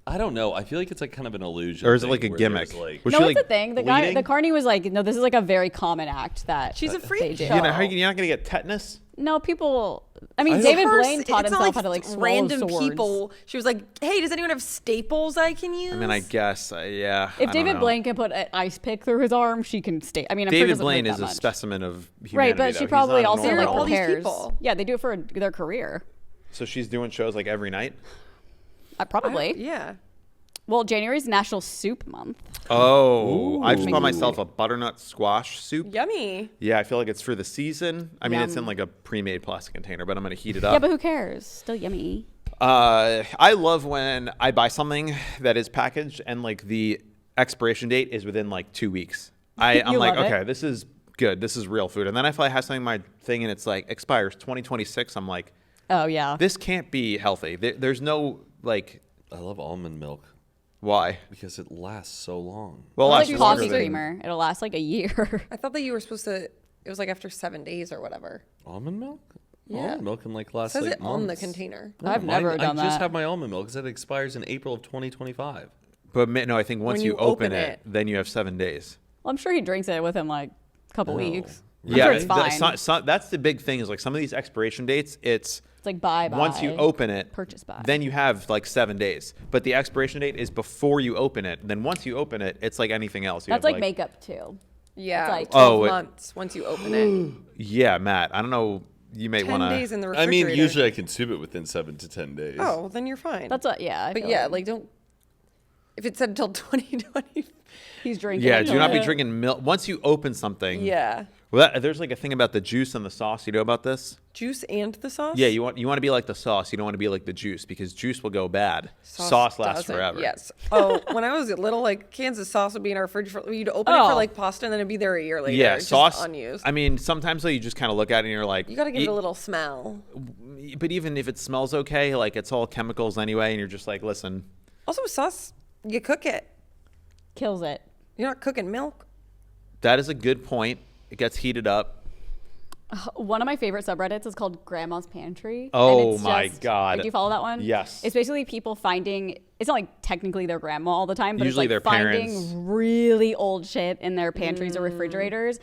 Speaker 1: I don't know. I feel like it's like kind of an illusion.
Speaker 4: or is it
Speaker 1: thing
Speaker 4: like a
Speaker 1: where
Speaker 4: gimmick?
Speaker 1: there's, like-
Speaker 4: Was
Speaker 3: No,
Speaker 4: she,
Speaker 3: it's
Speaker 4: like,
Speaker 3: a thing. The
Speaker 1: bleeding?
Speaker 3: carney was like, no, this is like a very common act that
Speaker 2: She's a
Speaker 3: they
Speaker 2: freak
Speaker 3: do.
Speaker 2: show.
Speaker 4: You know, you're not gonna get tetanus.
Speaker 3: No, people. I mean,
Speaker 1: I-
Speaker 3: David
Speaker 2: Her-
Speaker 3: Blaine taught
Speaker 2: it's not
Speaker 3: himself how to like swallow
Speaker 2: random
Speaker 3: swords.
Speaker 2: people. She was like, "Hey, does anyone have staples I can use?"
Speaker 4: I mean, I guess, yeah. I
Speaker 3: If
Speaker 4: don't
Speaker 3: David
Speaker 4: know.
Speaker 3: Blaine can put an ice pick through his arm, she can stay. I mean, I'm sure it
Speaker 4: David
Speaker 3: doesn't hurt
Speaker 4: Blaine
Speaker 3: that
Speaker 4: is a
Speaker 3: much.
Speaker 4: specimen of humanity.
Speaker 3: Right, but
Speaker 4: though.
Speaker 3: she
Speaker 4: He's
Speaker 3: probably
Speaker 4: not a
Speaker 3: also
Speaker 2: There are
Speaker 3: like
Speaker 4: normal-
Speaker 2: all these
Speaker 3: prepares.
Speaker 2: people.
Speaker 3: Yeah, they do it for their career.
Speaker 4: So she's doing shows like every night.
Speaker 3: Probably.
Speaker 2: Yeah.
Speaker 3: Well, January's National Soup Month.
Speaker 4: Oh, I just
Speaker 3: Ooh.
Speaker 4: bought myself a butternut squash soup.
Speaker 2: Yummy.
Speaker 4: Yeah, I feel like it's for the season. I mean, it's in
Speaker 3: Yum.
Speaker 4: like a pre-made plastic container, but I'm gonna heat it
Speaker 3: Yeah,
Speaker 4: up.
Speaker 3: but who cares? Still yummy.
Speaker 4: I love when I buy something that is packaged and like the expiration date is within like 2 weeks. I'm
Speaker 3: You
Speaker 4: like,
Speaker 3: love it.
Speaker 4: okay, this is good. This is real food. And then if I have something in my thing and it's like expires 2026, I'm like,
Speaker 3: Oh yeah.
Speaker 4: this can't be healthy. There's no like,
Speaker 1: I love almond milk
Speaker 4: why?
Speaker 1: because it lasts so long.
Speaker 4: Well,
Speaker 3: It's
Speaker 4: lasts
Speaker 3: like
Speaker 4: longer
Speaker 3: coffee
Speaker 4: than-
Speaker 3: creamer. It'll last like a year.
Speaker 2: I thought that you were supposed to. It was like after 7 days or whatever.
Speaker 1: Almond milk?
Speaker 2: Yeah.
Speaker 1: Almond milk can like last
Speaker 2: It says
Speaker 1: like
Speaker 2: it on the
Speaker 1: months.
Speaker 2: container.
Speaker 1: No,
Speaker 3: I've never done
Speaker 1: I just
Speaker 3: that.
Speaker 1: have my almond milk because it expires in April of 2025.
Speaker 4: But no, I think once
Speaker 2: When
Speaker 4: you
Speaker 2: you
Speaker 4: open
Speaker 2: open
Speaker 4: it,
Speaker 2: it.
Speaker 4: then you have 7 days.
Speaker 3: Well, I'm sure he drinks it with him like a couple
Speaker 1: No.
Speaker 3: weeks. I'm
Speaker 4: Yeah,
Speaker 3: sure it's
Speaker 4: th-
Speaker 3: fine.
Speaker 4: that's the big thing is like some of these expiration dates, it's
Speaker 3: It's like buy.
Speaker 4: once you open it,
Speaker 3: purchase buy.
Speaker 4: then you have like 7 days. But the expiration date is before you open it. Then once you open it, it's like anything else. You
Speaker 3: That's
Speaker 4: have,
Speaker 3: like makeup too.
Speaker 2: Yeah.
Speaker 3: It's like-
Speaker 2: 12
Speaker 4: Oh, it-
Speaker 2: months once you open it.
Speaker 4: Yeah, Matt. I don't know. You may
Speaker 2: 10
Speaker 4: want
Speaker 2: days
Speaker 4: to.
Speaker 2: in the
Speaker 1: I
Speaker 2: refrigerator.
Speaker 1: mean, usually I consume it within 7 to 10 days.
Speaker 2: Oh, well, then you're fine.
Speaker 3: That's what. Yeah. I
Speaker 2: But
Speaker 3: feel
Speaker 2: yeah, like don't. If it said until 2020.
Speaker 3: he's drinking.
Speaker 4: Yeah,
Speaker 3: it.
Speaker 4: do not be drinking milk. Once you open something.
Speaker 2: Yeah.
Speaker 4: Well, there's like a thing about the juice and the sauce. You know about this?
Speaker 2: Juice and the sauce?
Speaker 4: Yeah, you want to be like the sauce. You don't want to be like the juice because juice will go bad. Sauce lasts
Speaker 2: doesn't.
Speaker 4: forever.
Speaker 2: Yes. Oh, when I was little, like Kansas sauce would be in our fridge for you'd open it for
Speaker 3: Oh.
Speaker 2: like pasta and then it'd be there a year later.
Speaker 4: Yeah,
Speaker 2: just
Speaker 4: sauce.
Speaker 2: unused.
Speaker 4: I mean, sometimes though you just kind of look at it and you're like,
Speaker 2: You gotta give
Speaker 4: "E-
Speaker 2: it a little smell.
Speaker 4: But even if it smells okay, like it's all chemicals anyway, and you're just like, listen,
Speaker 2: Also, with sauce, you cook it.
Speaker 3: Kills it.
Speaker 2: You're not cooking milk.
Speaker 4: that is a good point. It gets heated up.
Speaker 3: One of my favorite subreddits is called Grandma's Pantry.
Speaker 4: Oh
Speaker 3: and it's
Speaker 4: my
Speaker 3: just-
Speaker 4: God.
Speaker 3: Do you follow that one?
Speaker 4: Yes.
Speaker 3: It's basically people finding. It's not like technically their grandma all the time, but
Speaker 4: Usually
Speaker 3: it's like
Speaker 4: their
Speaker 3: finding
Speaker 4: parents.
Speaker 3: really old shit in their pantries or refrigerators,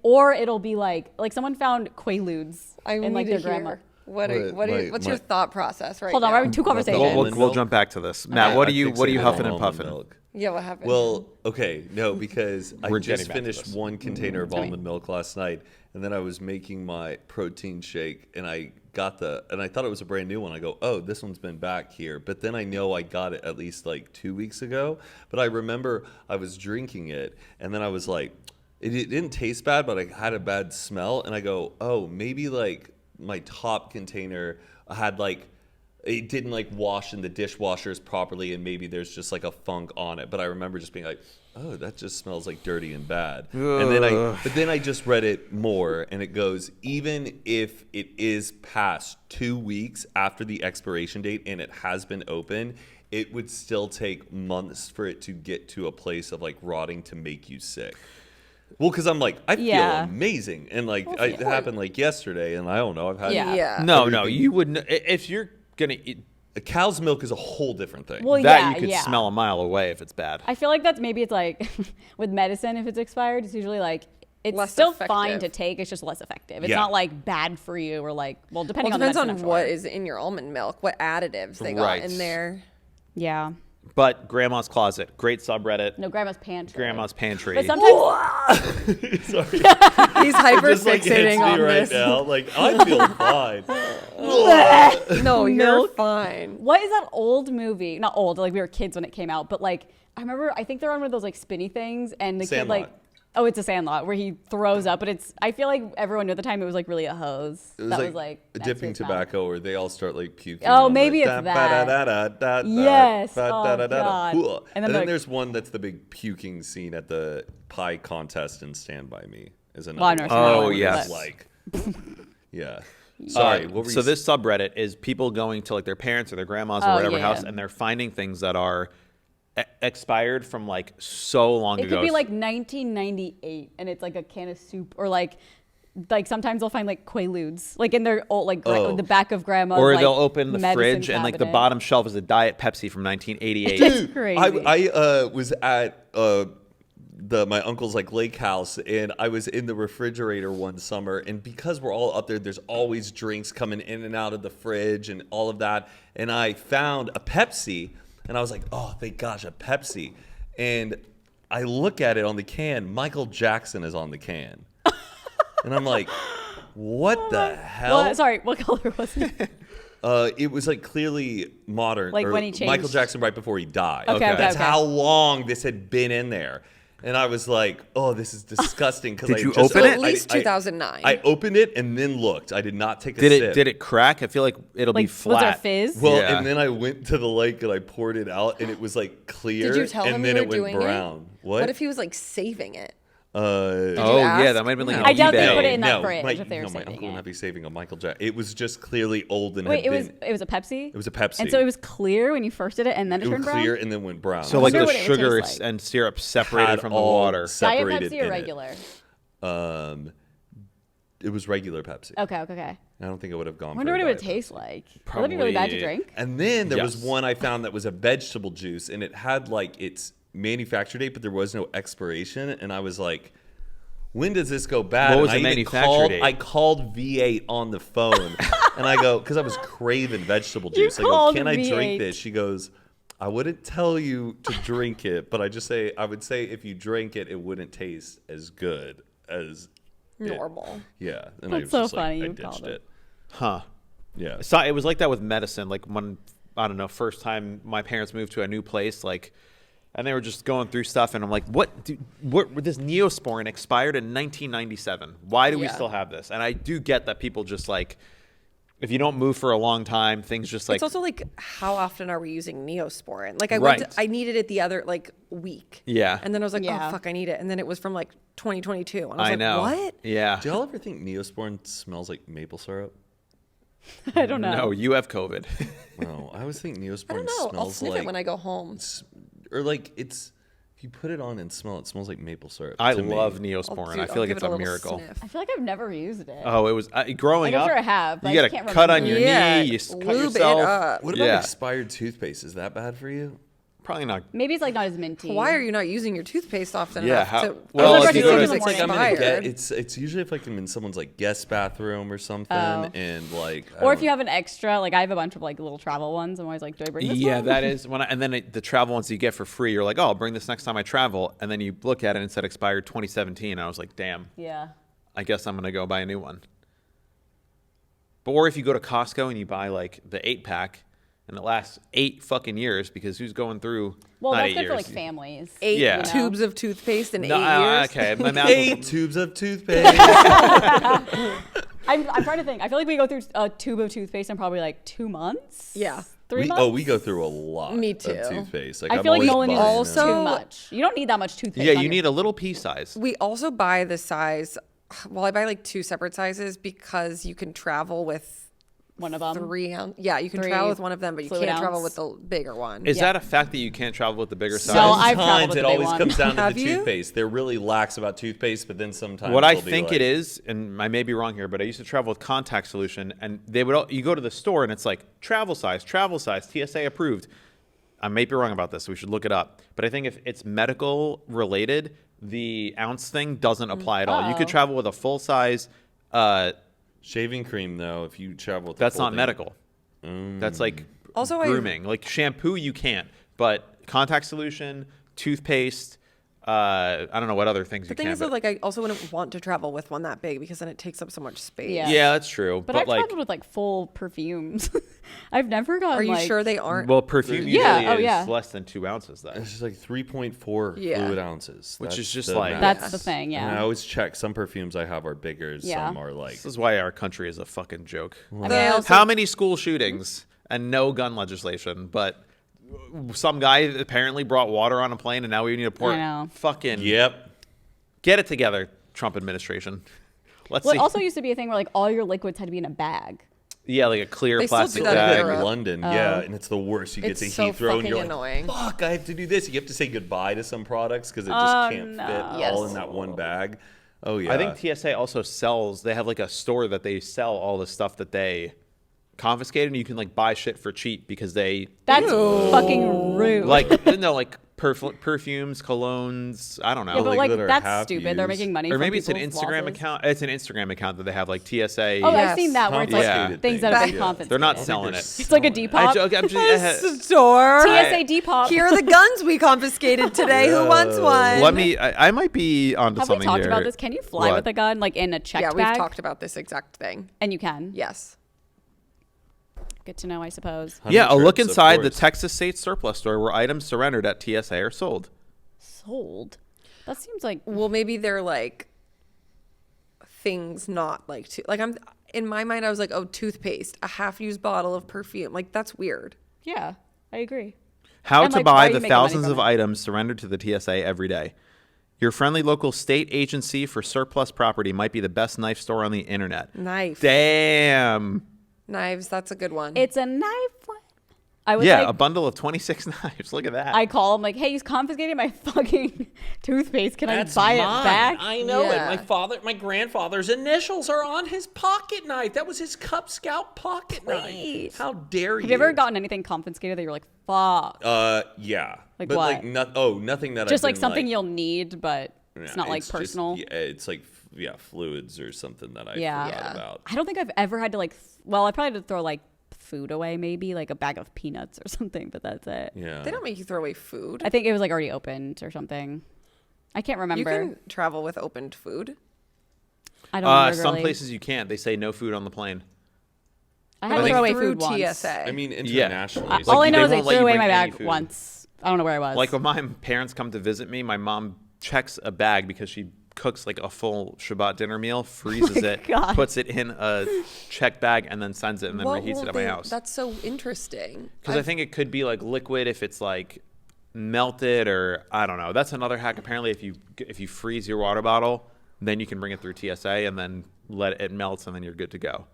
Speaker 3: or it'll be like someone found Quaaludes
Speaker 2: I
Speaker 3: in
Speaker 2: need
Speaker 3: like
Speaker 2: to
Speaker 3: their grandma.
Speaker 2: hear. What
Speaker 1: Wait,
Speaker 2: what's your thought process right
Speaker 3: Hold on,
Speaker 2: now?
Speaker 3: we're having two conversations.
Speaker 1: Almond
Speaker 4: We'll
Speaker 1: milk?
Speaker 4: jump back to this. Matt, what are you huffing and puffing?
Speaker 2: Yeah, what happened?
Speaker 1: Well, okay, no, because I
Speaker 4: We're
Speaker 1: just
Speaker 4: getting back to
Speaker 1: finished
Speaker 4: this.
Speaker 1: one container of almond milk last night, and then I was making my protein shake, and I thought it was a brand new one. I go, oh, this one's been back here, but then I know I got it at least like 2 weeks ago. But I remember I was drinking it, and then I was like, it didn't taste bad, but I had a bad smell, and I go, oh, maybe like my top container had like. It didn't like wash in the dishwashers properly, and maybe there's just like a funk on it. But I remember just being like, "Oh, that just smells like dirty and bad." But then I just read it more, and it goes, even if it is past 2 weeks after the expiration date and it has been open, it would still take months for it to get to a place of like rotting to make you sick. Well, because I'm like, I feel
Speaker 3: Yeah.
Speaker 1: amazing, and like it happened like yesterday, and I don't know, I've had
Speaker 3: Yeah.
Speaker 2: yeah.
Speaker 4: No,
Speaker 1: Everything.
Speaker 4: you wouldn't. If you're gonna eat
Speaker 1: A cow's milk is a whole different thing.
Speaker 3: Well,
Speaker 4: that,
Speaker 3: yeah,
Speaker 4: you could
Speaker 3: yeah.
Speaker 4: smell a mile away if it's bad.
Speaker 3: I feel like that's maybe it's like with medicine, if it's expired, it's usually like it's
Speaker 2: Less
Speaker 3: still
Speaker 2: effective.
Speaker 3: fine to take. It's just less effective. It's
Speaker 1: Yeah.
Speaker 3: not like bad for you or like depending
Speaker 2: Well,
Speaker 3: on
Speaker 2: it depends
Speaker 3: the
Speaker 2: on
Speaker 3: medicine, I'm
Speaker 2: what
Speaker 3: sure.
Speaker 2: is in your almond milk, what additives they got
Speaker 4: Right.
Speaker 2: in there.
Speaker 3: Yeah.
Speaker 4: But Grandma's Closet, great subreddit.
Speaker 3: No, grandma's pantry.
Speaker 4: Grandma's Pantry.
Speaker 3: But sometimes
Speaker 1: Sorry.
Speaker 2: He's hyper
Speaker 1: Just like hits
Speaker 2: fixating
Speaker 1: me
Speaker 2: on
Speaker 1: right
Speaker 2: this.
Speaker 1: now. Like I feel fine.
Speaker 2: No, you're
Speaker 3: Milk.
Speaker 2: fine.
Speaker 3: what is that old movie? Not old, like we were kids when it came out, but like I remember I think they're on one of those like spinny things and the kid
Speaker 1: Sandlot.
Speaker 3: like oh, it's a Sandlot where he throws up, but it's I feel like everyone knew at the time it was like really a hose.
Speaker 1: It was
Speaker 3: that
Speaker 1: like,
Speaker 3: was like next to
Speaker 1: dipping
Speaker 3: his mouth.
Speaker 1: tobacco, where they all start like puking.
Speaker 3: Oh,
Speaker 1: on
Speaker 3: maybe
Speaker 1: the
Speaker 3: it's that.
Speaker 1: da-ba-da-da-da-da-da,
Speaker 3: Yes.
Speaker 1: ba-da-da-da-da.
Speaker 3: Oh, God.
Speaker 1: And
Speaker 3: And
Speaker 1: then
Speaker 3: then
Speaker 1: there's one that's the big puking scene at the pie contest in Stand By Me. Is another
Speaker 3: Well, I've never seen
Speaker 1: one.
Speaker 3: that
Speaker 4: Oh,
Speaker 3: one,
Speaker 4: yes.
Speaker 3: but-
Speaker 1: Like, yeah. Sorry. What were
Speaker 4: So
Speaker 1: you
Speaker 4: this subreddit is people going to like their parents or their grandma's or
Speaker 3: Oh,
Speaker 4: whatever
Speaker 3: yeah,
Speaker 4: house,
Speaker 3: yeah.
Speaker 4: and they're finding things that are expired from like so long
Speaker 3: It
Speaker 4: ago.
Speaker 3: could be like 1998 and it's like a can of soup or like sometimes they'll find like Quaaludes like in their old like
Speaker 1: Oh.
Speaker 3: the back of grandma's
Speaker 4: or
Speaker 3: like,
Speaker 4: they'll open the
Speaker 3: medicine
Speaker 4: fridge and like the
Speaker 3: cabinet.
Speaker 4: bottom shelf is a Diet Pepsi from 1988.
Speaker 3: It's crazy.
Speaker 1: I was at my uncle's like lake house, and I was in the refrigerator one summer, and because we're all up there, there's always drinks coming in and out of the fridge and all of that, and I found a Pepsi, and I was like, oh, thank gosh, a Pepsi. And I look at it on the can, Michael Jackson is on the can. And I'm like, what the hell?
Speaker 3: Well, sorry, what color was it?
Speaker 1: It was like clearly modern.
Speaker 3: Like
Speaker 1: or
Speaker 3: when he changed-
Speaker 1: Michael Jackson right before he died.
Speaker 3: Okay, okay,
Speaker 1: That's
Speaker 3: okay.
Speaker 1: how long this had been in there. And I was like, oh, this is disgusting.
Speaker 4: Did
Speaker 1: I
Speaker 4: you
Speaker 1: just,
Speaker 4: open
Speaker 2: So
Speaker 4: it?
Speaker 2: at least 2009.
Speaker 1: I opened it and then looked. I did not take a
Speaker 4: Did
Speaker 1: sip.
Speaker 4: it crack? I feel like it'll be
Speaker 3: Like
Speaker 4: flat.
Speaker 3: was there fizz?
Speaker 1: Well,
Speaker 4: Yeah.
Speaker 1: and then I went to the lake and I poured it out, and it was like clear.
Speaker 2: Did you tell
Speaker 1: and
Speaker 2: him
Speaker 1: then
Speaker 2: you
Speaker 1: it
Speaker 2: were
Speaker 1: went
Speaker 2: doing
Speaker 1: brown.
Speaker 2: it?
Speaker 1: What?
Speaker 2: What if he was like saving it?
Speaker 4: Oh
Speaker 2: you
Speaker 4: yeah,
Speaker 2: ask?
Speaker 4: that might have been like
Speaker 1: No.
Speaker 4: an
Speaker 3: I doubt they
Speaker 4: eBay.
Speaker 3: put it in that
Speaker 1: no,
Speaker 3: fridge
Speaker 1: my,
Speaker 3: if they were
Speaker 1: no, my
Speaker 3: saving
Speaker 1: uncle would
Speaker 3: it.
Speaker 1: not be saving a Michael Jackson. It was just clearly old and
Speaker 3: Wait,
Speaker 1: had
Speaker 3: it
Speaker 1: been.
Speaker 3: was a Pepsi?
Speaker 1: It was a Pepsi.
Speaker 3: And so it was clear when you first did it and then it
Speaker 1: It was
Speaker 3: turned brown?
Speaker 1: clear and then went brown.
Speaker 4: So
Speaker 3: I
Speaker 4: like
Speaker 3: wonder
Speaker 4: the
Speaker 3: what it would
Speaker 4: sugar
Speaker 3: taste like.
Speaker 4: and syrup separated
Speaker 1: Had
Speaker 4: from the
Speaker 1: all
Speaker 4: water.
Speaker 3: Diet
Speaker 1: separated
Speaker 3: Pepsi
Speaker 1: in
Speaker 3: or regular?
Speaker 1: It was regular Pepsi.
Speaker 3: Okay.
Speaker 1: I don't think I would have gone.
Speaker 3: I wonder
Speaker 1: for
Speaker 3: what
Speaker 1: a
Speaker 3: it would
Speaker 1: Diet
Speaker 3: taste like. Would that be really bad to
Speaker 4: Probably-
Speaker 3: drink?
Speaker 1: And then there was
Speaker 4: Yes.
Speaker 1: one I found that was a vegetable juice, and it had like its manufacture date, but there was no expiration. And I was like, when does this go bad?
Speaker 4: What was
Speaker 1: And
Speaker 4: the
Speaker 1: I even
Speaker 4: manufacture date?
Speaker 1: I called V8 on the phone, and I go, because I was craving vegetable
Speaker 3: You
Speaker 1: juice. I go,
Speaker 3: called
Speaker 1: can I
Speaker 3: V8.
Speaker 1: drink this? She goes, I wouldn't tell you to drink it, but I would say if you drank it, it wouldn't taste as good as it.
Speaker 2: Normal.
Speaker 1: Yeah, and I
Speaker 3: That's
Speaker 1: was
Speaker 3: so
Speaker 1: just like,
Speaker 3: funny
Speaker 1: I
Speaker 3: you
Speaker 1: ditched
Speaker 3: called it.
Speaker 1: it.
Speaker 4: Huh.
Speaker 1: Yeah.
Speaker 4: So it was like that with medicine. Like when I don't know, first time my parents moved to a new place, like, and they were just going through stuff, and I'm like, what this Neosporin expired in 1997. Why do we
Speaker 2: Yeah.
Speaker 4: still have this? And I do get that people just like, if you don't move for a long time, things just like
Speaker 2: It's also like, how often are we using Neosporin? Like I
Speaker 4: Right.
Speaker 2: I needed it the other like week.
Speaker 4: Yeah.
Speaker 2: And then I was like,
Speaker 3: Yeah.
Speaker 2: oh fuck, I need it. And then it was from like 2022. And I was
Speaker 4: I
Speaker 2: like,
Speaker 4: know.
Speaker 2: what?
Speaker 4: Yeah.
Speaker 1: Do y'all ever think Neosporin smells like maple syrup?
Speaker 3: I don't know.
Speaker 4: No, you have COVID.
Speaker 1: No, I always think Neosporin
Speaker 2: I don't know. I'll
Speaker 1: smells
Speaker 2: sniff
Speaker 1: like
Speaker 2: it when I go home.
Speaker 1: or like it's if you put it on and smell it, it smells like maple syrup.
Speaker 4: I
Speaker 1: to me.
Speaker 4: love
Speaker 2: I'll
Speaker 4: Neosporin. I
Speaker 2: I'll
Speaker 4: feel like
Speaker 2: give
Speaker 4: it's
Speaker 2: it
Speaker 4: a
Speaker 2: little
Speaker 4: miracle.
Speaker 2: sniff.
Speaker 3: I feel like I've never used it.
Speaker 4: Oh, it was growing
Speaker 3: Like, I'm
Speaker 4: up.
Speaker 3: sure I have, but
Speaker 4: you
Speaker 3: I
Speaker 4: got
Speaker 3: just can't
Speaker 4: a cut on
Speaker 3: remember.
Speaker 4: your
Speaker 2: Yeah,
Speaker 4: knee. You cut
Speaker 2: lube it
Speaker 4: yourself.
Speaker 2: up.
Speaker 1: What about
Speaker 4: Yeah.
Speaker 1: expired toothpaste? Is that bad for you?
Speaker 4: Probably not.
Speaker 3: Maybe it's like not as minty.
Speaker 2: Why are you not using your toothpaste often
Speaker 4: Yeah,
Speaker 2: enough
Speaker 4: how-
Speaker 2: to
Speaker 4: well,
Speaker 3: if
Speaker 2: I
Speaker 3: you
Speaker 2: feel
Speaker 3: go
Speaker 2: like
Speaker 3: to
Speaker 2: it's
Speaker 3: the
Speaker 1: like I'm
Speaker 3: morning.
Speaker 1: gonna
Speaker 2: expired.
Speaker 1: get it's usually if I'm in someone's like guest bathroom or something,
Speaker 3: Oh.
Speaker 1: and like
Speaker 3: Or if you have an extra, like I have a bunch of like little travel ones. I'm always like, do I bring this
Speaker 4: Yeah,
Speaker 3: one?
Speaker 4: that is and then the travel ones you get for free. You're like, oh, I'll bring this next time I travel, and then you look at it and it said expired 2017. And I was like, damn,
Speaker 3: Yeah.
Speaker 4: I guess I'm gonna go buy a new one. But or if you go to Costco and you buy like the 8-pack, and it lasts 8 fucking years because who's going through?
Speaker 3: Well,
Speaker 4: not
Speaker 3: that's
Speaker 4: 8
Speaker 3: good
Speaker 4: years.
Speaker 3: for like families.
Speaker 2: 8
Speaker 4: Yeah.
Speaker 2: tubes of toothpaste in
Speaker 4: No,
Speaker 2: 8 years.
Speaker 4: okay, my mouth.
Speaker 1: 8 tubes of toothpaste.
Speaker 3: I'm trying to think. I feel like we go through a tube of toothpaste in probably like 2 months.
Speaker 2: Yeah.
Speaker 3: 3 months.
Speaker 1: we go through a lot.
Speaker 2: Me
Speaker 1: Of
Speaker 2: too.
Speaker 1: toothpaste. Like,
Speaker 3: I
Speaker 1: I'm
Speaker 3: feel like
Speaker 1: always
Speaker 3: Nolan uses
Speaker 1: buying
Speaker 2: Also-
Speaker 1: them.
Speaker 3: too much. You don't need that much toothpaste.
Speaker 4: Yeah,
Speaker 3: on
Speaker 4: you
Speaker 3: your-
Speaker 4: need a little pea size.
Speaker 2: We also buy the size. Well, I buy like 2 separate sizes because you can travel with
Speaker 3: one of them.
Speaker 2: 3 ounce. Yeah, you can
Speaker 3: 3
Speaker 2: travel with one of them, but you
Speaker 3: fluid
Speaker 2: can't travel
Speaker 3: ounce.
Speaker 2: with the bigger one.
Speaker 4: Is
Speaker 3: Yeah.
Speaker 4: that a fact that you can't travel with the bigger size?
Speaker 3: No, I've traveled
Speaker 1: Sometimes
Speaker 3: with
Speaker 1: it
Speaker 3: the big
Speaker 1: always
Speaker 3: one.
Speaker 1: comes down to
Speaker 2: Have
Speaker 1: the
Speaker 2: you?
Speaker 1: toothpaste. They're really lax about toothpaste, but then sometimes
Speaker 4: What I
Speaker 1: they'll be
Speaker 4: think
Speaker 1: like,
Speaker 4: it is, and I may be wrong here, but I used to travel with contact solution, and they would you go to the store and it's like travel size, TSA approved. I may be wrong about this, so we should look it up. But I think if it's medical related, the ounce thing doesn't apply at all. You could
Speaker 3: Oh.
Speaker 4: travel with a full size.
Speaker 1: Shaving cream, though, if you travel with the
Speaker 4: That's
Speaker 1: full
Speaker 4: not
Speaker 1: thing-
Speaker 4: medical. That's like
Speaker 2: Also,
Speaker 4: grooming. Like shampoo, you can't. But contact solution, toothpaste. I don't know what other things
Speaker 2: The
Speaker 4: you
Speaker 2: thing
Speaker 4: can.
Speaker 2: is, though, like, I also wouldn't want to travel with one that big because then it takes up so much space.
Speaker 3: Yeah.
Speaker 4: yeah, that's true.
Speaker 3: But I've
Speaker 4: like,
Speaker 3: traveled with like full perfumes. I've never gotten.
Speaker 2: Are you
Speaker 3: like,
Speaker 2: sure they aren't?
Speaker 4: well, perfume
Speaker 3: Yeah,
Speaker 4: usually
Speaker 3: oh,
Speaker 4: is
Speaker 3: yeah.
Speaker 4: less than 2 ounces, though.
Speaker 1: It's just like 3.4
Speaker 2: Yeah.
Speaker 1: fluid ounces,
Speaker 4: Which is
Speaker 1: That's
Speaker 4: just
Speaker 1: the
Speaker 4: like-
Speaker 1: max.
Speaker 3: That's the thing.
Speaker 1: And I
Speaker 3: Yeah.
Speaker 1: always check. Some perfumes I have are bigger.
Speaker 3: Yeah.
Speaker 1: Some are like.
Speaker 4: This is why our country is a fucking joke.
Speaker 3: I mean, I also-
Speaker 4: How many school shootings and no gun legislation, but some guy apparently brought water on a plane and now we need to pour
Speaker 3: I know.
Speaker 4: fucking
Speaker 1: Yep.
Speaker 4: get it together, Trump administration. Let's
Speaker 3: Well,
Speaker 4: see.
Speaker 3: it also used to be a thing where like all your liquids had to be in a bag.
Speaker 4: yeah, like a clear
Speaker 2: They still
Speaker 4: plastic
Speaker 2: do that in
Speaker 4: bag.
Speaker 2: Europe.
Speaker 1: In London, yeah, and it's the worst. You get
Speaker 2: It's
Speaker 1: to
Speaker 2: so
Speaker 1: Heathrow and
Speaker 2: fucking
Speaker 1: you're like,
Speaker 2: annoying.
Speaker 1: "Fuck, I have to do this." You have to say goodbye to some products because it just
Speaker 3: Oh,
Speaker 1: can't
Speaker 3: no.
Speaker 1: fit all
Speaker 2: Yes.
Speaker 1: in that one bag. Oh yeah,
Speaker 4: I think TSA also sells. They have like a store that they sell all the stuff that they confiscated, and you can like buy shit for cheap because they
Speaker 3: That's fucking rude.
Speaker 4: like no like perfumes, colognes. I don't know.
Speaker 3: yeah, but
Speaker 1: like
Speaker 3: like
Speaker 1: that are
Speaker 3: that's
Speaker 1: half
Speaker 3: stupid. They're
Speaker 1: used.
Speaker 3: making money.
Speaker 4: or
Speaker 3: from
Speaker 4: maybe it's an
Speaker 3: people's
Speaker 4: Instagram
Speaker 3: losses.
Speaker 4: account. It's an Instagram account that they have like TSA.
Speaker 3: Oh,
Speaker 2: Yes.
Speaker 3: I've seen that where it's like
Speaker 1: Confiscated
Speaker 3: things that have been
Speaker 1: things, yeah.
Speaker 3: confiscated.
Speaker 4: They're not
Speaker 1: I think
Speaker 4: selling
Speaker 1: they're
Speaker 4: it.
Speaker 3: It's like a
Speaker 1: selling it.
Speaker 4: I
Speaker 3: Depop.
Speaker 4: joke. I'm just,
Speaker 2: Store.
Speaker 3: TSA Depop.
Speaker 2: Here are the guns we confiscated today. Who wants one?
Speaker 4: let me. I might be onto
Speaker 3: Have we
Speaker 4: something
Speaker 3: talked
Speaker 4: here.
Speaker 3: about this? Can you fly
Speaker 4: What?
Speaker 3: with a gun like in a checked
Speaker 2: Yeah, we've
Speaker 3: bag?
Speaker 2: talked about this exact thing.
Speaker 3: And you can.
Speaker 2: Yes.
Speaker 3: Good to know, I suppose.
Speaker 4: Yeah, a
Speaker 1: Hunting
Speaker 4: look
Speaker 1: trips, of
Speaker 4: inside the
Speaker 1: course.
Speaker 4: Texas State Surplus Store where items surrendered at TSA are sold.
Speaker 3: Sold. That seems like
Speaker 2: Well, maybe they're like things not like like I'm in my mind. I was like, oh, toothpaste, a half-used bottle of perfume. Like that's weird.
Speaker 3: yeah, I agree.
Speaker 4: How
Speaker 3: And,
Speaker 4: to
Speaker 3: like, why
Speaker 4: buy
Speaker 3: are you
Speaker 4: the
Speaker 3: making money
Speaker 4: thousands
Speaker 3: from
Speaker 4: of
Speaker 3: it?
Speaker 4: items surrendered to the TSA every day. Your friendly local state agency for surplus property might be the best knife store on the internet.
Speaker 2: Knife,
Speaker 4: Damn.
Speaker 2: knives. That's a good one.
Speaker 3: It's a knife one. I was
Speaker 4: Yeah,
Speaker 3: like,
Speaker 4: a bundle of 26 knives. Look at that.
Speaker 3: I call him like, hey, he's confiscating my fucking toothpaste. Can
Speaker 1: That's
Speaker 3: I buy
Speaker 1: mine.
Speaker 3: it back?
Speaker 1: I know
Speaker 2: Yeah.
Speaker 1: it. My grandfather's initials are on his pocket knife. That was his Cub Scout pocket
Speaker 3: Please.
Speaker 1: knife. How dare you?
Speaker 3: Have you ever gotten anything confiscated that you're like, fuck?
Speaker 1: Yeah.
Speaker 3: Like
Speaker 1: but
Speaker 3: what?
Speaker 1: like nothing that
Speaker 3: Just
Speaker 1: I've
Speaker 3: like
Speaker 1: been,
Speaker 3: something you'll need, but
Speaker 1: Yeah,
Speaker 3: it's not like
Speaker 1: just-
Speaker 3: personal.
Speaker 1: yeah, it's like fluids or something that I
Speaker 3: Yeah.
Speaker 1: forgot about.
Speaker 3: I don't think I've ever had to like, well, I probably had to throw like food away, maybe like a bag of peanuts or something, but that's it.
Speaker 1: Yeah.
Speaker 2: they don't make you throw away food.
Speaker 3: I think it was like already opened or something. I can't
Speaker 2: You
Speaker 3: remember.
Speaker 2: can travel with opened food.
Speaker 3: I don't remember
Speaker 4: Some
Speaker 3: really.
Speaker 4: places you can't. They say no food on the plane.
Speaker 3: I had to
Speaker 1: Like
Speaker 3: throw away
Speaker 2: through
Speaker 3: food once.
Speaker 2: TSA.
Speaker 1: I mean, internationally.
Speaker 4: Like,
Speaker 3: All I know
Speaker 4: they
Speaker 3: is they
Speaker 4: won't let
Speaker 3: threw
Speaker 4: you
Speaker 3: away
Speaker 4: bring
Speaker 3: my
Speaker 4: any
Speaker 3: bag
Speaker 4: food.
Speaker 3: once. I don't know where I was.
Speaker 4: Like when my parents come to visit me, my mom checks a bag because she cooks like a full Shabbat dinner meal, freezes it,
Speaker 3: God.
Speaker 4: puts it in a check bag, and then sends it and then
Speaker 2: What
Speaker 4: reheats
Speaker 2: will
Speaker 4: it at my
Speaker 2: they-
Speaker 4: house.
Speaker 2: That's so interesting.
Speaker 4: Because I think it could be like liquid if it's like melted or I don't know. That's another hack. Apparently, if you freeze your water bottle, then you can bring it through TSA and then let it melts and then you're good to go.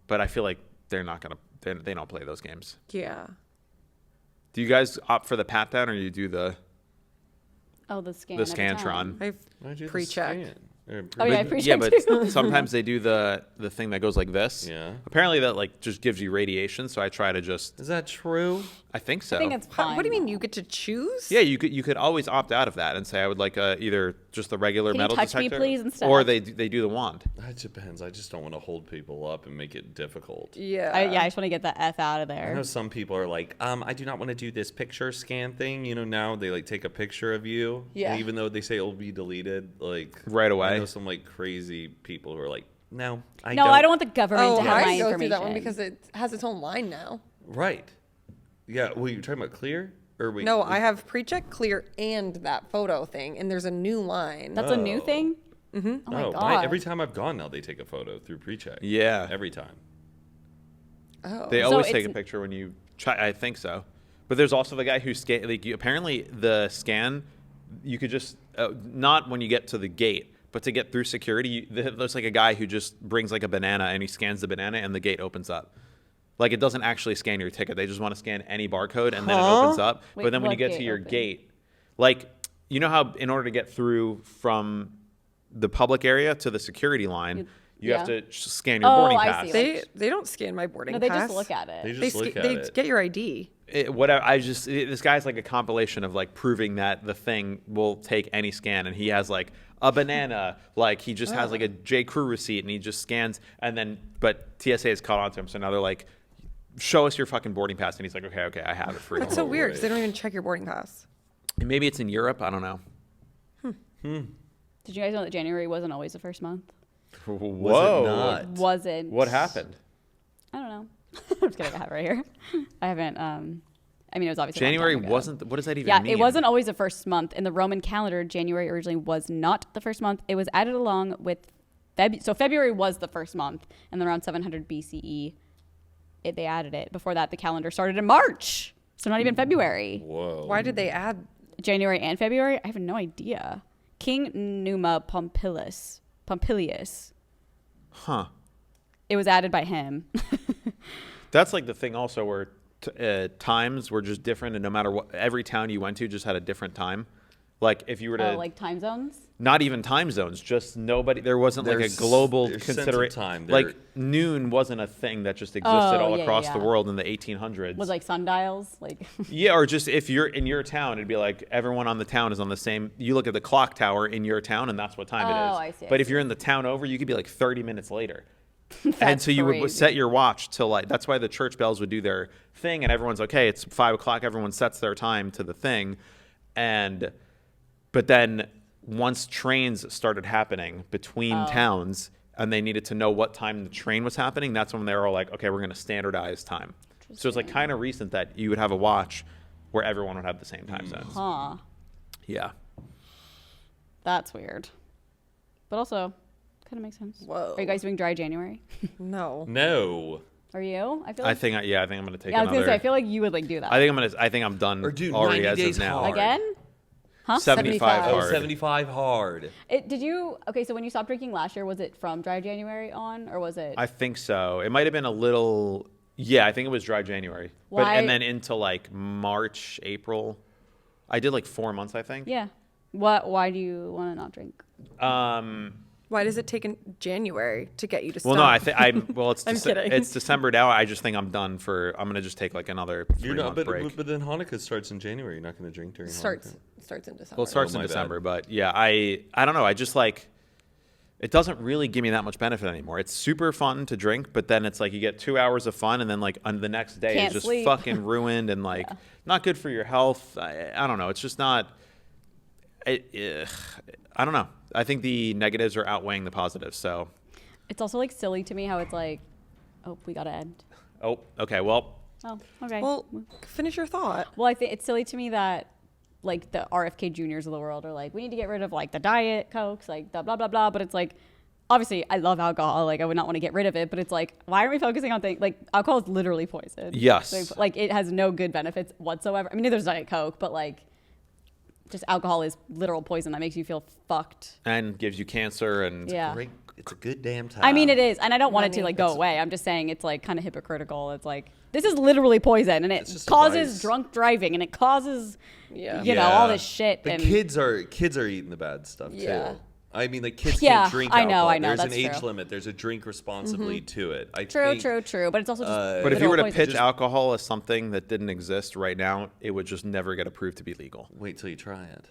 Speaker 4: But I feel like they're not gonna. They don't play those games.
Speaker 2: Yeah.
Speaker 4: Do you guys opt for the pat down or you do the
Speaker 3: oh, the scan.
Speaker 4: the
Speaker 3: every time.
Speaker 4: Scantron?
Speaker 2: I've
Speaker 1: Why'd you
Speaker 2: pre-checked.
Speaker 1: scan? Or
Speaker 3: Oh yeah, I
Speaker 4: But-
Speaker 3: appreciate
Speaker 4: yeah,
Speaker 3: it.
Speaker 4: but sometimes they do the thing that goes like this.
Speaker 1: Yeah.
Speaker 4: Apparently that like just gives you radiation, so I try to just.
Speaker 1: Is that true?
Speaker 4: I think so.
Speaker 3: I think it's fine.
Speaker 2: What do you mean? You get to choose?
Speaker 4: Yeah, you could always opt out of that and say I would like
Speaker 3: Can
Speaker 4: either just the regular
Speaker 3: you
Speaker 4: metal
Speaker 3: touch me,
Speaker 4: detector,
Speaker 3: please, instead?
Speaker 4: or they do the wand.
Speaker 1: That depends. I just don't want to hold people up and make it difficult.
Speaker 2: Yeah.
Speaker 3: Yeah, I just want to get the F out of
Speaker 1: I
Speaker 3: there.
Speaker 1: know some people are like, I do not want to do this picture scan thing. You know, now they like take a picture of you.
Speaker 2: Yeah.
Speaker 1: And even though they say it will be deleted, like
Speaker 4: Right away.
Speaker 1: I know some like crazy people who are like, no, I
Speaker 3: No,
Speaker 1: don't.
Speaker 3: I don't want the government
Speaker 2: Oh,
Speaker 3: to have
Speaker 2: I
Speaker 3: my
Speaker 2: go
Speaker 3: information.
Speaker 2: through that one because it has its own line now.
Speaker 1: Right. Yeah. Well, you're talking about clear or we?
Speaker 2: No, I have pre-check, clear, and that photo thing, and there's a new line.
Speaker 3: That's a new thing. Mm-hmm. Oh my
Speaker 1: Oh,
Speaker 3: god.
Speaker 1: every time I've gone now, they take a photo through pre-check.
Speaker 4: Yeah.
Speaker 1: Every time.
Speaker 2: Oh.
Speaker 4: They
Speaker 3: So
Speaker 4: always take a
Speaker 3: it's-
Speaker 4: picture when you try. I think so. But there's also the guy who scan. Like apparently, the scan you could just not when you get to the gate, but to get through security, there's like a guy who just brings like a banana and he scans the banana and the gate opens up. Like it doesn't actually scan your ticket. They just want to scan any barcode and then it opens up.
Speaker 3: Wait,
Speaker 4: but then when you
Speaker 3: what
Speaker 4: get to
Speaker 3: gate
Speaker 4: your
Speaker 3: opens?
Speaker 4: gate, like you know how in order to get through from the public area to the security line, you have
Speaker 3: yeah.
Speaker 4: to scan your
Speaker 3: Oh,
Speaker 4: boarding
Speaker 3: I
Speaker 4: pass.
Speaker 3: see.
Speaker 2: They don't scan my boarding
Speaker 3: No, they
Speaker 2: pass.
Speaker 3: just look at it.
Speaker 1: They
Speaker 2: They,
Speaker 1: just look at
Speaker 2: they
Speaker 1: it.
Speaker 2: get your ID.
Speaker 4: This guy's like a compilation of like proving that the thing will take any scan, and he has like a banana, like he just has like a J. Crew receipt, and he just scans, and then but TSA has caught on to him, so now they're like, show us your fucking boarding pass. And he's like, okay, I have it for you.
Speaker 2: That's so weird
Speaker 1: right.
Speaker 2: because they don't even check your boarding pass.
Speaker 4: And maybe it's in Europe. I don't know.
Speaker 3: Did you guys know that January wasn't always the first month?
Speaker 4: Whoa.
Speaker 1: not?
Speaker 3: Wasn't.
Speaker 4: What happened?
Speaker 3: I don't know. I'm just kidding. I have it right here. I haven't. I mean, it was obviously a long
Speaker 4: January
Speaker 3: time ago.
Speaker 4: wasn't. What does that even
Speaker 3: Yeah,
Speaker 4: mean?
Speaker 3: it wasn't always the first month. In the Roman calendar, January originally was not the first month. It was added along with so February was the first month, and then around 700 BCE, they added it. Before that, the calendar started in March, so not even February.
Speaker 1: Whoa.
Speaker 2: Why did they add?
Speaker 3: January and February? I have no idea. King Numa Pompilius.
Speaker 4: Huh.
Speaker 3: It was added by him.
Speaker 4: That's like the thing also where times were just different, and no matter what, every town you went to just had a different time. Like if you were to
Speaker 3: Like time zones?
Speaker 4: not even time zones, just nobody. There wasn't like a
Speaker 1: There's-
Speaker 4: global
Speaker 1: there's sense of
Speaker 4: consideration.
Speaker 1: time.
Speaker 4: Like noon wasn't a thing that just existed all
Speaker 3: yeah,
Speaker 4: across the
Speaker 3: yeah.
Speaker 4: world in the 1800s.
Speaker 3: Was like sundials? Like
Speaker 4: Yeah, or just if you're in your town, it'd be like everyone on the town is on the same. You look at the clock tower in your town, and that's what time it is.
Speaker 3: Oh, I see, I
Speaker 4: But if
Speaker 3: see.
Speaker 4: you're in the town over, you could be like 30 minutes later. And
Speaker 3: That's
Speaker 4: so you would
Speaker 3: crazy.
Speaker 4: set your watch till like that's why the church bells would do their thing, and everyone's okay. It's 5 o'clock. Everyone sets their time to the thing, but then once trains started happening between towns, and they needed to know what time the train was happening, that's when they were all like, okay, we're going to standardize time. So it's like kind of recent that you would have a watch where everyone would have the same time zones.
Speaker 3: huh.
Speaker 4: Yeah.
Speaker 3: That's weird. But also kind of makes sense.
Speaker 2: Whoa.
Speaker 3: Are you guys doing dry January?
Speaker 2: No.
Speaker 1: No.
Speaker 3: Are you? I feel
Speaker 4: I
Speaker 3: like
Speaker 4: think I'm going to take
Speaker 3: yeah, I was
Speaker 4: another.
Speaker 3: gonna say I feel like you would like do that.
Speaker 4: I think I'm done
Speaker 1: Or do
Speaker 4: already
Speaker 1: 90
Speaker 4: as
Speaker 1: days
Speaker 4: of now.
Speaker 1: hard.
Speaker 3: Again? Huh?
Speaker 4: 75
Speaker 2: 75.
Speaker 4: hard.
Speaker 1: 75 hard.
Speaker 3: Did you okay, so when you stopped drinking last year, was it from dry January on or was it
Speaker 4: I think so. It might have been a little. Yeah, I think it was dry January. But
Speaker 3: Why-
Speaker 4: and then into like March, April. I did like 4 months, I think.
Speaker 3: Yeah. Why do you want to not drink?
Speaker 2: Why does it take in January to get you to stop?
Speaker 4: Well, no, I think it's
Speaker 2: I'm kidding.
Speaker 4: it's December now. I just think I'm done for. I'm gonna just take like another 3-month break.
Speaker 1: But then Hanukkah starts in January. You're not going to drink during
Speaker 2: starts
Speaker 1: Hanukkah.
Speaker 2: in December.
Speaker 4: Well, it starts
Speaker 1: Oh,
Speaker 4: in
Speaker 1: my bad.
Speaker 4: December, but yeah, I don't know. I just like it doesn't really give me that much benefit anymore. It's super fun to drink, but then it's like you get 2 hours of fun, and then like on the next day
Speaker 3: Can't
Speaker 4: it's just
Speaker 3: sleep.
Speaker 4: fucking ruined and like not good for your health. I don't know. It's just not. I don't know. I think the negatives are outweighing the positives. So,
Speaker 3: It's also like silly to me how it's like, oh, we gotta end.
Speaker 4: oh, okay. Well,
Speaker 3: Oh, okay.
Speaker 2: Well, finish your thought.
Speaker 3: Well, I think it's silly to me that like the RFK Juniors of the world are like, we need to get rid of like the diet Cokes, like the blah, blah, blah. But it's like, obviously I love alcohol. Like I would not want to get rid of it, but it's like, why aren't we focusing on things like alcohol is literally poison.
Speaker 4: Yes.
Speaker 3: Like it has no good benefits whatsoever. I mean, there's Diet Coke, but like just alcohol is literal poison that makes you feel fucked.
Speaker 4: and gives you cancer and
Speaker 3: Yeah.
Speaker 1: Great. It's a good damn time.
Speaker 3: I mean, it is, and I don't want it to
Speaker 2: Money.
Speaker 3: like go away. I'm just saying it's like kind of hypocritical. It's like this is literally poison, and it
Speaker 1: just
Speaker 3: causes
Speaker 1: advice.
Speaker 3: drunk driving, and it causes
Speaker 2: Yeah.
Speaker 3: you know all this shit.
Speaker 1: But
Speaker 3: and
Speaker 1: kids are eating the bad stuff
Speaker 2: Yeah.
Speaker 1: too. I mean, like kids
Speaker 3: Yeah,
Speaker 1: can't drink
Speaker 3: I know,
Speaker 1: alcohol.
Speaker 3: I know,
Speaker 1: There's
Speaker 3: that's
Speaker 1: an age
Speaker 3: true.
Speaker 1: limit. There's a drink responsibly to it. I
Speaker 3: true,
Speaker 1: think,
Speaker 3: true. But it's also just.
Speaker 4: But if you were to
Speaker 3: literal
Speaker 4: pitch
Speaker 3: poison.
Speaker 4: alcohol as something that didn't exist right now, it would just never get approved to be legal.
Speaker 1: Wait till you try it.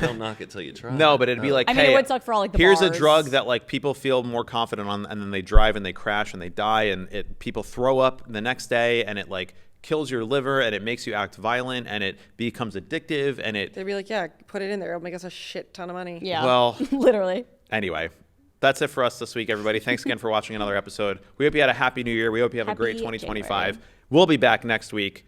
Speaker 1: Don't knock it till you try.
Speaker 4: No,
Speaker 1: it.
Speaker 4: but it'd be like,
Speaker 3: I mean,
Speaker 4: hey,
Speaker 3: it would suck for all, like, the
Speaker 4: here's a
Speaker 3: bars.
Speaker 4: drug that like people feel more confident on, and then they drive and they crash and they die, and people throw up the next day, and it like kills your liver, and it makes you act violent, and it becomes addictive, and it.
Speaker 2: They'd be like, yeah, put it in there. It'll make us a shit ton of money.
Speaker 3: Yeah.
Speaker 4: Well-
Speaker 3: literally.
Speaker 4: Anyway, that's it for us this week, everybody. Thanks again for watching another episode. We hope you had a happy new year. We hope you have a great
Speaker 3: Happy
Speaker 4: 2025.
Speaker 3: January.
Speaker 4: We'll be back next week.